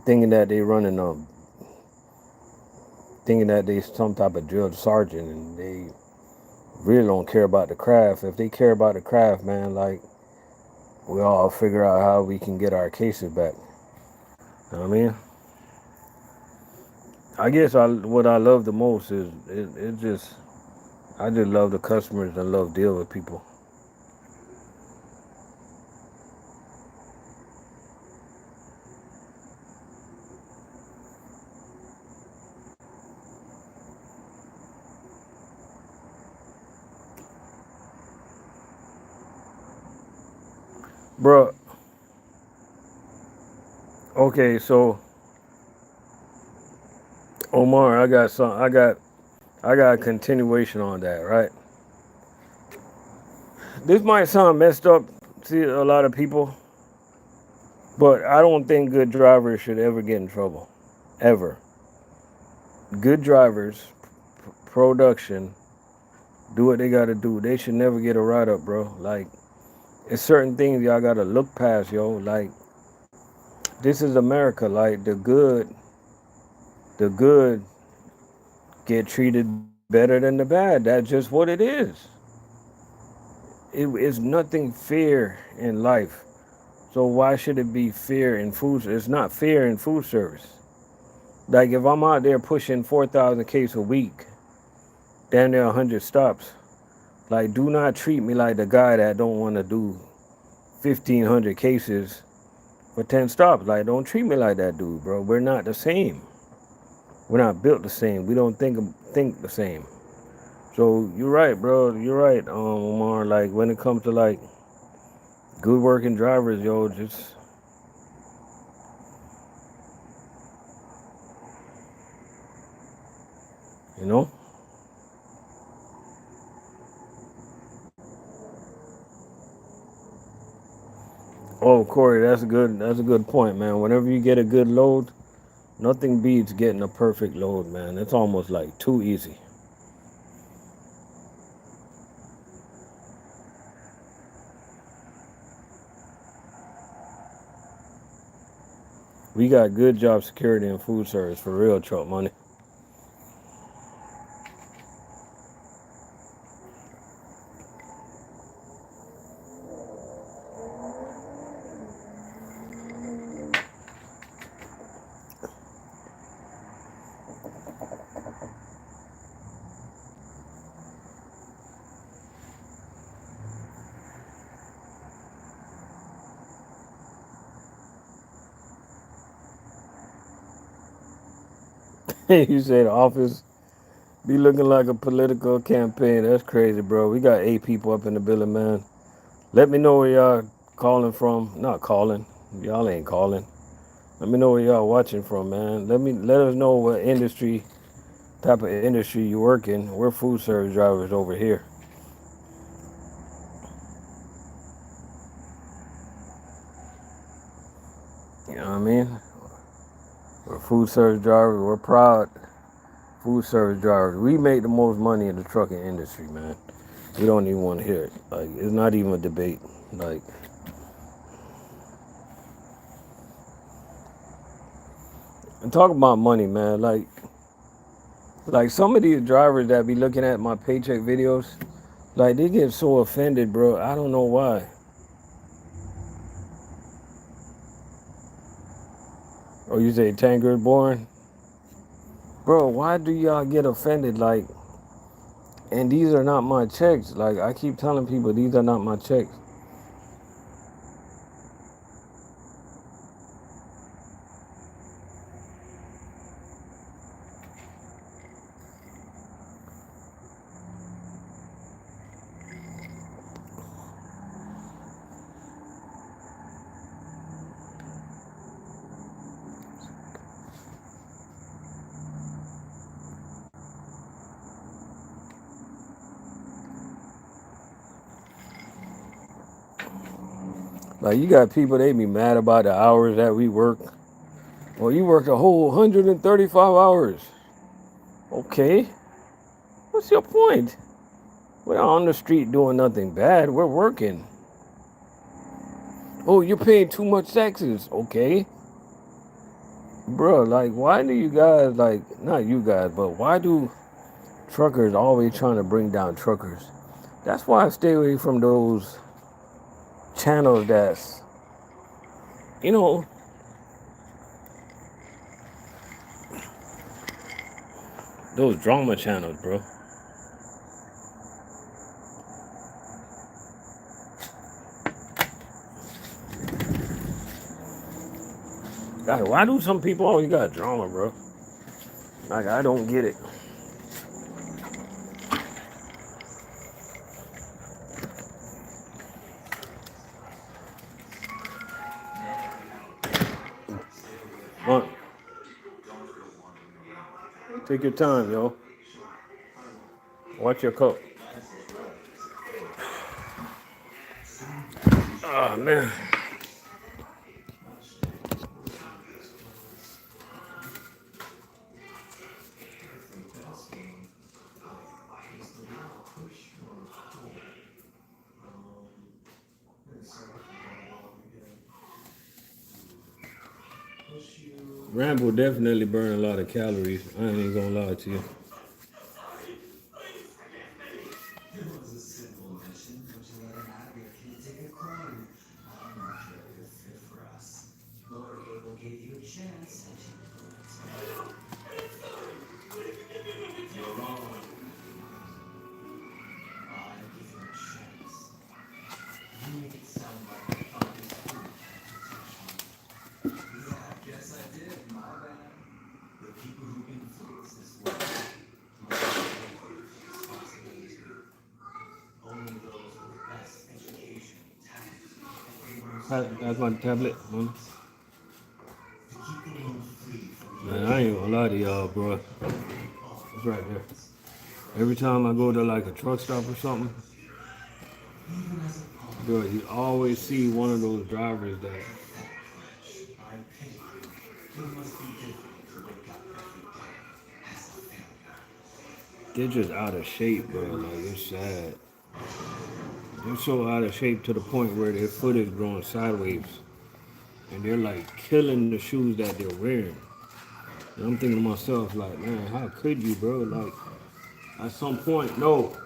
thinking that they running thinking that they some type of drill sergeant and they really don't care about the craft. If they care about the craft, man, like we all figure out how we can get our cases back. You know what I mean? I guess what I love the most is it just I just love the customers and love deal with people. Bro, okay, so Omar, I got a continuation on that, right? This might sound messed up to a lot of people, but I don't think good drivers should ever get in trouble. Ever. Good drivers, production, do what they gotta do. They should never get a write up, bro. Like, it's certain things y'all gotta look past, yo. Like, this is America. Like, the good get treated better than the bad. That's just what it is. It is nothing fair in life. So why should it be fair in food? It's not fair in food service. Like if I'm out there pushing 4,000 cases a week, damn near 100 stops. Like do not treat me like the guy that don't want to do 1,500 cases for 10 stops. Like don't treat me like that, dude, bro. We're not the same. We're not built the same. We don't think the same. So you're right, bro. You're right, Omar. Like when it comes to like good working drivers, yo, just you know. Oh, Corey, that's a good. That's a good point, man. Whenever you get a good load, nothing beats getting a perfect load, man. It's almost like too easy. We got good job security and food service for real, truck money. You say the office be looking like a political campaign. That's crazy, bro. We got 8 people up in the building, man. Let me know where y'all calling from. Not calling. Y'all ain't calling. Let me know where y'all watching from, man. Let us know what industry, type of industry you work in. We're food service drivers over here. You know what I mean? We're food service drivers. We're proud food service drivers. We make the most money in the trucking industry, man. We don't even want to hear it. Like, it's not even a debate. Like, and talk about money, man. Like some of these drivers that be looking at my paycheck videos, like they get so offended, bro. I don't know why. Oh, you say Tanger is boring? Bro, why do y'all get offended? Like, and these are not my checks. Like, I keep telling people these are not my checks. Like, you got people, they be mad about the hours that we work. Well, you worked a whole 135 hours. Okay, what's your point? We're not on the street doing nothing bad. We're working. Oh, you're paying too much taxes. Okay. Bro, like, why do you guys, like, not you guys, but why do truckers always trying to bring down truckers? That's why I stay away from those channels that's, you know, those drama channels, bro. God, why do some people always got drama, bro? Like, I don't get it. But take your time, yo. Watch your cup. Oh, man. Rambo definitely burn a lot of calories. I ain't even gonna lie to you. That's my tablet, man. Man, I ain't gonna lie to y'all, bro. It's right there. Every time I go to like a truck stop or something, bro, you always see one of those drivers that they're just out of shape, bro. Like, it's sad. They're so out of shape to the point where their foot is growing sideways. And they're like killing the shoes that they're wearing. And I'm thinking to myself, like, man, how could you, bro? Like, at some point, no.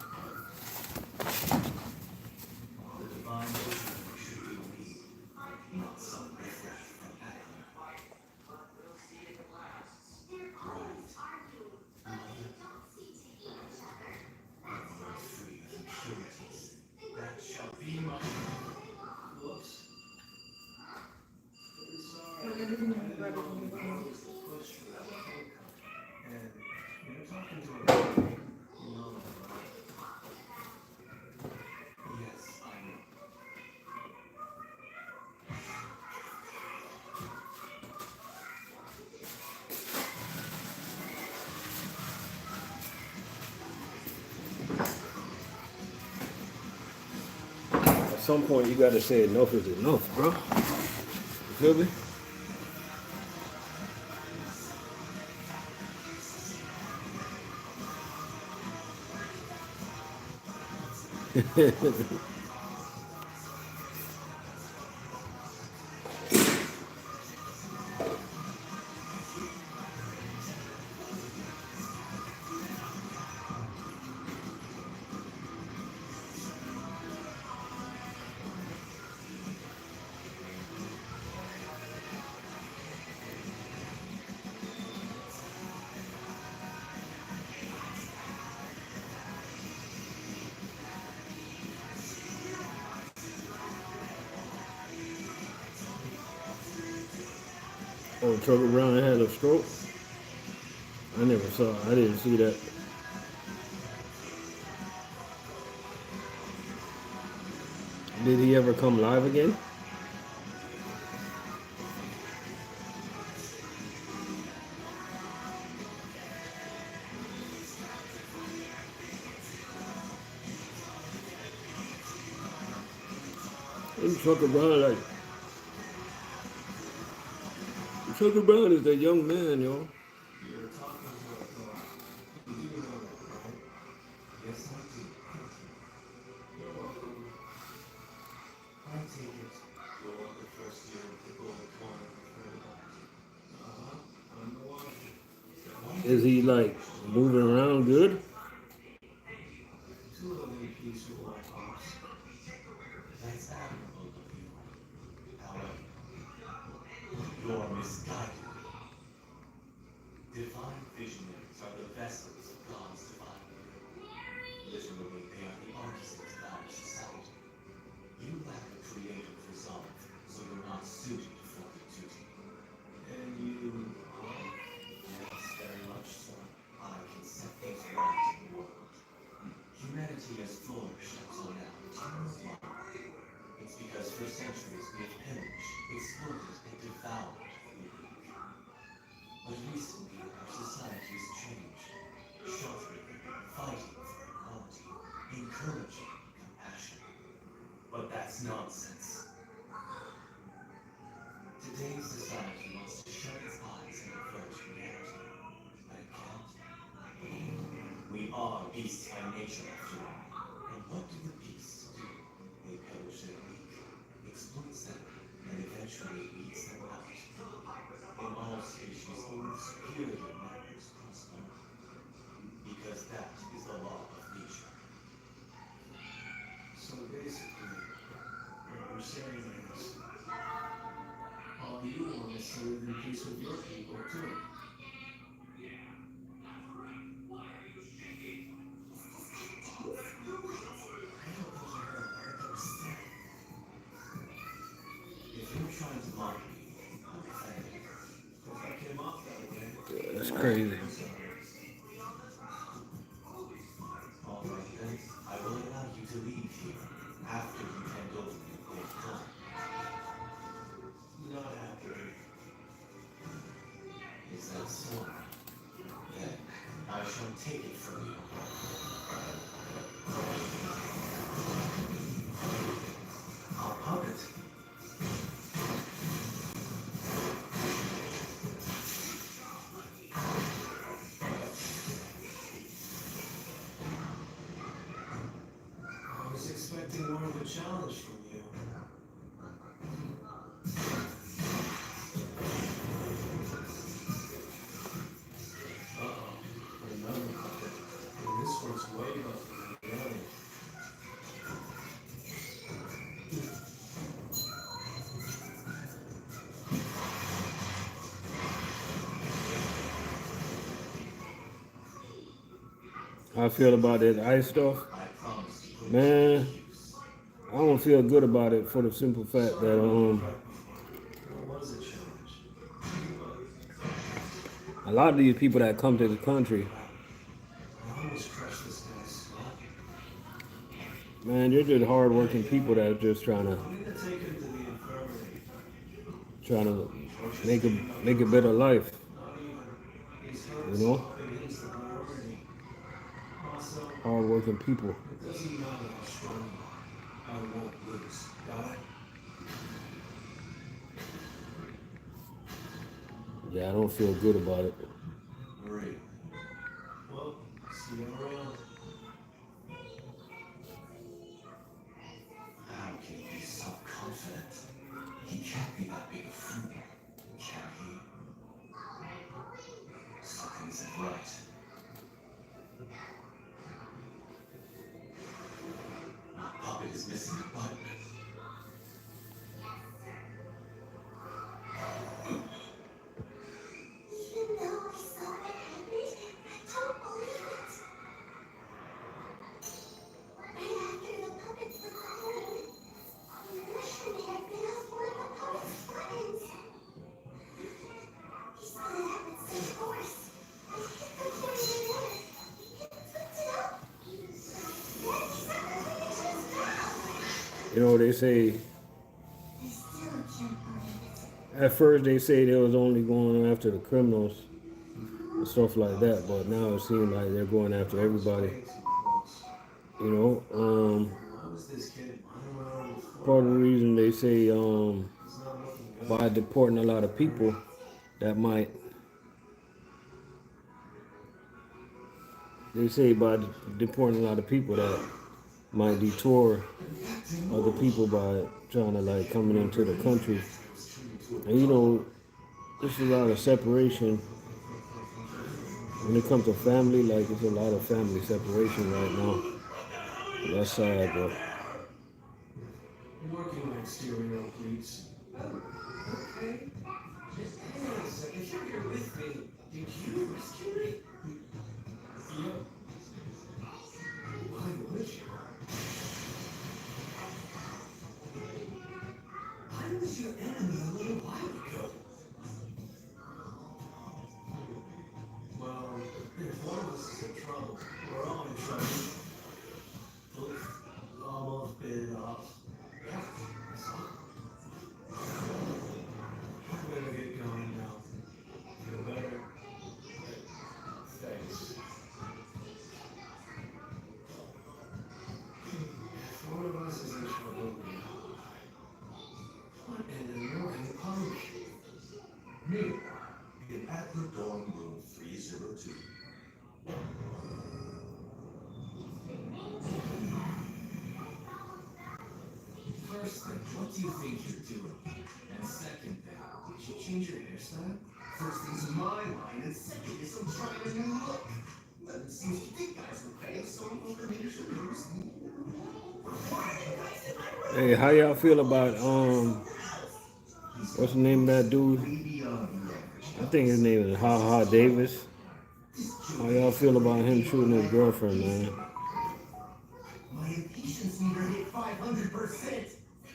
some point you gotta say enough is enough, bro. You feel me? Oh, Trucker Brown had a stroke? I never saw. I didn't see that. Did he ever come live again? And Trucker Brown, like Trucker Brown is that young man, yo. You're talking to a dog. You do know that, right? Yes, I do. You're welcome. I take it. You're on the first year of the gold corner I'm the one. Is he like moving around good? Two of them peace with my pops. That's admirable of you. However, you're misguided. Divine visionaries are the vessels of God's divine will. Literally, they are the artisans of our society. You lack a creative resolve, so you're not suited for the duty. And you are? Yes, very much so. I can set things right in the world. Humanity has flourished until now. It's because for centuries we have pillaged, exploited, and devoured the weak. But recently our society has changed, sheltering, fighting for equality, encouraging compassion. But that's nonsense. Today's society wants to shut its eyes and avert reality, but it can't. We are beasts by nature, after all. And what do the beasts do? They pillage their weak, exploits them, and eventually eats them out. In all species, only superior members prosper. Because that is the law of nature. So basically, what we're saying is, all you want is to live in peace with your people, too. If you're trying to mock me, I'm offended. If I came off that way, That's crazy. all right then, I will allow you to leave here after you hand over your gold coin. Not after. Is that so? Then I shall take it from you. I'll pop it. I was expecting more of a challenge from you. Uh-oh. Another puppet. And this one's way buffer than the other. How I feel about that ice stuff, I promise to put man. it to use. I don't feel good about it for the simple fact that What was a challenge? a lot of these people that come to the country, I almost crushed this guy's squad. man, they're just hardworking people that are just trying I'm gonna take him to the infirmary. to make a better life, Not even. He's hurt you know. swapping into the priority. Also, Hardworking people. it doesn't matter how strong you are. I won't lose, got it? Yeah, I don't feel good about it. Great. Well, see you around. How can he be so confident? He can't be that big a fool, can he? Something isn't right. My puppet is missing a button. Even though I saw what happened, I don't believe it. Right after the puppets were gone, I wish I had been off one of the puppets' buttons. He saw that happen so force. I hit the button again. He picked it up. Then he sent the thing into his mouth. You know, they say I still can't believe it. at first they say they was only going after the criminals and stuff like that, but now it seems like they're going after everybody. You know, How is this kid? part of the reason they say by deporting a lot of people that might, they say by deporting a lot of people that might detour other people by trying to like coming into the country. And you know, there's a lot of separation when it comes to family. Like there's a lot of family separation right now. That's sad, but Working on stereo, please. Okay. Just hang on a second. You're here with me. Did you rescue me? Yep. Why would you? I was your enemy a little while ago. Well, if one of us is in trouble, we're all in trouble. We've almost been off. Yeah, that's all. I'm gonna get going now. Feel better? Thanks. If one of us is in trouble, what an annoying punk. Meanwhile, in at the dorm room 302. First thing, what do you think you're doing? And second thing, did you change your hairstyle? First thing's my line, and second is I'm trying a new look. But it seems you think guys were paying some information. hey, how y'all feel about what's the name of that dude? I think his name is Ha Ha Davis. How y'all feel about him shooting his girlfriend, man? My impatience meter hit 500%.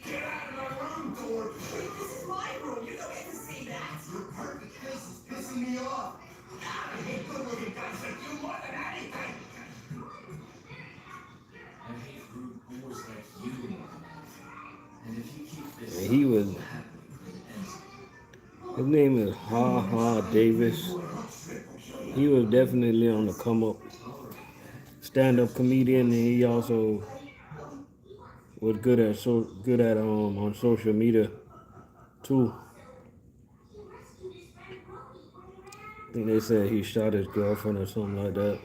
Get out of my room, Dork! Wait, this is my room. You don't get to say that. Your perfect face is pissing me off. I hate good-looking guys like you more than anything. I hate rude boys like you more than anything. And if you keep this And he was, his name is Ha Ha Davis. He was definitely on the come up. Stand-up comedian, and he also was good at on social media too. I think they said he shot his girlfriend or something like that.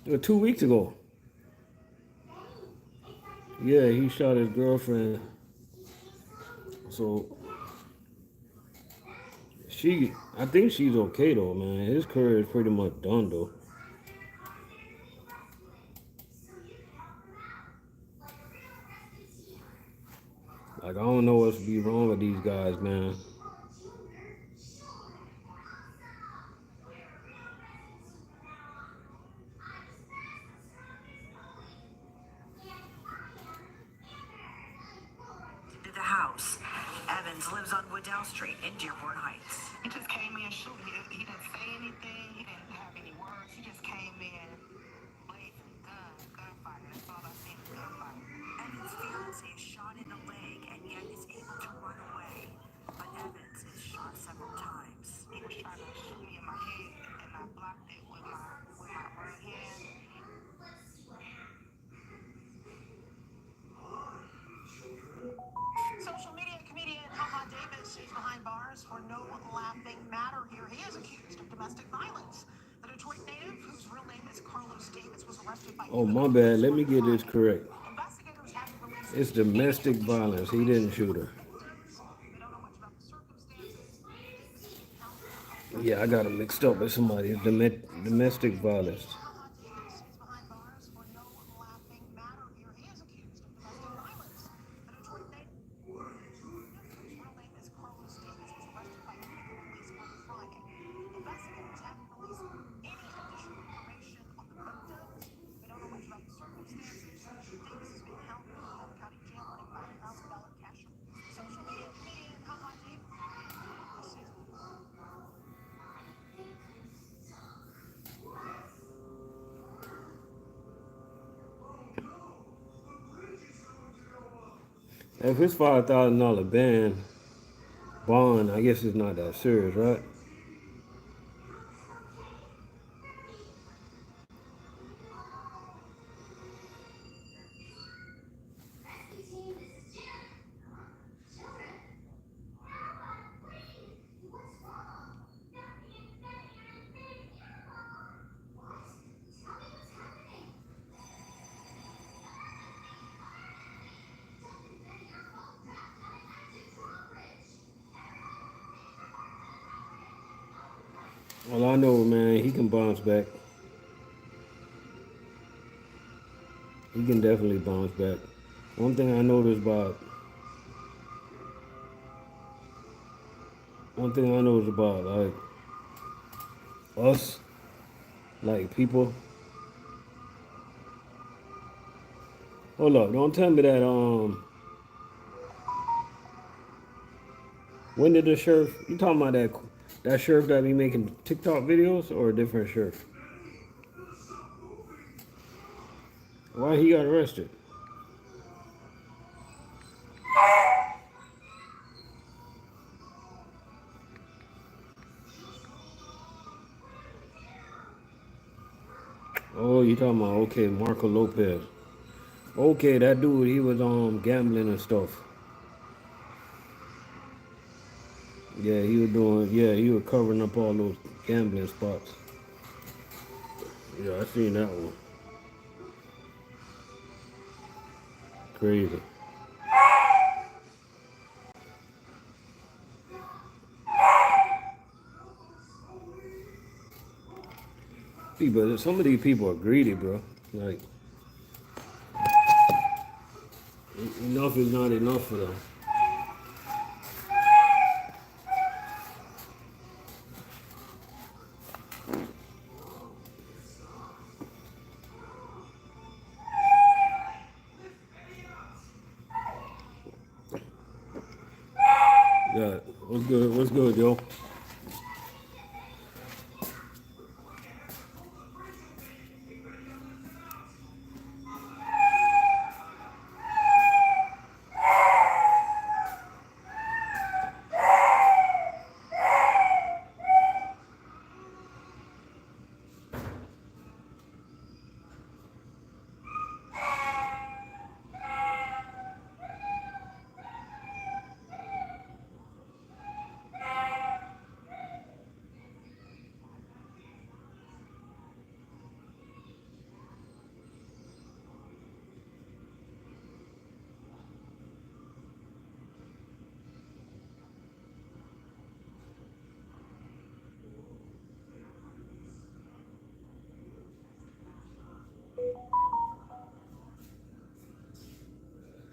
It was 2 weeks ago. Yeah, he shot his girlfriend. So I think she's okay though, man. His career is pretty much done though. Like I don't know what's be wrong with these guys, man. The house. Evans lives on Woodell Street in Dearborn Heights. He just came in shooting. He didn't say anything. He didn't have any words. He just came in blazing gunfire. That's all I seen, gunfire. Evans' fiance is shot in the leg and yet is able to run away. But Evans Davis was arrested by Oh, my bad. Let me get this correct. investigators haven't released It's domestic any violence. He additional didn't shoot her. They don't know much about the circumstances. Davis is being held for the Yeah, I got him mixed up with somebody. Domestic violence. Davis is behind bars for no laughing matter here. He is accused of domestic violence. The Detroit native, whose real name is Carlos Davis, was arrested by Utica police on Friday. Investigators haven't released any additional information on the victims. They don't know much about the circumstances. Davis is being held in the Fulton County Jail earning $5,000 cash release. Social media comedian Davis. If it's $5,000 bond, I guess it's not that serious, right? Well, I know, man, he can bounce back. He can definitely bounce back. One thing I noticed about like us, like people. Hold up, don't tell me that when did the sheriff you talking about that sheriff that be making TikTok videos or a different sheriff? Why he got arrested? Oh, you talking about okay, Marco Lopez. Okay, that dude he was gambling and stuff. Yeah, he was covering up all those gambling spots. Yeah, I seen that one. Crazy. But some of these people are greedy, bro. Like enough is not enough for them. Yeah, what's good? What's good, Joe?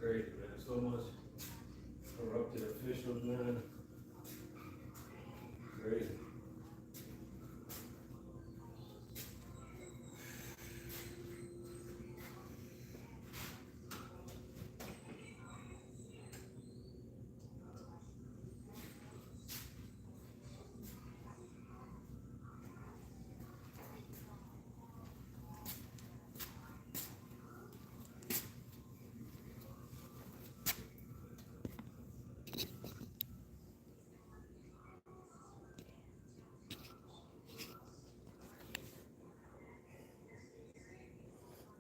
Crazy, man. So much corrupted officials, man. Crazy.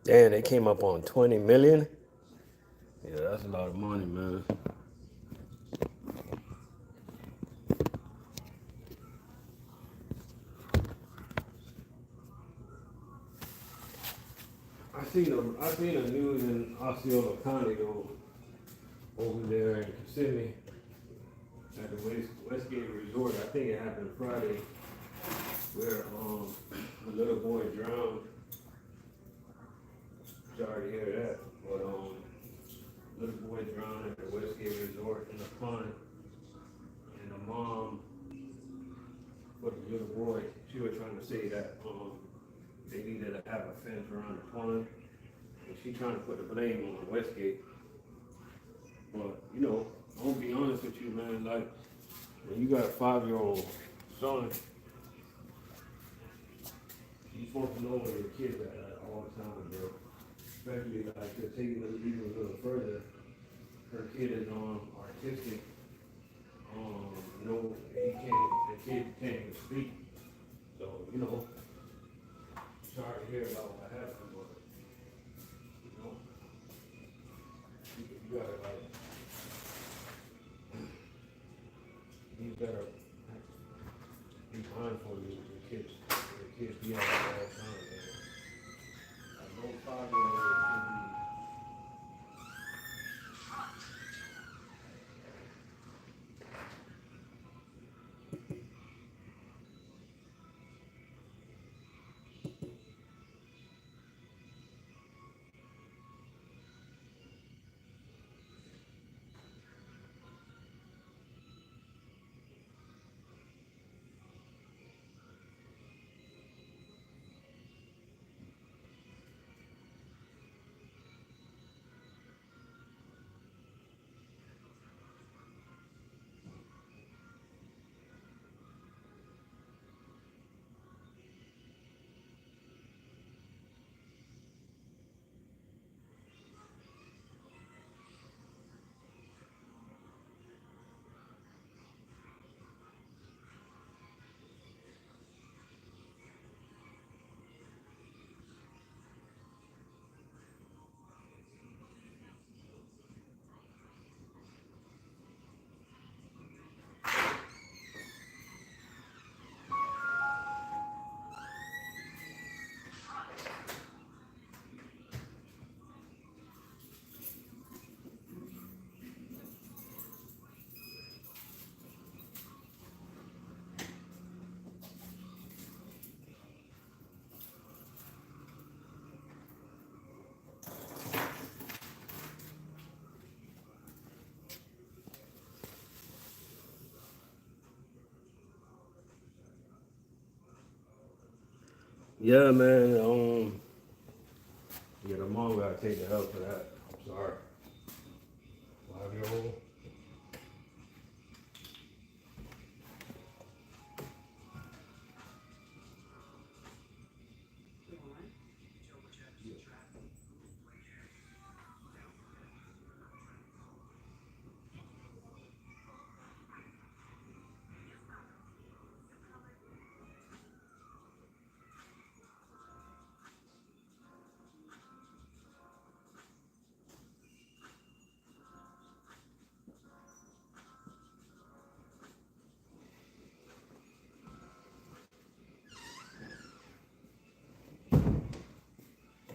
Damn, they came up on 20 million. Yeah, that's a lot of money, man. I seen a news in Osceola County though, over there in Kissimmee at the Westgate Resort. I think it happened Friday, where a little boy drowned. Sorry to hear that, but little boy drowned at the Westgate Resort in a pond, and the mom for the little boy, she was trying to say that they needed to have a fence around the pond, and she trying to put the blame on Westgate. But you know, I'm gonna be honest with you, man. Like when you got a 5-year-old son, you supposed to know where your kids at all the time, bro. Especially like to take it even a little further. Her kid is artistic. No, the kid can't even speak. So, you know, sorry to hear about what happened, but, you know, you gotta, like, you better be mindful of your kids. Your kids be out all the time, man. Like, no 5-year-old should be. Yeah, man. Yeah, the mom gotta take the help for that. I'm sorry. 5-year-old.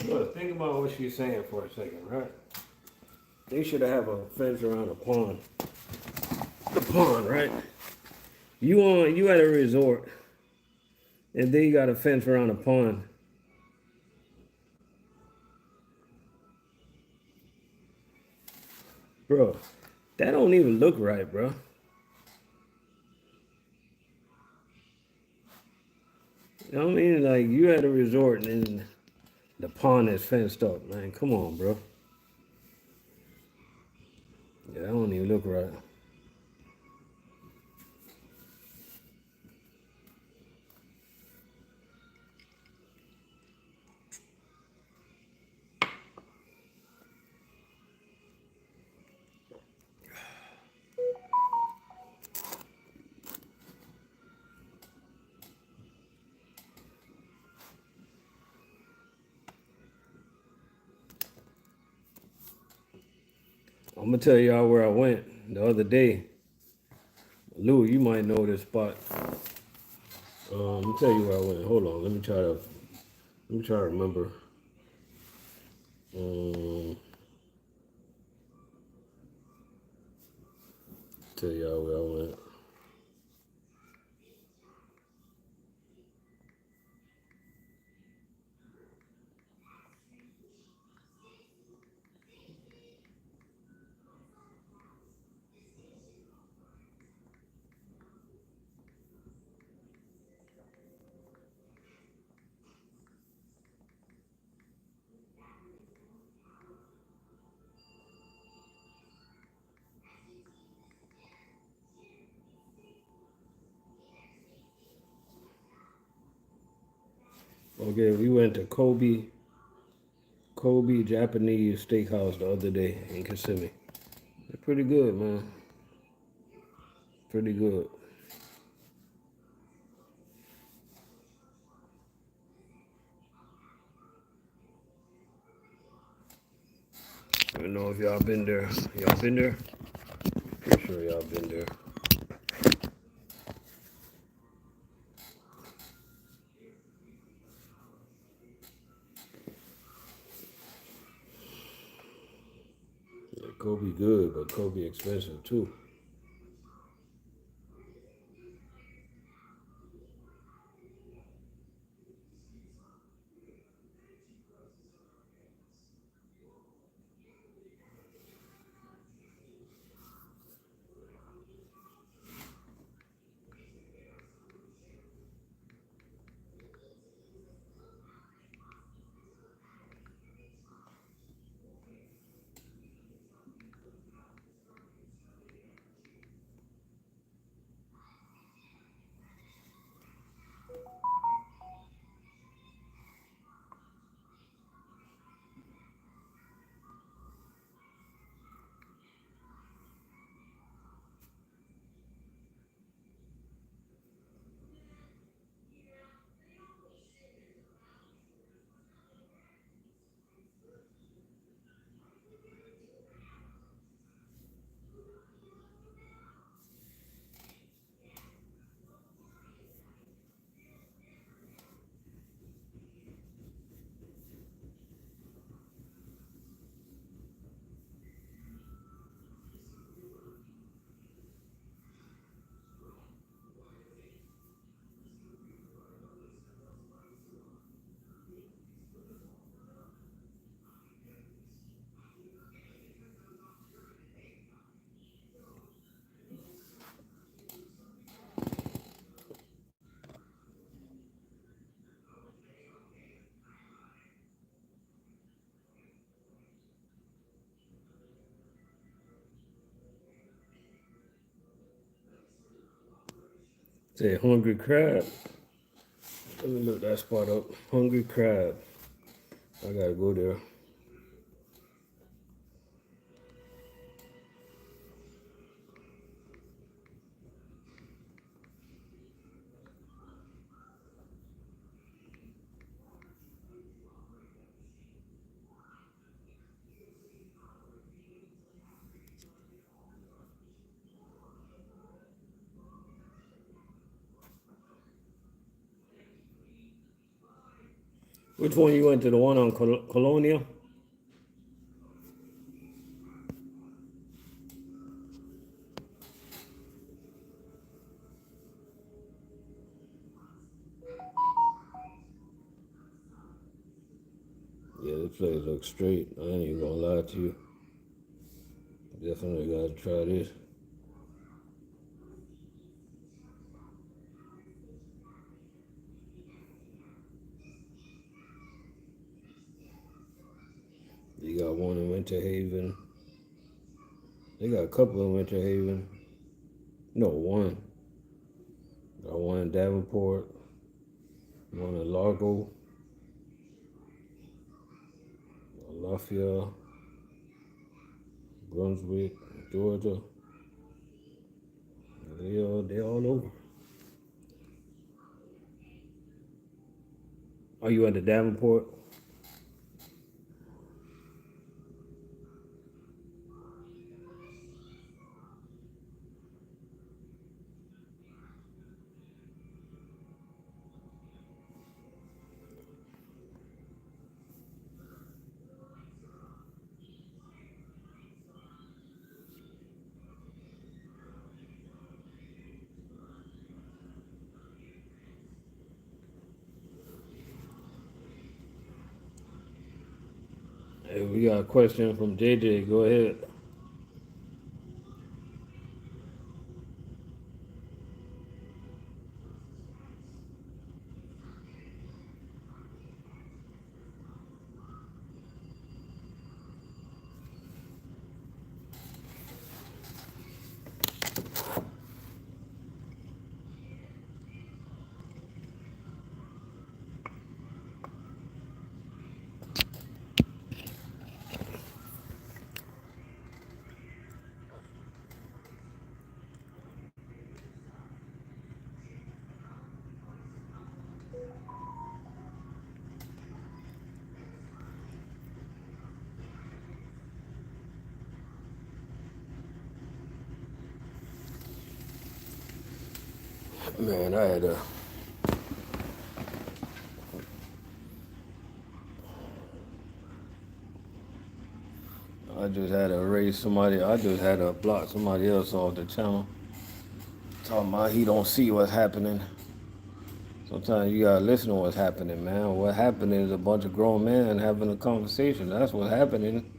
Look, think about what she's saying for a second, right? They should have a fence around the pond. The pond, right? You at a resort, and then you got a fence around the pond. Bro, that don't even look right, bro. You know what I mean? Like, you at a resort and then the pond is fenced up, man. Come on, bro. Yeah, that don't even look right. I'm gonna tell y'all where I went the other day. Lou, you might know this spot. Let me tell you where I went. Hold on, let me try to remember. Um, tell y'all where I went. Okay, we went to Kobe Japanese Steakhouse the other day in Kissimmee. They're pretty good, man. Pretty good. I don't know if y'all been there. Y'all been there? Pretty sure y'all been there. Yeah, Kobe good, but Kobe expensive too. Say Hungry Crab. Let me look that spot up. Hungry Crab. I gotta go there. Which one you went to? The one on Colonial? Yeah, this place looks straight. I ain't even gonna lie to you. Definitely gotta try this. You got one in Winter Haven. They got a couple in Winter Haven. No, one. Got one in Davenport, one in Largo, Lafayette, Brunswick, Georgia. They all over. Are you at the Davenport? Hey, we got a question from JJ. Go ahead. Man, I just had to erase somebody. I just had to block somebody else off the channel. Talking about he don't see what's happening. Sometimes you gotta listen to what's happening, man. What happened is a bunch of grown men having a conversation. That's what's happening.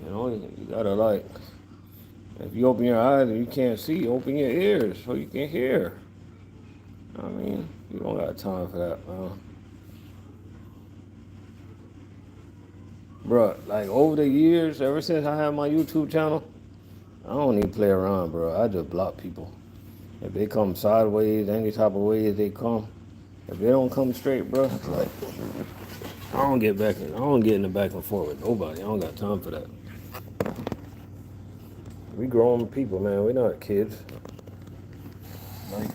You know, you gotta like, if you open your eyes and you can't see, open your ears so you can hear. I mean, you don't got time for that, man. Bruh, like over the years, ever since I had my YouTube channel, I don't even play around, bro. I just block people. If they come sideways, any type of way they come, if they don't come straight, bro, it's like I don't get back. I don't get in the back and forth with nobody. I don't got time for that. We grown people, man. We're not kids. Like,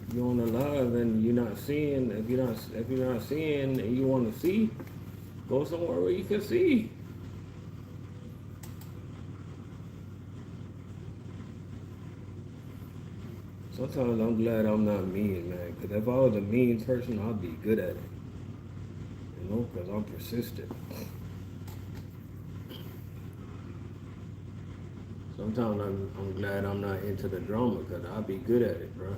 if you're on the live and you're not seeing, if you're not seeing and you want to see, go somewhere where you can see. Sometimes I'm glad I'm not mean, man. Because if I was a mean person, I'd be good at it. You know, because I'm persistent. Sometimes I'm glad I'm not into the drama because I'll be good at it, bro.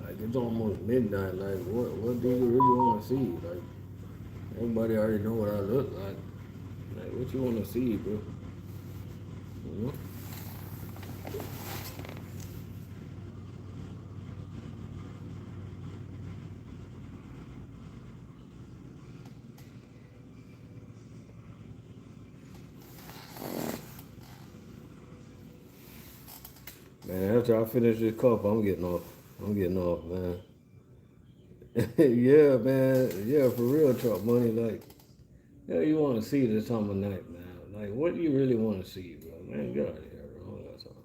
Like it's almost midnight. Like what do you really want to see? Like everybody already know what I look like. Like what you want to see, bro? You know? Man, after I finish this cup, I'm getting off. I'm getting off, man. Yeah, man. Yeah, for real, Trump money. Like, yeah, you want to see this time of night, man. Like, what do you really want to see, bro? Man, get out of here, bro. That's all.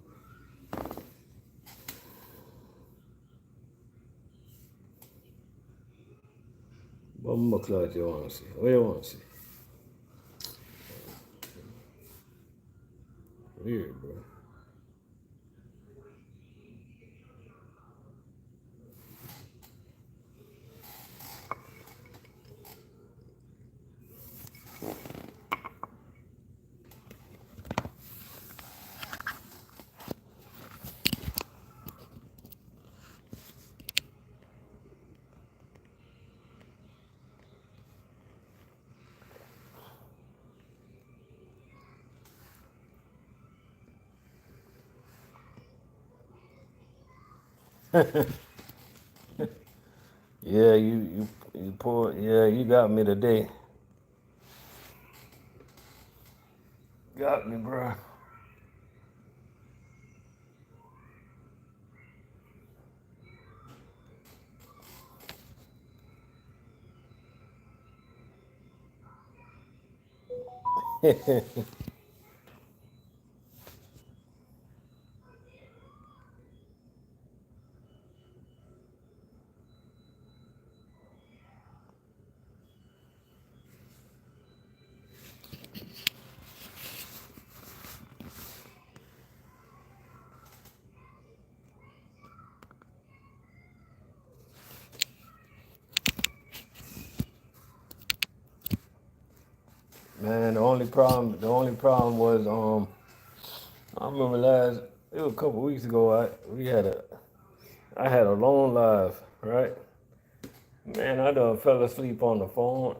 What more clubs you want to see? What do you want to see? Weird, bro. Yeah, you poor. Yeah, you got me today. Got me, bro. Man, the only problem was I remember it was a couple weeks ago. I had a long live, right? Man, I done fell asleep on the phone.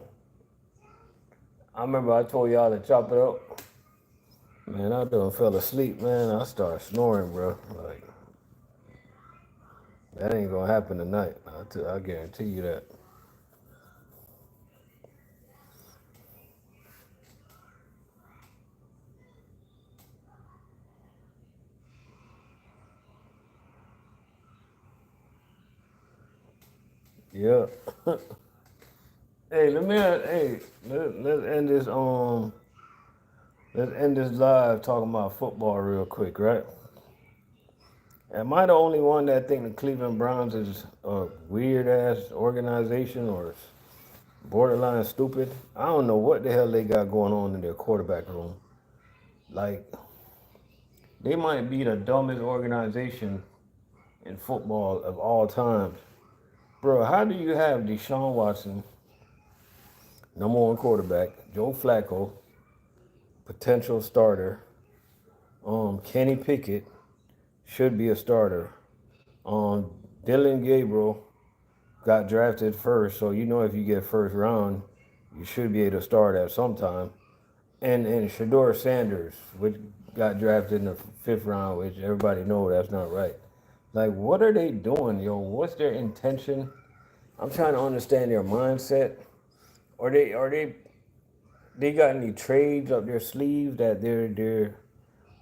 I remember I told y'all to chop it up. Man, I done fell asleep, man. I started snoring, bro. Like, that ain't gonna happen tonight. I guarantee you that. Yeah. Hey, let's end this let's end this live talking about football real quick, right? Am I the only one that think the Cleveland Browns is a weird ass organization or borderline stupid? I don't know what the hell they got going on in their quarterback room. Like, they might be the dumbest organization in football of all time. Bro, how do you have Deshaun Watson, number one quarterback, Joe Flacco, potential starter, Kenny Pickett should be a starter, um, Dylan Gabriel got drafted first, so you know if you get first round, you should be able to start at some time. And Shador Sanders, which got drafted in the fifth round, which everybody know that's not right. Like, what are they doing, yo? What's their intention? I'm trying to understand their mindset. Are they got any trades up their sleeve that they're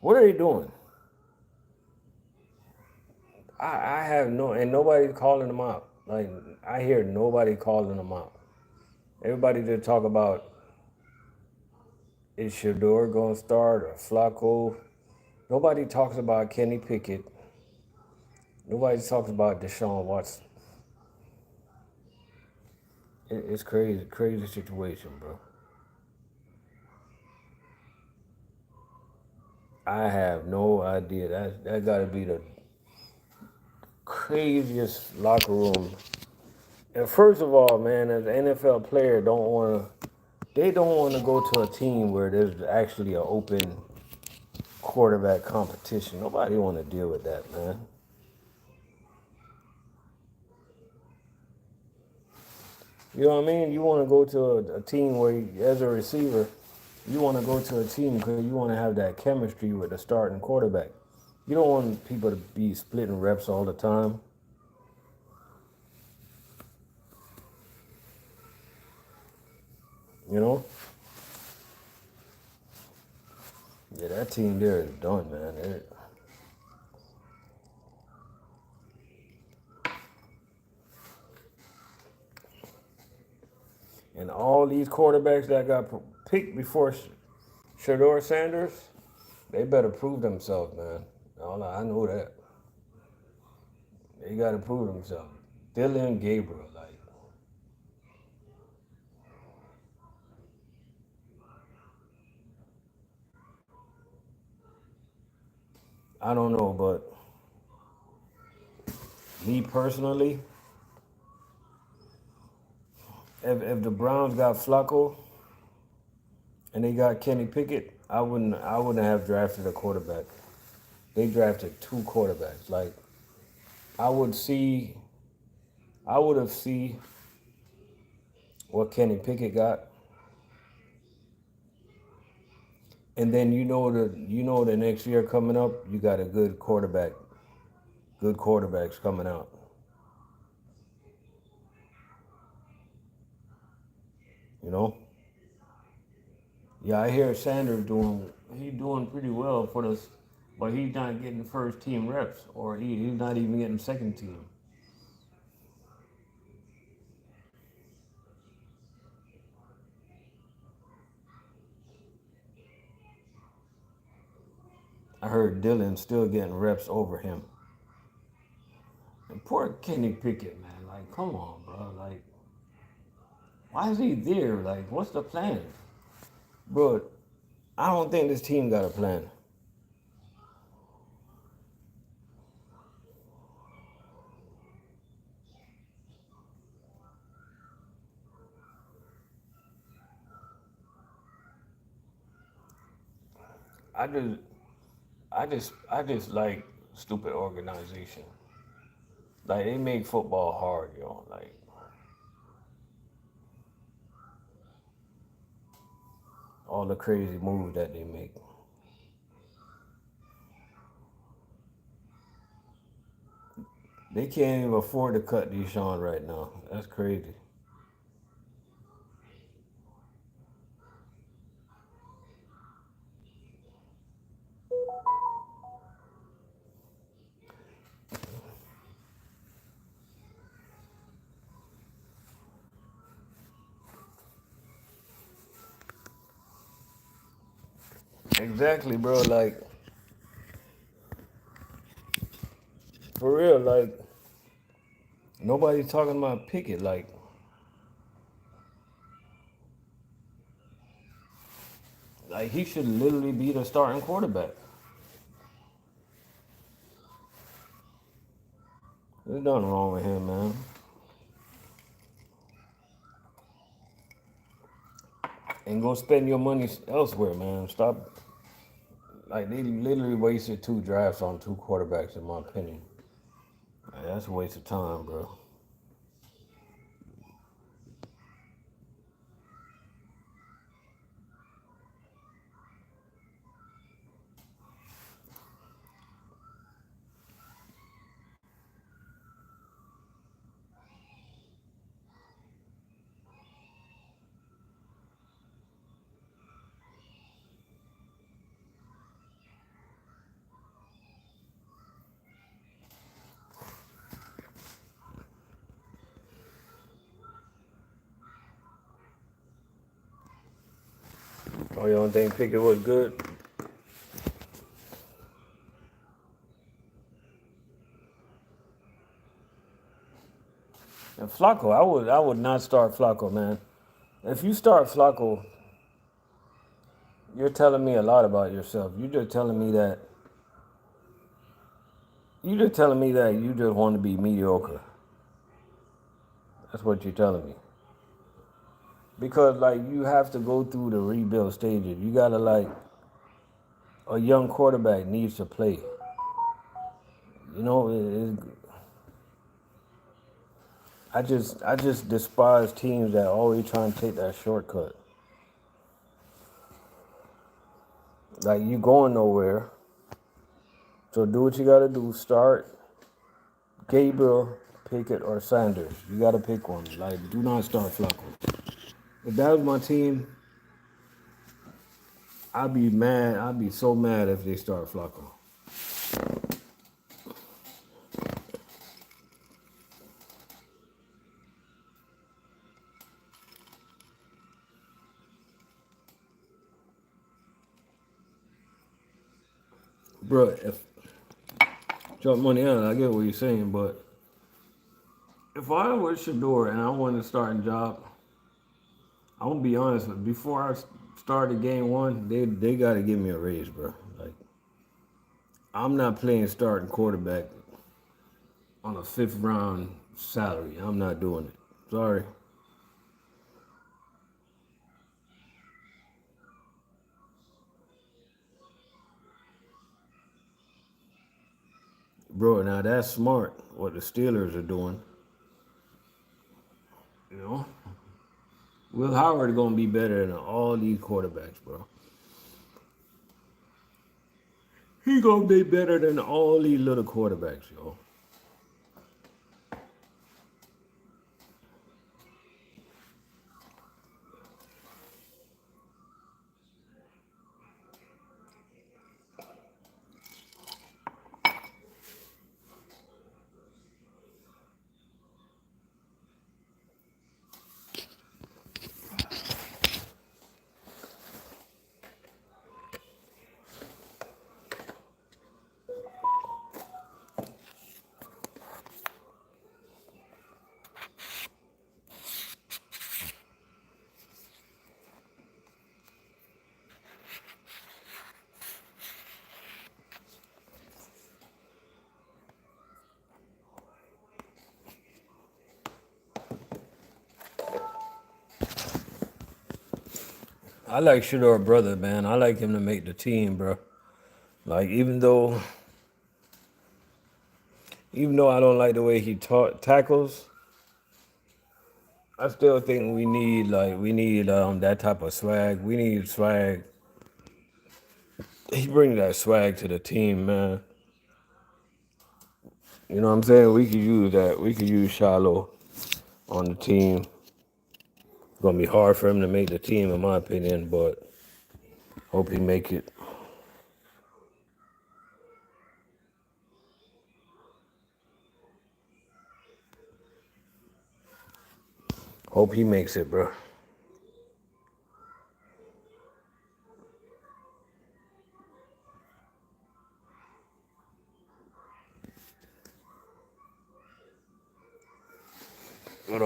what are they doing? I have no, and nobody's calling them out. Like, I hear nobody calling them out. Everybody just talk about, is Shador gonna start or Flacco? Nobody talks about Kenny Pickett. Nobody talks about Deshaun Watson. It's crazy, crazy situation, bro. I have no idea. That got to be the craziest locker room. And first of all, man, as an NFL player, they don't want to go to a team where there's actually an open quarterback competition. Nobody want to deal with that, man. You know what I mean? You want to go to a team where, as a receiver, you want to go to a team because you want to have that chemistry with the starting quarterback. You don't want people to be splitting reps all the time. You know? Yeah, that team there is done, man. And all these quarterbacks that got picked before Shador Sanders, they better prove themselves, man. I know that. They got to prove themselves. Dylan Gabriel, like, I don't know, but me personally, if the Browns got Flacco and they got Kenny Pickett, I wouldn't have drafted a quarterback. They drafted two quarterbacks. Like, I would see I would have see what Kenny Pickett got, and then the next year coming up, you got a good quarterbacks coming out. You know, yeah, I hear Sanders doing pretty well for us, but he's not getting first team reps, or he's not even getting second team. I heard Dylan still getting reps over him. And poor Kenny Pickett, man. Like, come on, bro. Like, why is he there? Like, what's the plan? Bro, I don't think this team got a plan. I just, I just like stupid organization. Like they make football hard, yo. Like all the crazy moves that they make. They can't even afford to cut Deshaun right now. That's crazy. Exactly, bro. Like for real, like nobody's talking about Pickett. Like he should literally be the starting quarterback. There's nothing wrong with him, man. And go spend your money elsewhere, man. Stop. Like they literally wasted 2 drafts on 2 quarterbacks, in my opinion. Like, that's a waste of time, bro. Oh, you don't think Pickett was good? And Flacco, I would not start Flacco, man. If you start Flacco, you're telling me a lot about yourself. You're just telling me that you just want to be mediocre. That's what you're telling me. Because like you have to go through the rebuild stages. You gotta like a young quarterback needs to play. You know, I just despise teams that always try and take that shortcut. Like you going nowhere. So do what you gotta do. Start Gabriel, Pickett, or Sanders. You gotta pick one. Like do not start Flacco. If that was my team, I'd be mad. I'd be so mad if they start Flacco. Bro, if jump money out, I get what you're saying, but if I was Shador and I wanted a starting job, I'm gonna be honest with you, before I started game one, they gotta give me a raise, bro. Like I'm not playing starting quarterback on a 5th round salary. I'm not doing it. Sorry. Bro, now that's smart what the Steelers are doing. You know? Will Howard gonna be better than all these quarterbacks, bro. He gonna be better than all these little quarterbacks, yo. I like Shador brother, man. I like him to make the team, bro. Like even though I don't like the way he tackles, I still think we need that type of swag. We need swag. He brings that swag to the team, man. You know what I'm saying? We could use that. We could use Shiloh on the team. It's gonna be hard for him to make the team, in my opinion, but hope he make it. Hope he makes it, bro. But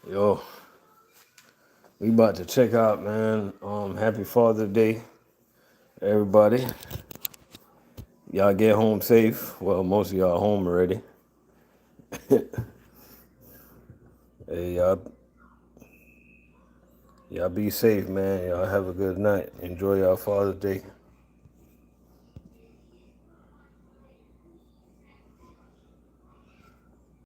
yo, we about to check out, man. Happy Father's Day, everybody. Y'all get home safe. Well, most of y'all home already. Hey, y'all be safe, man. Y'all have a good night. Enjoy y'all Father's Day.